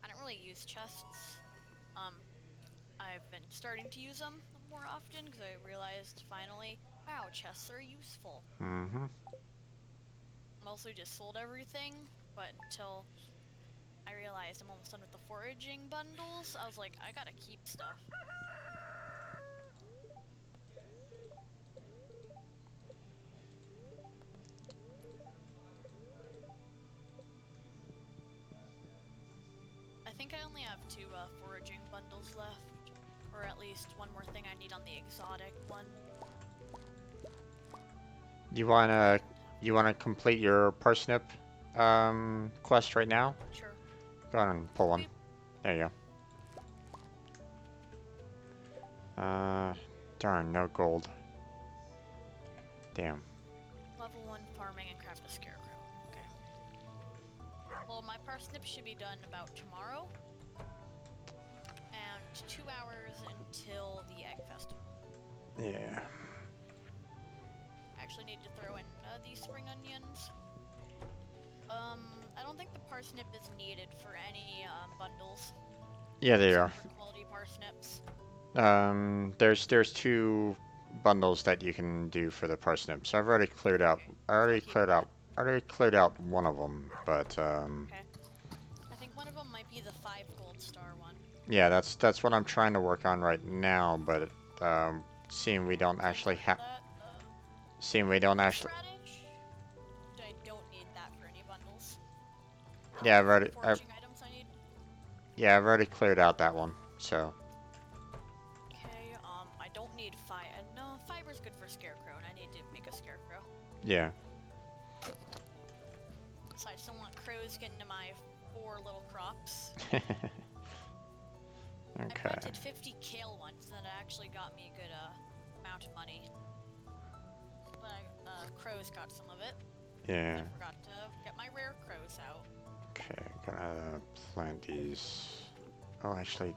I don't really use chests. Um, I've been starting to use them more often because I realized finally, wow, chests are useful. mm-hmm. Mostly just sold everything, but until I realized I'm almost done with the foraging bundles, I was like, I gotta keep stuff. I think I only have 2 foraging bundles left, or at least 1 more thing I need on the exotic one. You I wanna don't have. you wanna complete your parsnip quest right now? Sure. Go on and pull one. Beep. There you go. Darn, no gold. Damn. Level 1 farming and craft a scarecrow. Okay. Well, my parsnip should be done about tomorrow. And 2 hours until the Egg Festival. Yeah. I actually need to throw in these spring onions. I don't think the parsnip is needed for any bundles. Yeah, they are. Except for quality parsnips. There's 2 bundles that you can do for the parsnips. I've already cleared out. Okay, I so I'll already keep cleared that. out. I already cleared out one of them, but Okay. I think one of them might be the 5 gold star one. yeah, that's what I'm trying to work on right now. But seeing we don't So actually for have, that, seeing we don't actually, horseradish. I don't need that for any bundles. yeah, For the foraging items I need. I've already cleared out that one. So Okay, I don't need fire. No, fiber's good for scarecrow, and I need to make a scarecrow. yeah. So I just don't want crows getting to my 4 little crops. I Okay. planted 50 kale once, and that actually got me a good amount of money. But crows got some of it. Yeah. I forgot to get my rare crows out. Okay, gonna plant these. Oh, actually,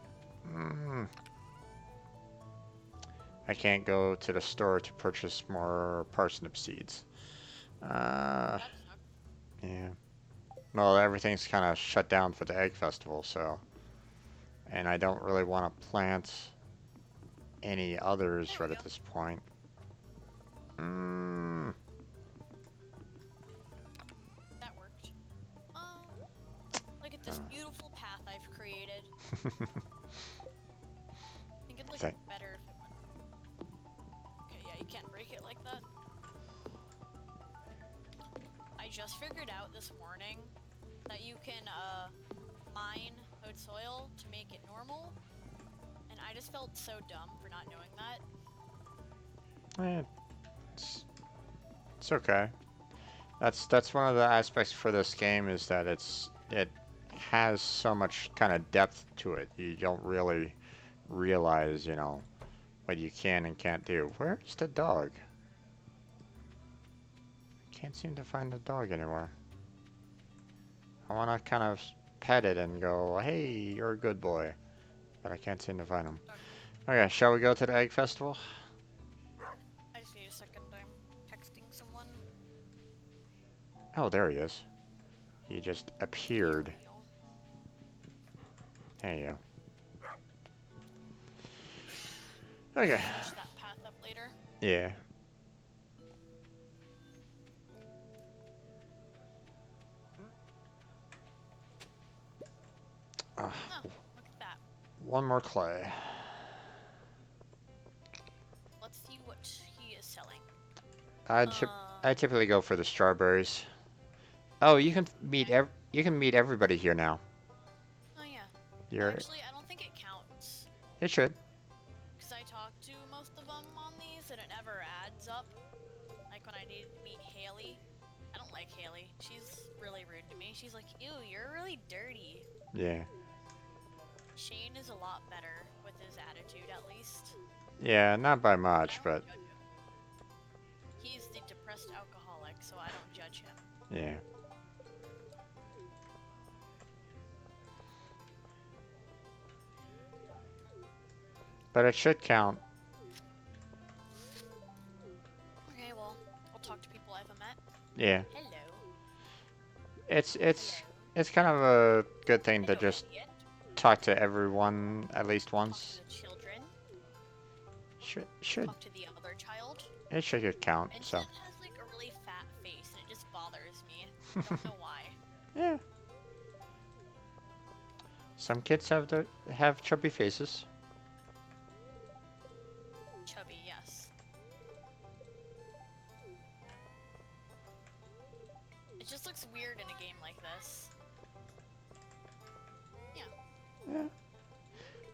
I can't go to the store to purchase more parsnip seeds. Uh, That sucks. yeah. Well, everything's kind of shut down for the egg festival, so. And I don't really want to plant any others There right we at go. this point. Mm, That worked. Look at this beautiful path I've created. I think it'd look Thank- better if it went. Okay, yeah, you can't break it like that. I just figured out this morning that you can mine code soil to make it normal, and I just felt so dumb for not knowing that. it's, it's okay. That's one of the aspects for this game is that it has so much kind of depth to it. You don't really realize, what you can and can't do. Where's the dog? Can't seem to find the dog anywhere. I want to kind of pet it and go, hey, you're a good boy. But I can't seem to find him. Okay. Okay, shall we go to the egg festival? I just need a second. I'm texting someone. Oh, there he is. He just appeared. Ariel. There you go. Okay. Finish that path up later. Yeah. Uh, Oh, look at that. one more clay. Let's see what he is selling. I I typically go for the strawberries. Oh, you can meet Okay. you can meet everybody here now. Oh yeah. You're Actually, I don't think it counts. it should. Because I talked to most of them on these and it never adds up. Like when I needed to meet Haley. I don't like Haley. She's really rude to me. She's like, ew, you're really dirty. Yeah. Shane is a lot better with his attitude, at least. Yeah, not by I much, don't but judge him. He's the depressed alcoholic, so I don't judge him. yeah. But it should count. Okay, well, I'll talk to people I haven't met. Yeah. Hello. It's it's Hello. it's kind of a good thing to Hello, just idiot. talk to everyone at least Talk to once. the children. Should Talk to the other child. it should count, so. Vincent has like a really fat face and it just bothers me. I don't know why. Yeah. Some kids have chubby faces. Chubby, yes. It just looks weird in a game like this. Yeah. Yeah.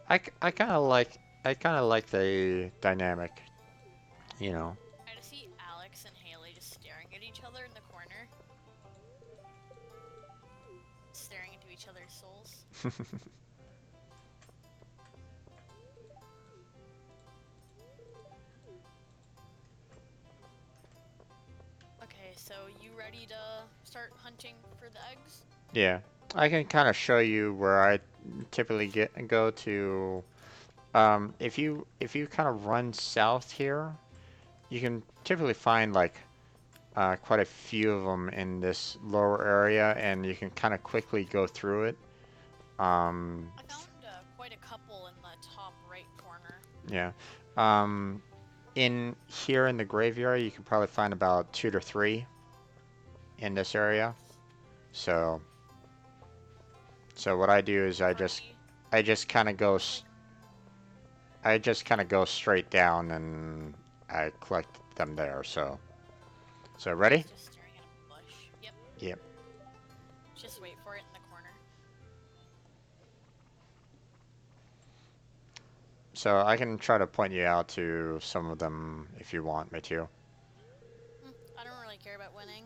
I kind of like the dynamic, you know. I just see Alex and Haley just staring at each other in the corner. Staring into each other's souls. Okay, so you ready to start hunting for the eggs? Yeah. I can kind of show you where I typically go to. If you kind of run south here, you can typically find like quite a few of them in this lower area, and you can kind of quickly go through it. I found quite a couple in the top right corner. Yeah. Um, in here in the graveyard, you can probably find about 2 to 3 in this area. So, so what I do is Party, I just kind of go like, straight down and I collect them there. So he's ready? just staring at a bush. Yep, Yep. just wait for it in the corner. So I can try to point you out to some of them if you want me to. I don't really care about winning.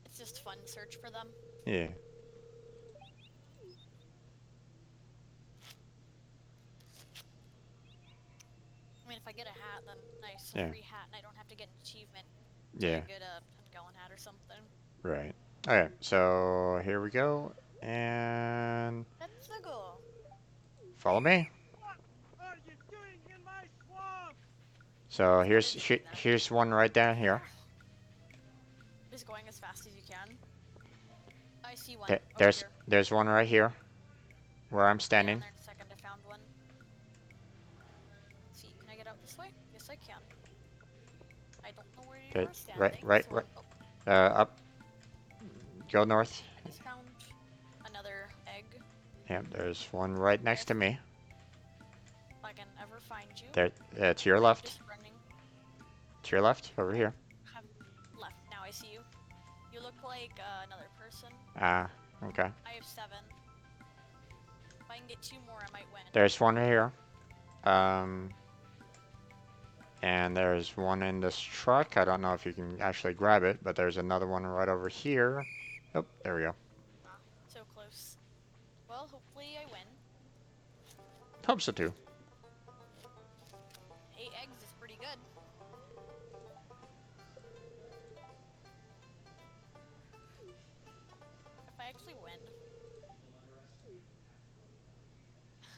It's just fun to search for them. Yeah. I mean, if I get a hat, then nice, a Yeah. free hat, and I don't have to get an achievement Yeah. to get a penguin hat or something. Right. Okay. So here we go, and Let's go. follow me. What are you doing in my swamp? So I did see that. here's one right down here. Just going as fast as you can. I see one. Th- Over there's here. there's one right here, where I'm Yeah, standing. there in a second. I found one. Let's see, can I get out this way? Yes, I can. I don't know where Okay. you're standing. Right. So oh, Up. Go north. I just found another egg. Yep. There's one right next to me. If I can ever find you. There. To your left. Just running. To your left. Over here. Have left. Now I see you. You look like another person. Ah. Okay. I have 7. If I can get 2 more, I might win. There's one here. And And there's one in this truck. I don't know if you can actually grab it, but there's another one right over here. Oh, there we go. Ah, so close. Well, hopefully I win. Hope so too. 8 eggs is pretty good. If I actually win.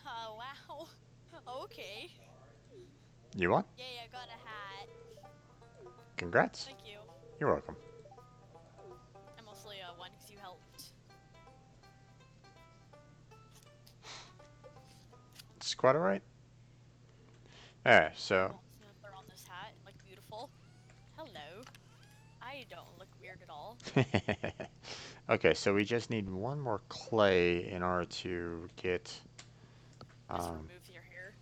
Oh, wow. Okay. You won? Yay, I got a hat. Congrats. Thank you. You're welcome. I mostly won because you helped. It's quite alright. Alright, so They're on this hat. Like, beautiful. Hello. I don't look weird at all. okay, so we just need one more clay in order to get Just remove your hair.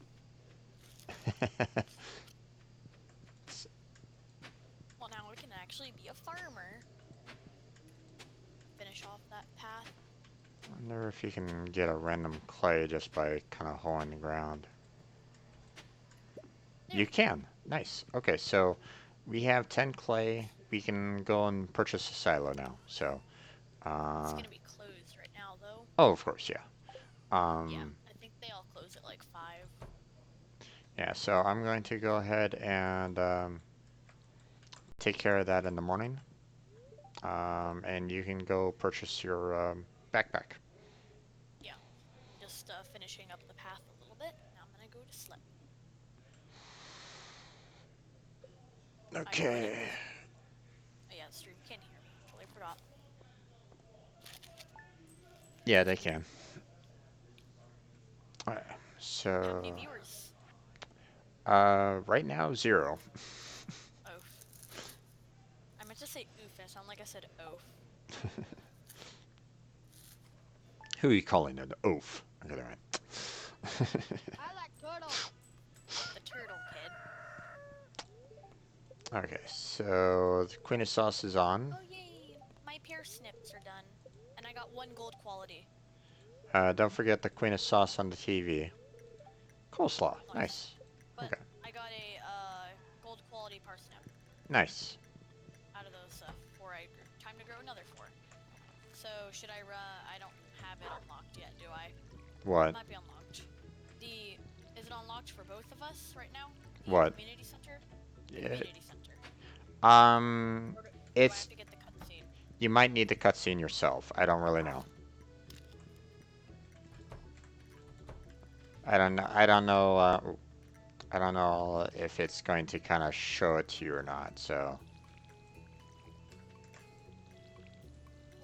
Well, now we can actually be a farmer. Finish off that path. I wonder if you can get a random clay just by kind of hoeing the ground. There You we go. can. Nice. Okay, so we have 10 clay. We can go and purchase a silo now. So, It's gonna be closed right now, though. oh, of course, yeah. Yeah, I think they all close at like 5. Yeah, so I'm going to go ahead and take care of that in the morning. And you can go purchase your backpack. Yeah, just finishing up the path a little bit. Now I'm gonna go to sleep. Okay. Oh yeah, the stream can hear me. Totally forgot. Yeah, they can. Alright, How many so viewers? right now 0. Oof. I meant to say oof. I sound like I said oof. Who are you calling an oaf? Okay, alright. I like turtle. The turtle kid. Okay, so the queen of sauce is on. Oh yay! My parsnips are done, and I got 1 gold quality. Don't forget the queen of sauce on the TV. Coleslaw, Nice. nice. But Okay, I got a gold quality parsnip nice. out of those 4 I grew. Time to grow another 4. So should I run? I don't have it unlocked yet, do I? It What? might be unlocked. Is it unlocked for both of us right now? The What? community center? The Yeah. community center. Or do I have It's to get the cutscene? you might need the cutscene yourself. I don't really know. I don't know. I don't know. I don't know if it's going to kind of show it to you or not. So.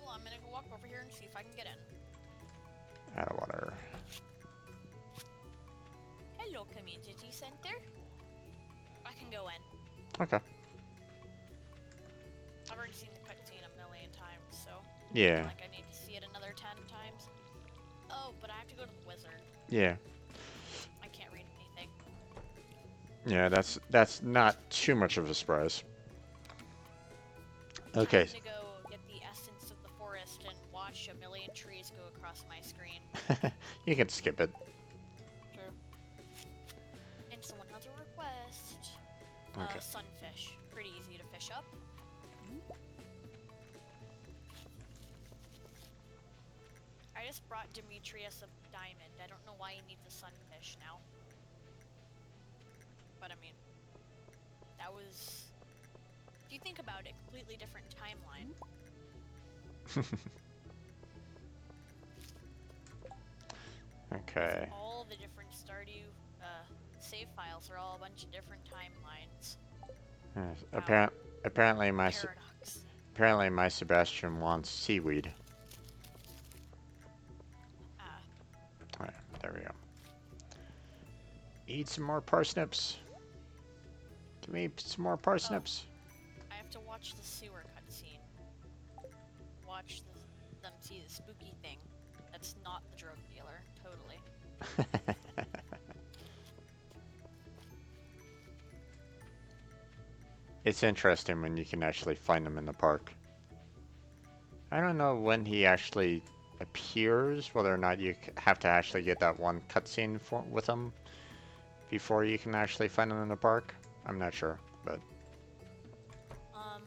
Well, I'm gonna go walk over here and see if I can get in. I don't want to. Hello, community center. I can go in. Okay. I've already seen the cutscene a million times, so Yeah. like I need to see it another 10 times. Oh, but I have to go to the wizard. Yeah. I can't read anything. Yeah. That's not too much of a surprise. Okay. Time to go get the essence of the forest and watch a million trees go across my screen. You can skip it. True. And someone has a request. Okay. Sunfish. Pretty easy to fish up. I just brought Demetrius a diamond. I don't know why he needs a sunfish now. But I mean, that was... If you think about it, completely different timeline. Okay. All the different Stardew save files are all a bunch of different timelines. Yes, Wow. apparently my Sebastian wants seaweed. Ah, Alright, there we go. Eat some more parsnips. Give me some more parsnips. I have to watch the sewer cutscene. Watch them see the spooky thing. That's not the drug dealer, totally. It's interesting when you can actually find them in the park. I don't know when he actually appears, whether or not you have to actually get that one cutscene with him before you can actually find him in the park. I'm not sure, but Um,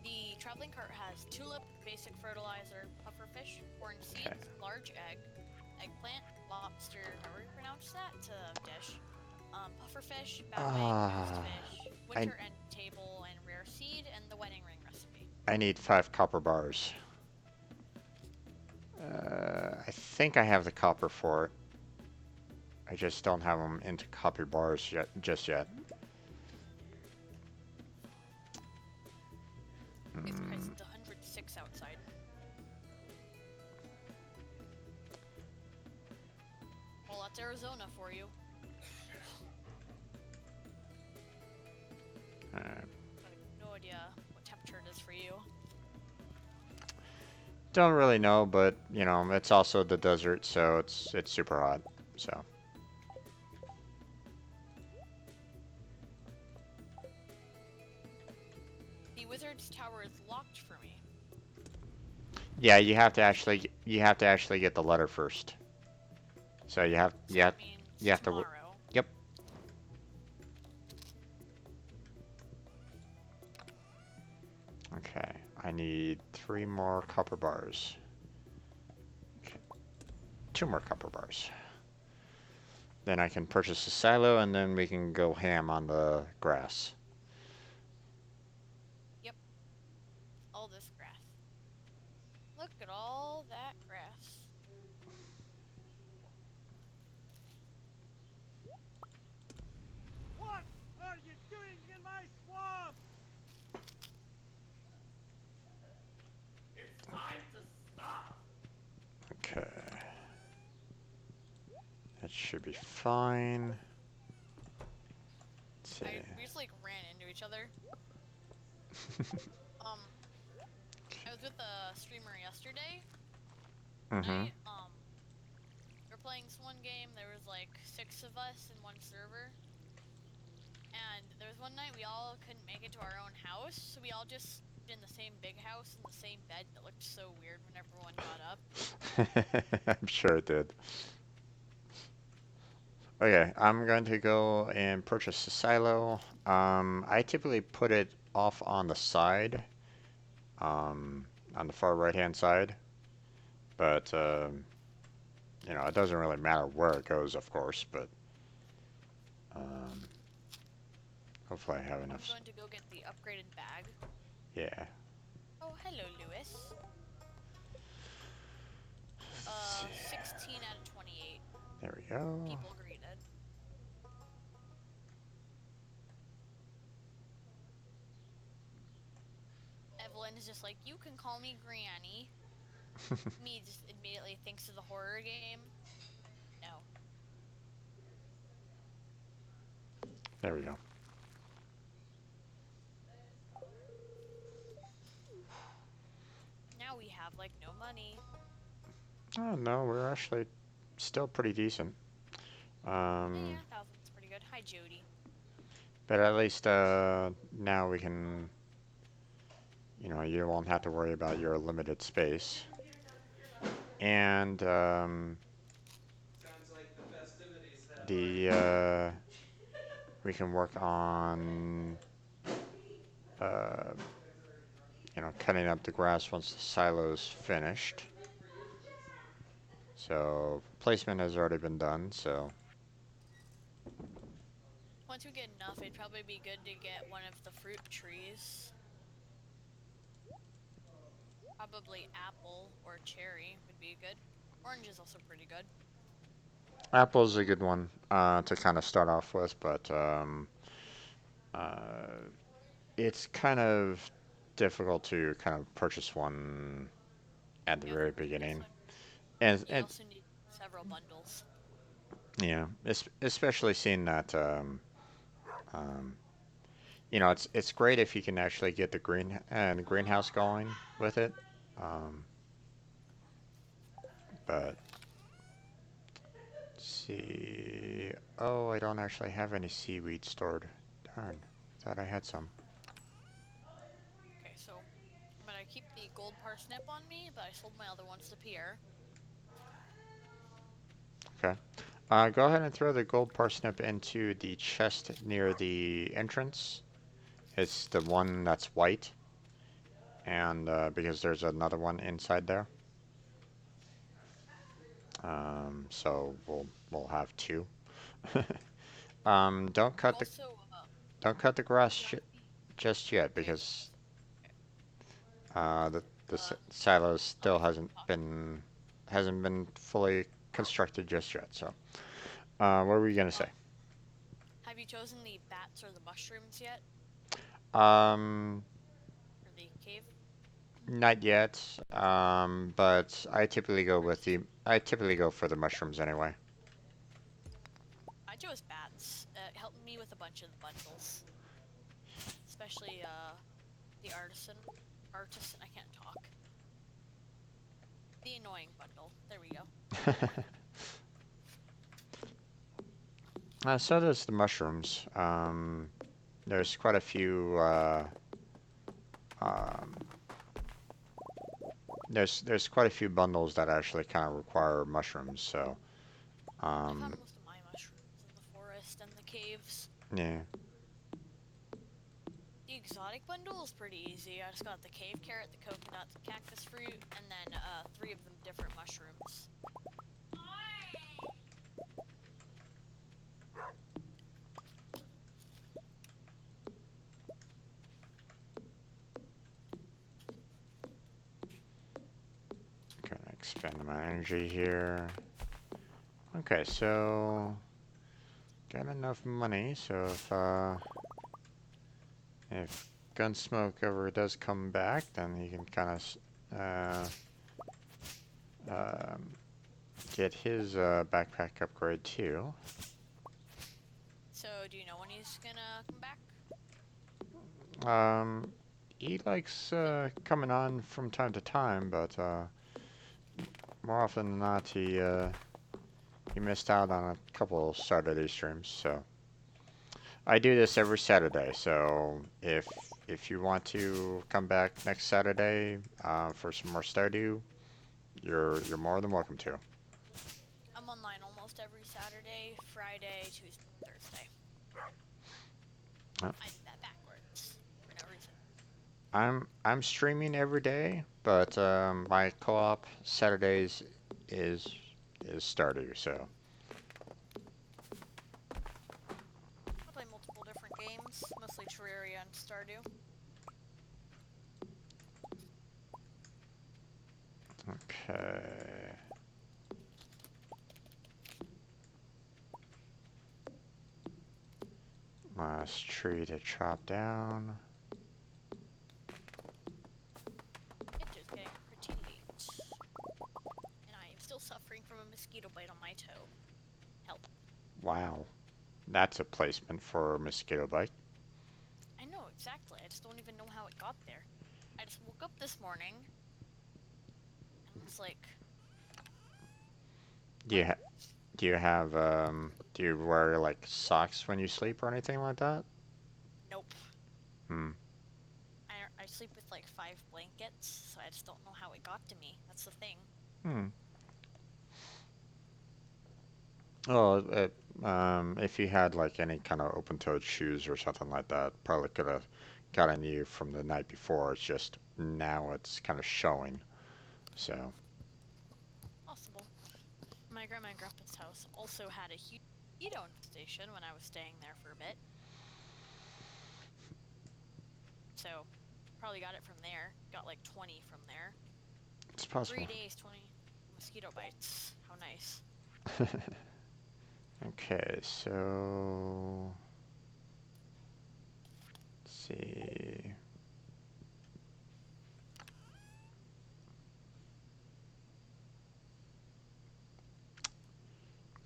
the traveling cart has tulip, basic fertilizer, pufferfish, orange okay. seeds, large egg, eggplant, lobster, however you pronounce that, dish, pufferfish, bawang, ghost Ah, fish, I winter end table, and rare seed, and the wedding ring recipe. I need 5 copper bars. I think I have the copper for it. I just don't have them into copper bars yet, just yet. Jesus Christ, Mm, it's 106 outside. Well, that's Arizona for you. uh, I have no idea what temperature it is for you. don't really know, but you know, it's also the desert, so it's super hot. So The wizard's tower is locked for me. yeah, you have to actually get the letter first. So you have So you that have means you have to. tomorrow. Yep. Okay. I need 3 more copper bars. 2 more copper bars. Then I can purchase a silo, and then we can go ham on the grass. Yep, all this grass. Look at all that grass. What are you doing in my swamp? Okay. That should be fine. Let's We just like ran into each other. see. Um, I was with a streamer yesterday Mm-hmm. night. We were playing this one game. There was like 6 of us in one server, and there was one night we all couldn't make it to our own house, so we all just slept in the same big house in the same bed. And it looked so weird when everyone got up. I'm sure it did. Okay, I'm going to go and purchase a silo. I typically put it off on the side, um, on the far right-hand side, but you know, it doesn't really matter where it goes, of course, but um, hopefully I have I'm enough. going to go get the upgraded bag. Yeah. Oh, hello, Lewis. Let's see. 16 out of 28 There we go. people greeted. Evelyn is just like, you can call me Granny. Me just immediately thinks of the horror game. No. There we go. Now we have like no money. Oh no, we're actually still pretty decent. Yeah, 1,000's pretty good. Hi, Jody. But at least now we can, you know, you won't have to worry about your limited space. And the we can work on, uh, you know, cutting up the grass once the silo's finished. So placement has already been done. So Once we get enough, it'd probably be good to get one of the fruit trees. Probably apple or cherry would be good. Orange is also pretty good. apple's a good one to kind of start off with, but uh, it's kind of difficult to kind of purchase one at the Yep. very Yes, beginning. And you also need several bundles. yeah, especially seeing that um, you know, it's great if you can actually get the greenhouse going with it. Um, but let's see. Oh, I don't actually have any seaweed stored. Darn, thought I had some. Okay, so I'm gonna keep the gold parsnip on me, but I sold my other ones to Pierre. Okay. Go ahead and throw the gold parsnip into the chest near the entrance. It's the one that's white, and because there's another one inside there. So we'll have two. Don't I'm cut the also don't cut the grass crafty. just yet Okay, because okay. the Uh, silo I'll still just talk. hasn't been fully constructed just yet. So, what were you gonna say? Have you chosen the bats or the mushrooms yet Um, for the cave? Not yet. But Or just I typically go for the mushrooms anyway. I chose bats. It helped me with a bunch of the bundles, especially the artisan. I can't talk. The annoying bundle. There we go. So does the mushrooms. There's quite a few. Um, there's quite a few bundles that actually kind of require mushrooms. So, I found um, most of my mushrooms in the forest and the caves. yeah. The exotic bundle is pretty easy. I just got the cave carrot, the coconut, the cactus fruit, and then three of them different mushrooms. Gonna expend my energy here. Okay, so got enough money. So if Gunsmoke ever does come back, then he can kind of um, get his backpack upgrade too. So, do you know when he's gonna come back? Um, he likes Is it coming on from time to time, but more often than not, he missed out on a couple Saturday streams. So I do this every Saturday. So if you want to come back next Saturday for some more Stardew, you're more than welcome to. I'm online almost every Saturday, Friday, Tuesday, Thursday. Uh, I did that backwards for no reason. I'm streaming every day, but my co-op Saturdays is is Stardew. So I play multiple different games, mostly Terraria and Stardew. okay. Last tree to chop down. It is getting pretty late, and I am still suffering from a mosquito bite on my toe. Help. Wow, that's a placement for a mosquito bite. I know, exactly. I just don't even know how it got there. I just woke up this morning and was like, Do what? you do you wear like socks when you sleep or anything like that? Nope. Hmm. I sleep with like 5 blankets, so I just don't know how it got to me. That's the thing. Hmm. Well, if you had like any kind of open-toed shoes or something like that, probably could have gotten you from the night before. It's just now it's kind of showing. So, Possible. My grandma and grandpa's house also had a huge mosquito infestation when I was staying there for a bit, so probably got it from there. Got like 20 from there. it's Three possible. days, 20 mosquito bites. How nice. Okay, so let's see.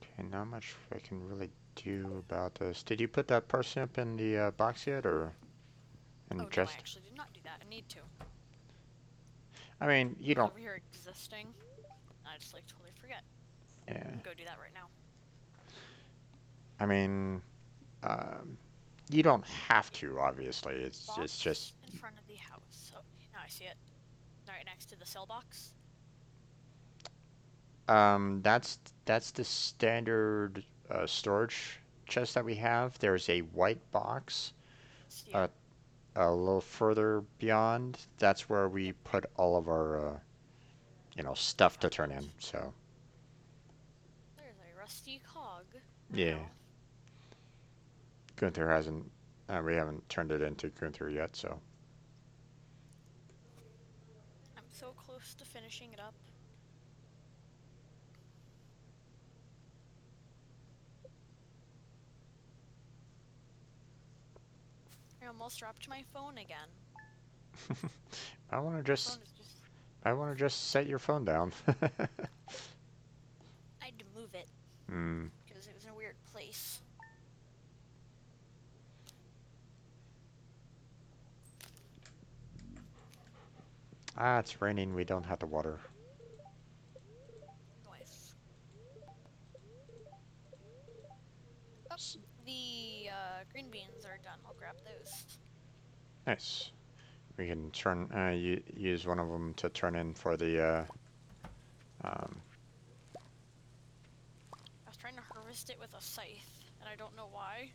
Okay, not much I can really do about this. Did you put that parsnip in the box yet, or in the Oh no, I chest? actually did not do that. I need to. I mean, you It was don't. over here existing. I just like totally forget. Yeah. I'm gonna go do that right now. I mean, um, you don't have to. Obviously, it's just Box in front of the house. Oh, now I see it. Right next to the cell box. that's that's the standard storage chest that we have. There's a white box Yeah. uh, a little further beyond. That's where we Yep. put all of our stuff to Found turn it. in. So There's a rusty cog yeah, now. Gunther hasn't. We haven't turned it into Gunther yet. So I'm so close to finishing it up. I almost dropped my phone again. I want to My just. phone is just. I want to just set your phone down. I had to move it Hmm. because it was in a weird place. Ah, it's raining. We don't have the water. Nice. Oh, S- the green beans are done. I'll grab those. Nice. We can turn use one of them to turn in for the um, I was trying to harvest it with a scythe, and I don't know why.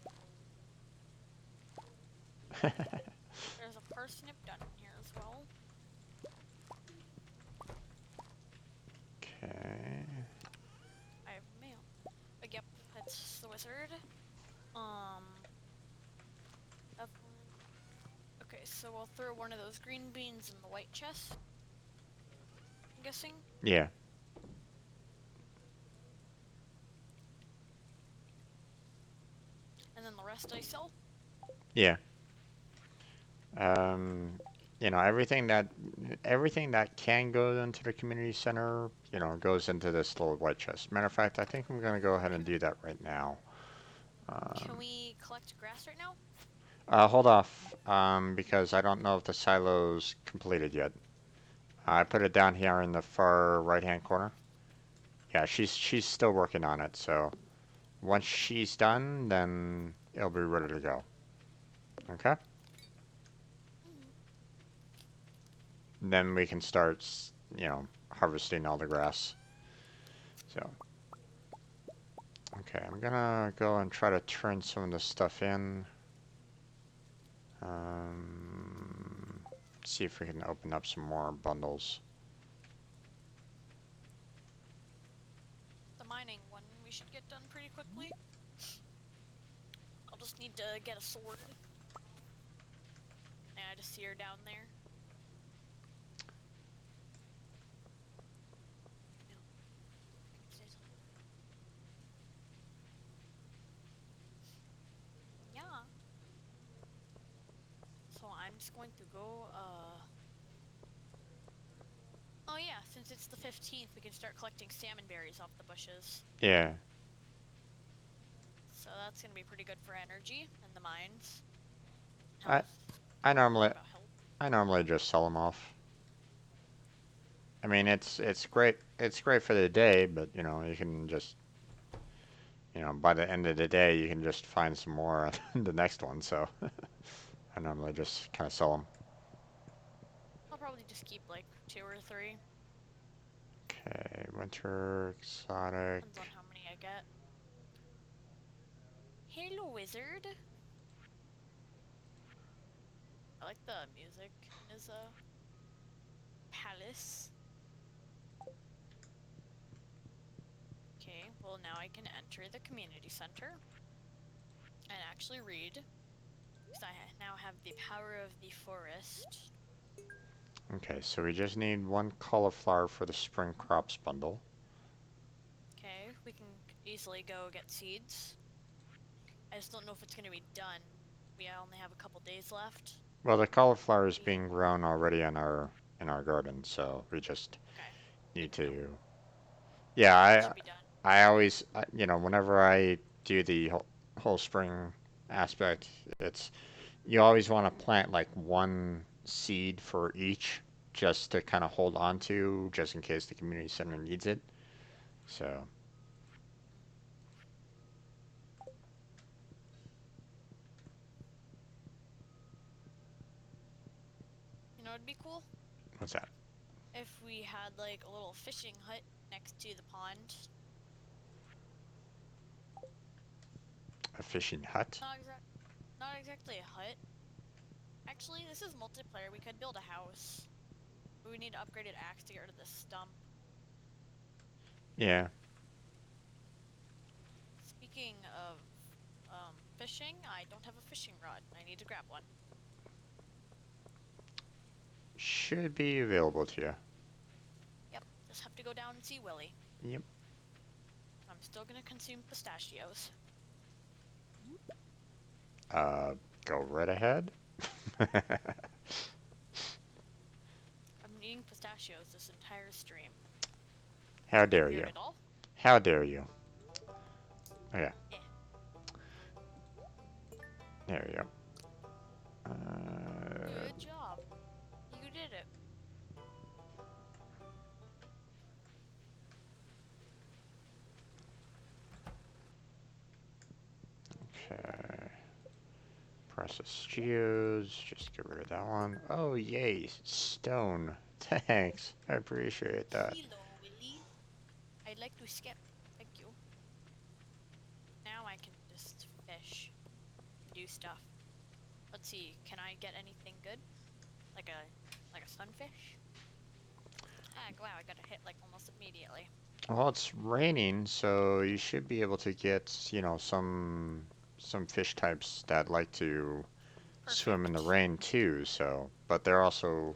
There's a parsnip done in here as well. Okay. I have mail. Yep, that's the wizard. Um, okay, so we'll throw one of those green beans in the white chest. I'm guessing. Yeah. And then the rest I sell. Yeah. Um, everything that can go into the community center, goes into this little white chest. Matter of fact, I think I'm gonna go ahead and Can do that right now. can Um, we collect grass right now? Hold off, because I don't know if the silo's completed yet. I put it down here in the far right-hand corner. Yeah, she's still working on it, so once she's done, then it'll be ready to go. Okay? Mm. Then we can start, harvesting all the grass. So, okay, I'm gonna go and try to turn some of this stuff in. Um, See if we can open up some more bundles. The mining one we should get done pretty quickly. I'll just need to get a sword. And I just see her down there. No, I can say something. Yeah. So I'm just going to go, oh yeah, since it's the 15th, we can start collecting salmon berries off the bushes. Yeah, So that's gonna be pretty good for energy and the mines. I Health. I Not worried normally about health. I normally just sell them off. I mean, it's great. It's great for the day, but you can just by the end of the day, you can just find some more on the next one. So I normally just kind of sell them. I'll probably just keep like 2 or 3. Okay, winter exotic. Depends on how many I get. Hello, wizard. I like the music in his palace. Okay, well now I can enter the community center and actually read. Because I now have the power of the forest. Okay, so we just need one cauliflower for the spring crops bundle. Okay, we can easily go get seeds. I just don't know if it's going to be done. We only have a couple days left. Well, the cauliflower is We being grown already in our garden, so we just Okay, good need to know. to. Yeah, That should be done. I always whenever I do the whole spring aspect, it's you always want to plant like one seed for each, just to kind of hold on to, just in case the community center needs it. So You know, it'd be cool what's that? if we had like a little fishing hut next to the pond. A fishing hut? Not exact, not exactly a hut. Actually, this is multiplayer. We could build a house. But we need an upgraded axe to get rid of this stump. Yeah. Speaking of fishing, I don't have a fishing rod. I need to grab one. Should be available to you. Yep, just have to go down and see Willie. Yep. I'm still gonna consume pistachios. Uh, go right ahead. I've been eating pistachios this entire stream. How dare you? Heard it all? How dare you? Okay, Eh. there you go. Uh, Good job. You did it. okay. Process geos. Just get rid of that one. Oh, yay. Stone. Thanks. I appreciate that. Hello, Willie. I'd like to skip. Thank you. Now I can just fish. Do stuff. Let's see, can I get anything good? Like a sunfish? Ah, wow, I got a hit like almost immediately. Well, it's raining, so you should be able to get, some fish types that like to swim in the Perfect. rain too, so, but they're also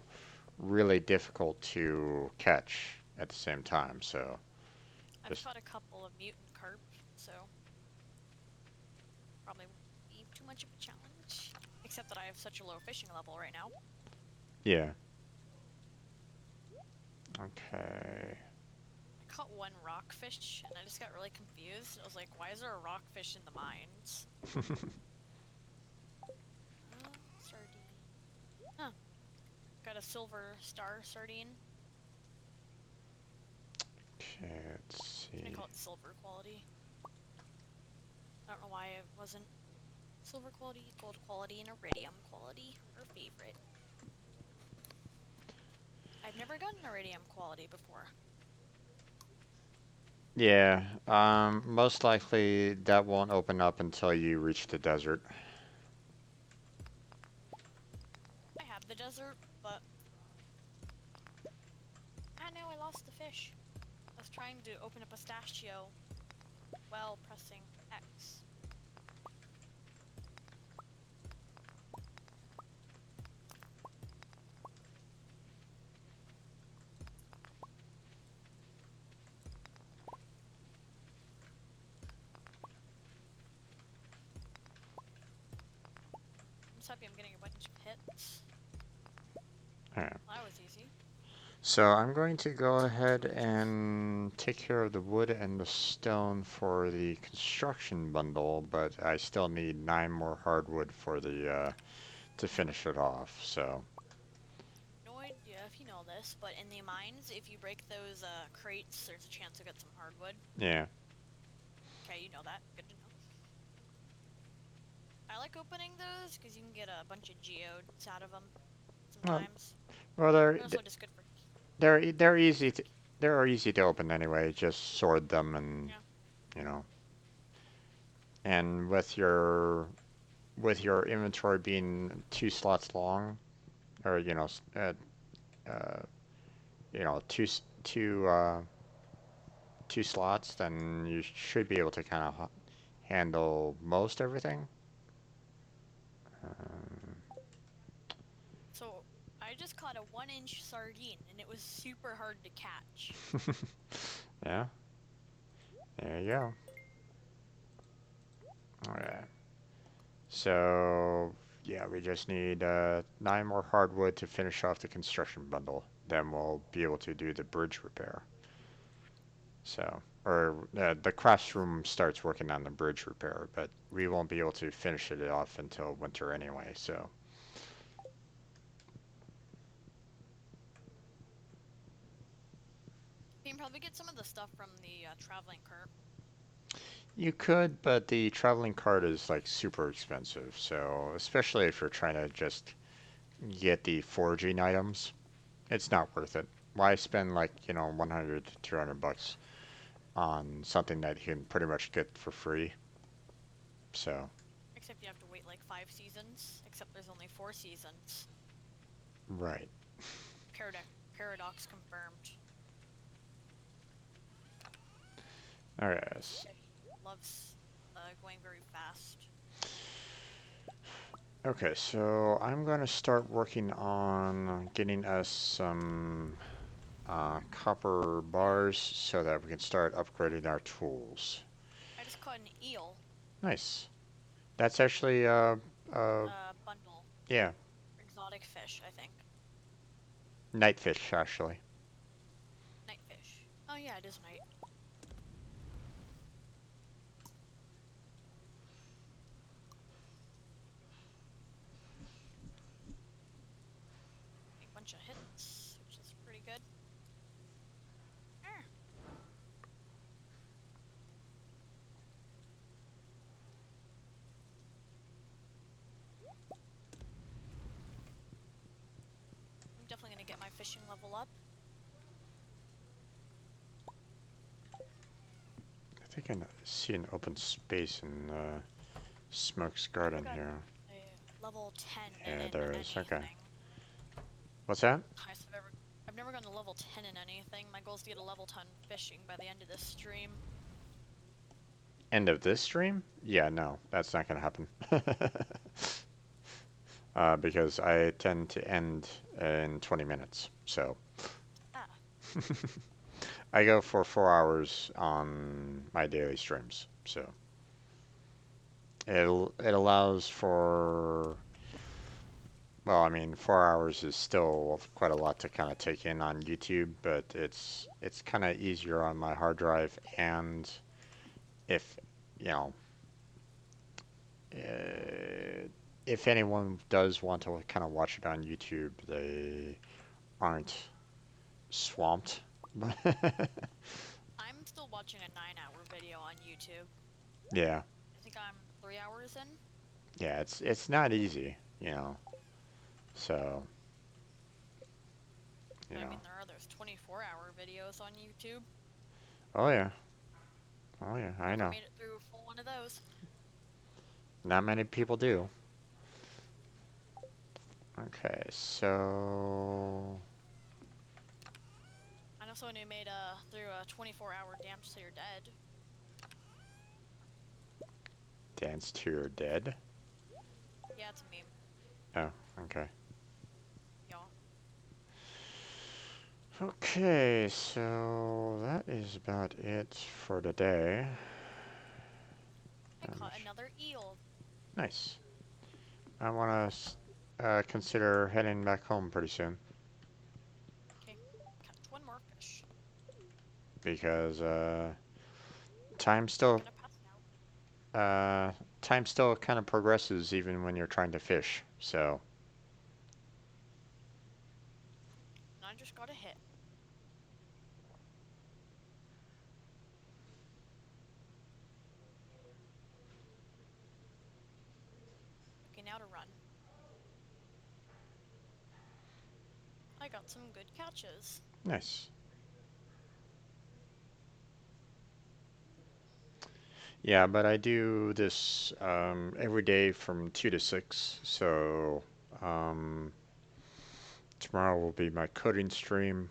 really difficult to catch at the same time, so I've just caught a couple of mutant carp, so probably won't be too much of a challenge. Except that I have such a low fishing level right now. yeah. Okay. I caught one rockfish, and I just got really confused. I was like, why is there a rockfish in the mines? Sardine. Huh. Got a silver star sardine. Okay, let's I'm gonna see. call it silver quality. I don't know why it wasn't silver quality, gold quality, and iridium quality. Her favorite. I've never gotten iridium quality before. Yeah, most likely that won't open up until you reach the desert. I have the desert, but I know I lost the fish. I was trying to open a pistachio while pressing X. I'm just happy I'm getting a bunch of hits. Alright. Well, that was easy. So I'm going to go ahead and take care of the wood and the stone for the construction bundle, but I still need 9 more hardwood for the to finish it off. So No idea if you know this, but in the mines, if you break those crates, there's a chance you'll get some hardwood. yeah, Okay, you know that. Good to know. I like opening those because you can get a bunch of geodes out of them well, sometimes. well They're also just good for... they're easy to they're easy to open anyway. Just sort them and Yeah. you know, and with your inventory being 2 slots long, or uh, two slots, then you should be able to kind of handle most everything. Um, So, I just caught a 1-inch sardine, and it was super hard to catch. yeah, there you go. Alright. So, yeah, we just need 9 more hardwood to finish off the construction bundle. Then we'll be able to do the bridge repair. So, or the crafts room starts working on the bridge repair, but we won't be able to finish it off until winter anyway. So, You can probably get some of the stuff from the traveling cart. you could, but the traveling cart is like super expensive. So, especially if you're trying to just get the foraging items, it's not worth it. Why spend like, 100 to 200 bucks on something that you can pretty much get for free? So, Except you have to wait like 5 seasons. Except there's only 4 seasons. right. Paradox confirmed. Okay. This fish loves going very fast. Okay, so I'm going to start working on getting us some copper bars so that we can start upgrading our tools. I just caught an eel. Nice. That's actually, Bundle. yeah, Exotic fish, I think. nightfish, actually. Night fish. Oh yeah, it is night. A bunch of hits, which is pretty good. Ah. I'm definitely gonna get my fishing level up. I think I see an open space in Smoke's I've never garden gotten here. a level 10 Yeah, in there is. Okay. anything. What's that? I've never gotten a level 10 in anything. My goal is to get a level 10 fishing by the end of this stream. End of this stream? Yeah, no, that's not going to happen. Because I tend to end in 20 minutes. So Ah, I go for 4 hours on my daily streams. So it allows for, well, I mean, 4 hours is still quite a lot to kind of take in on YouTube, but it's kind of easier on my hard drive. And if you know, uh, if anyone does want to kind of watch it on YouTube, they aren't swamped. I'm still watching a 9-hour video on YouTube. Yeah, I think I'm 3 hours in. yeah, it's not easy, you know. So, you I know. mean, there's 24-hour videos on YouTube. Oh yeah, oh yeah, I Never know. made it through a full one of those. Not many people do. Okay, so I know someone who made through a 24-hour Dance Till You're Dead. dance to your dead. Yeah, it's a meme. Oh, okay. Y'all. Okay, so that is about it for today. I caught another eel. Nice. I want to consider heading back home pretty soon Okay, catch one more fish. because time Not still gonna pass out. uh, time still kind of progresses even when you're trying to fish. So And I just got a hit. Okay, now to run. I got some good catches. nice. Yeah, but I do this every day from 2 to 6. So tomorrow will be my coding stream.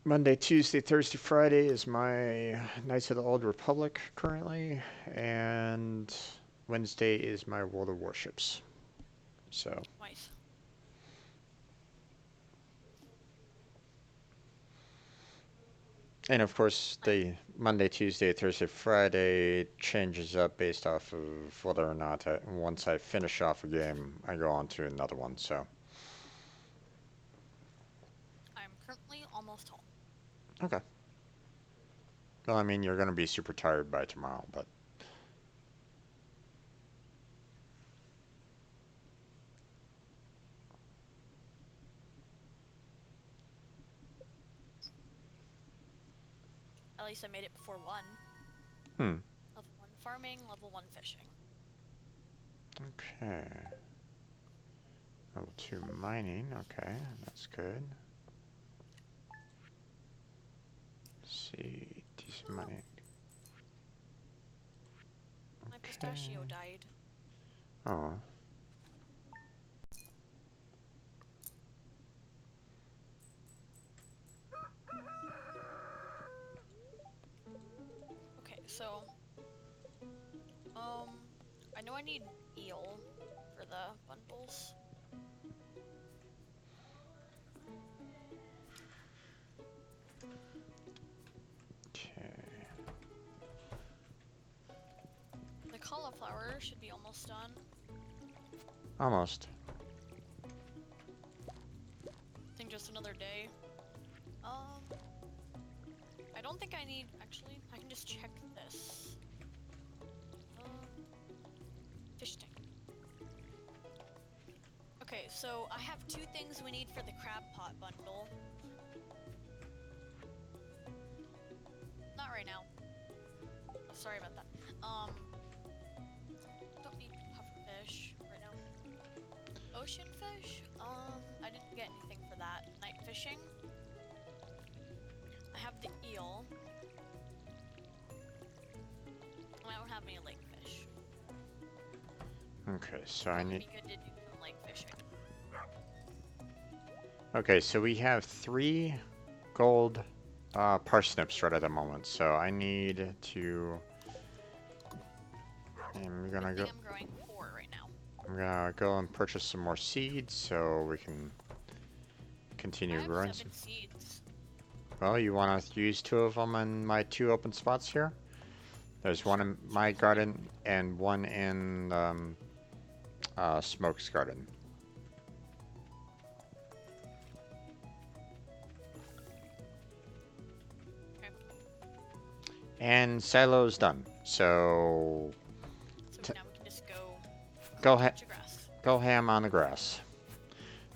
Monday, Tuesday, Thursday, Friday is my Knights of the Old Republic currently, and Wednesday is my World of Warships. So, Nice. and of course, I'm the Monday, Tuesday, Thursday, Friday changes up based off of whether or not once I finish off a game, I go on to another one. So, currently almost home. okay. Well, I mean, you're going to be super tired by tomorrow, but At least I made it before 1. hmm. Level 1 farming, level 1 fishing. Okay. Level 2 mining. Okay, that's good. Let's see, decent money. pistachio died. Oh. Okay, so I know I need eel for the bundles. Okay. The cauliflower should be almost done. Almost. I think just another day. I don't think I need, actually, I can just check this. Fish tank. Okay, so I have 2 things we need for the crab pot bundle. Not right now. Oh, sorry about that. Don't need pufferfish right now. Ocean fish? I didn't get anything for that. Night fishing? I have the eel. I don't have any lake fish. Okay, so I That would need. be good to do some lake fishing. Okay, so we have 3 gold parsnips right at the moment. So I need to. I'm gonna Good go. thing I'm growing 4 right now. I'm gonna go and purchase some more seeds so we can I continue have growing 7 some. seeds. Well, you want to use 2 of them in my 2 open spots here? There's one Sure, in sure my as you like. garden and one in Smoke's garden. Okay. And silo's done. So So now we can just go go bunch of grass. go ham on the grass.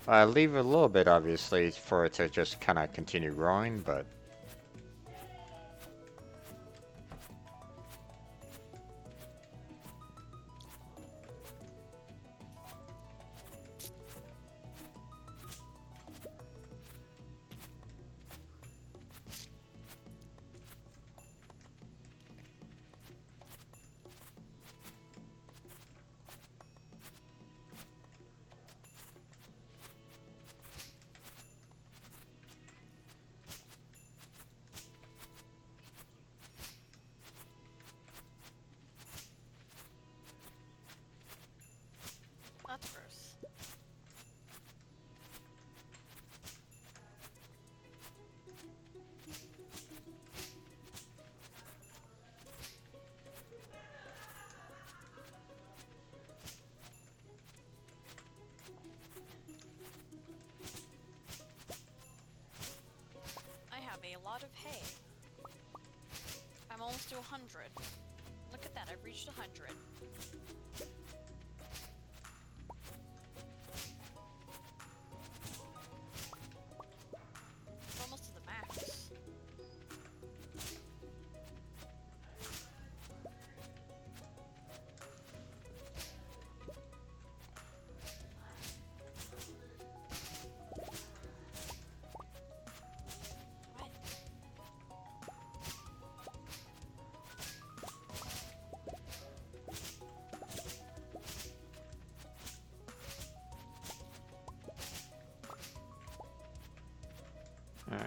Leave a little bit, obviously, for it to just kind of continue growing, but That's gross. I have a lot of hay. I'm almost to 100. Look at that, I've reached 100. It's almost to the max. What? I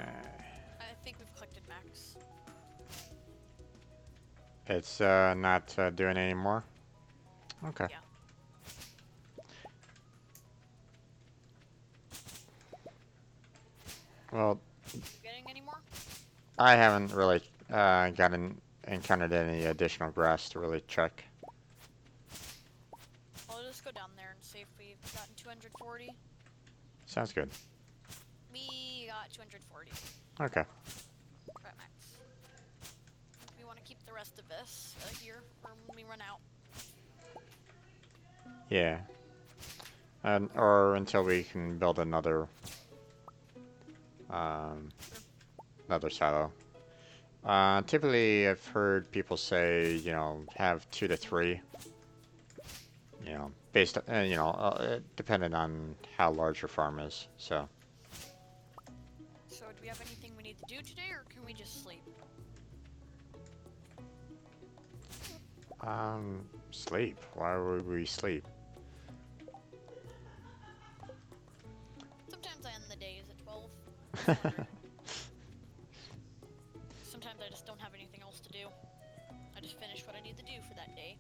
think we've collected max. it's not doing anymore. Okay. Yeah. Well, You getting any more? I haven't really encountered any additional grass to really check. I'll just go down there and see if we've gotten 240. Sounds good. We got 240. Okay. We're at max. We want to keep the rest of this here for when we run out. Yeah. Or until we can build um, another silo. Typically, I've heard people say, have 2 to 3. Based, depending on how large your farm is. So, So do we have anything we need to do today, or can we just sleep? Sleep. Why would we sleep? Sometimes I end the days at 12. Just wondering. Sometimes I just don't have anything else to do. I just finish what I need to do for that day.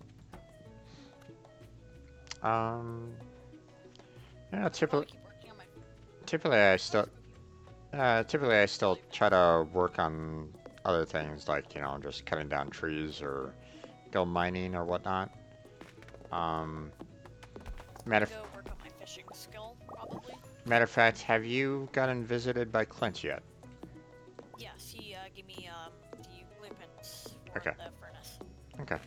Um, yeah, I'll probably keep working on my typically I more still, spooky. typically I still try to work on other things like, just cutting down trees or go mining or whatnot. Um, I'm gonna matter, go work on my fishing skill, probably. matter of fact, have you gotten visited by Clint yet? Yes, he gave me the blueprints for Okay, the furnace. okay.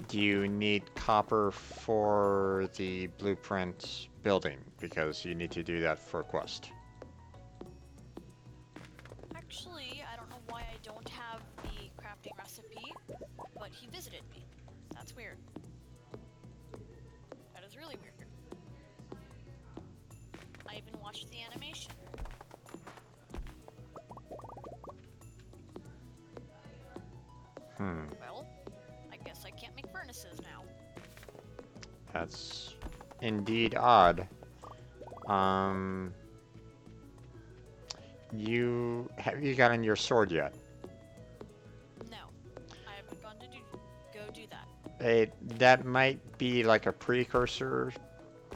Do you need copper for the blueprint building? Because you need to do that for a quest. Actually, I don't know why I don't have the crafting recipe, but he visited me. That's weird. That is really weird. I even watched the animation. Hmm, Well, I guess I can't make furnaces now. that's indeed odd. Um, have you gotten your sword yet? No, I haven't gone to go do that. That might be like a precursor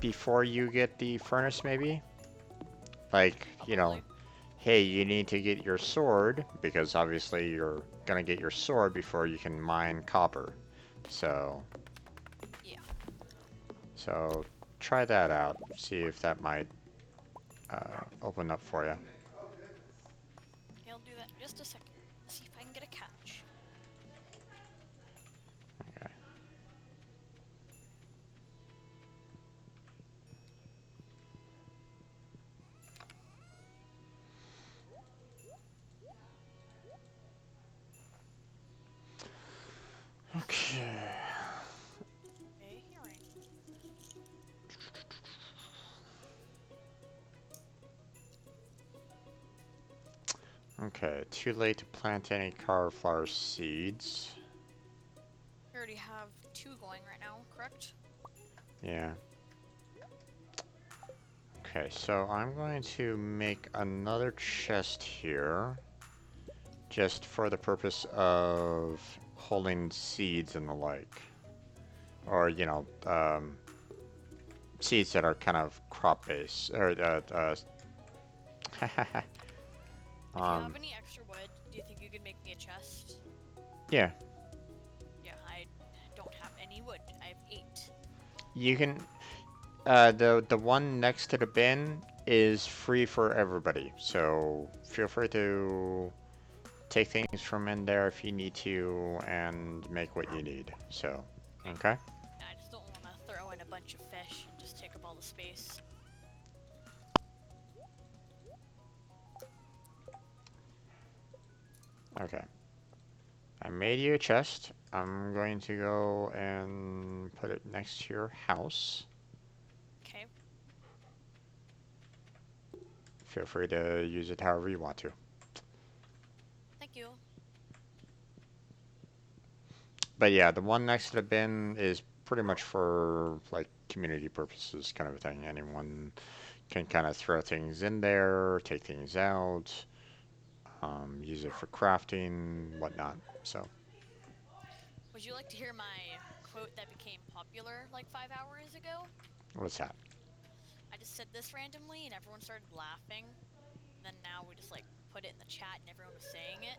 before you get the furnace, maybe? Like, Probably. hey, you need to get your sword, because obviously you're gonna get your sword before you can mine copper. So, Yeah. so try that out. See if that might open up for you. Okay, I'll do that in just a second. See if I can get a catch. Okay. Okay. A hearing. Okay, too late to plant any cauliflower seeds. We already have 2 going right now, correct? Yeah. Okay, so I'm going to make another chest here, just for the purpose of holding seeds and the like. Or, seeds that are kind of crop based, or, If you have um, any extra wood, do you think you could make me a chest? yeah, Yeah, I don't have any wood. I have 8. you can, the one next to the bin is free for everybody, so feel free to take things from in there if you need to and make what you need. So, Okay. okay. I just don't want to throw in a bunch of fish and just take up all the space. Okay. I made you a chest. I'm going to go and put it next to your house. Okay. Feel free to use it however you want to. Thank you. But yeah, the one next to the bin is pretty much for like community purposes kind of a thing. Anyone can kind of throw things in there, take things out, use it for crafting, whatnot. So, Would you like to hear my quote that became popular like 5 hours ago? what's that? I just said this randomly and everyone started laughing. And then now we just like put it in the chat and everyone was saying it.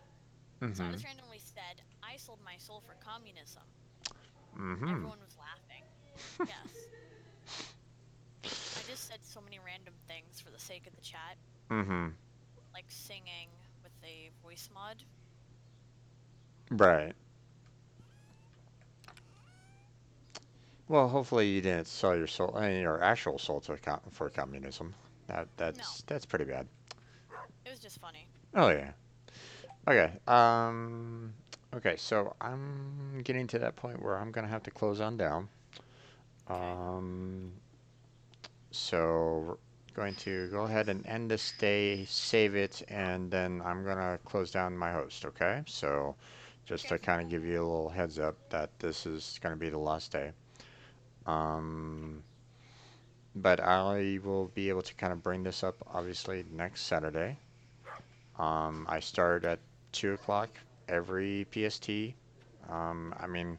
So I Mm-hmm. just randomly said, I sold my soul for communism. And Mm-hmm. everyone was laughing. Yes. I just said so many random things for the sake of the chat, Mm-hmm. like singing with a voice mod. Right. Well, hopefully you didn't sell your soul, your actual soul to for communism. No, That's pretty bad. it was just funny. Oh yeah. Okay. Okay. So I'm getting to that point where I'm gonna have to close on down. Okay. Um. So we're going to go ahead and end this day, save it, and then I'm gonna close down my host. Okay. So just Okay. to kind of give you a little heads up that this is going to be the last day. Um, but I will be able to kind of bring this up obviously next Saturday. I start at 2 o'clock every PST. I mean,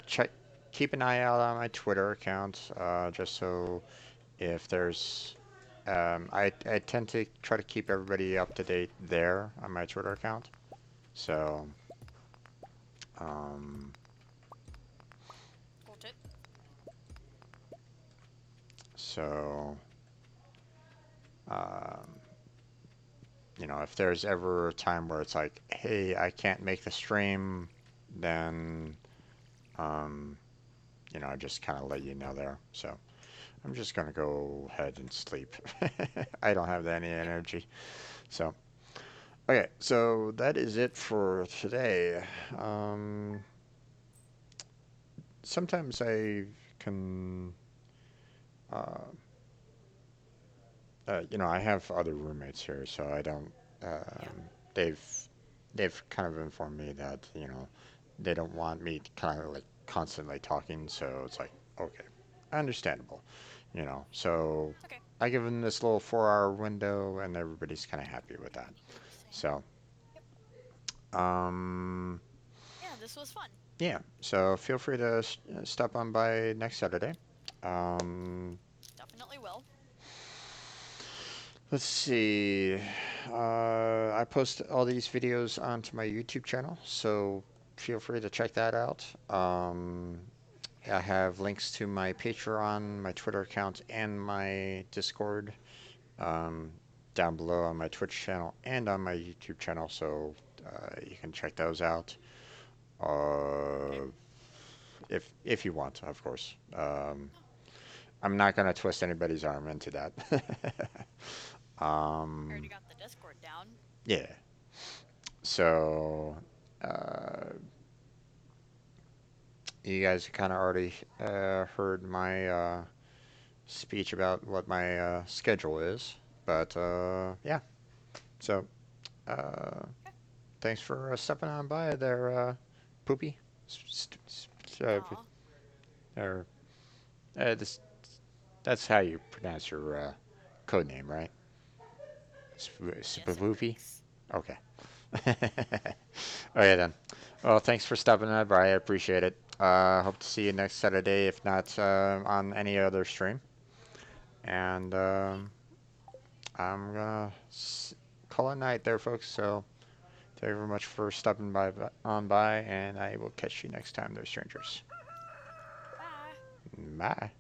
check, keep an eye out on my Twitter account, just so if there's, I tend to try to keep everybody up to date there on my Twitter account. So, um, Cool tip. so, um, if there's ever a time where it's like, hey, I can't make the stream, then, um, I just kind of let you know there. So I'm just gonna go ahead and sleep. I don't have any Yep. energy. So, okay, so that is it for today. Um, Sometimes I can, uh, I have other roommates here, so I don't. Yeah. They've they've kind of informed me that they don't want me kind of like constantly talking, so it's like okay, understandable, So Okay. I give them this little 4 hour window, and everybody's kind of happy with that. Interesting. So Yep. um, Yeah, this was fun. yeah, so feel free to stop on by next Saturday. Um, Definitely will. Let's see. I post all these videos onto my YouTube channel, so feel free to check that out. I have links to my Patreon, my Twitter account, and my Discord um, down below on my Twitch channel and on my YouTube channel, so you can check those out. Okay. Uh, if you want, of course. Oh, I'm not gonna twist anybody's arm into that. I um, already got the Discord down. yeah. So, uh, you guys kind of already heard my speech about what my schedule is. But yeah, so uh, Okay. thanks for stepping on by there, Poopy. Aw. Or, this, that's how you pronounce your code name, right? Yes, it Spoopy? works. Okay. Okay then. Well, thanks for stopping by. I appreciate it. Hope to see you next Saturday, if not on any other stream. And Okay. I'm gonna call it night there, folks. So thank you very much for stopping by, and I will catch you next time, there, strangers. Bye. Bye.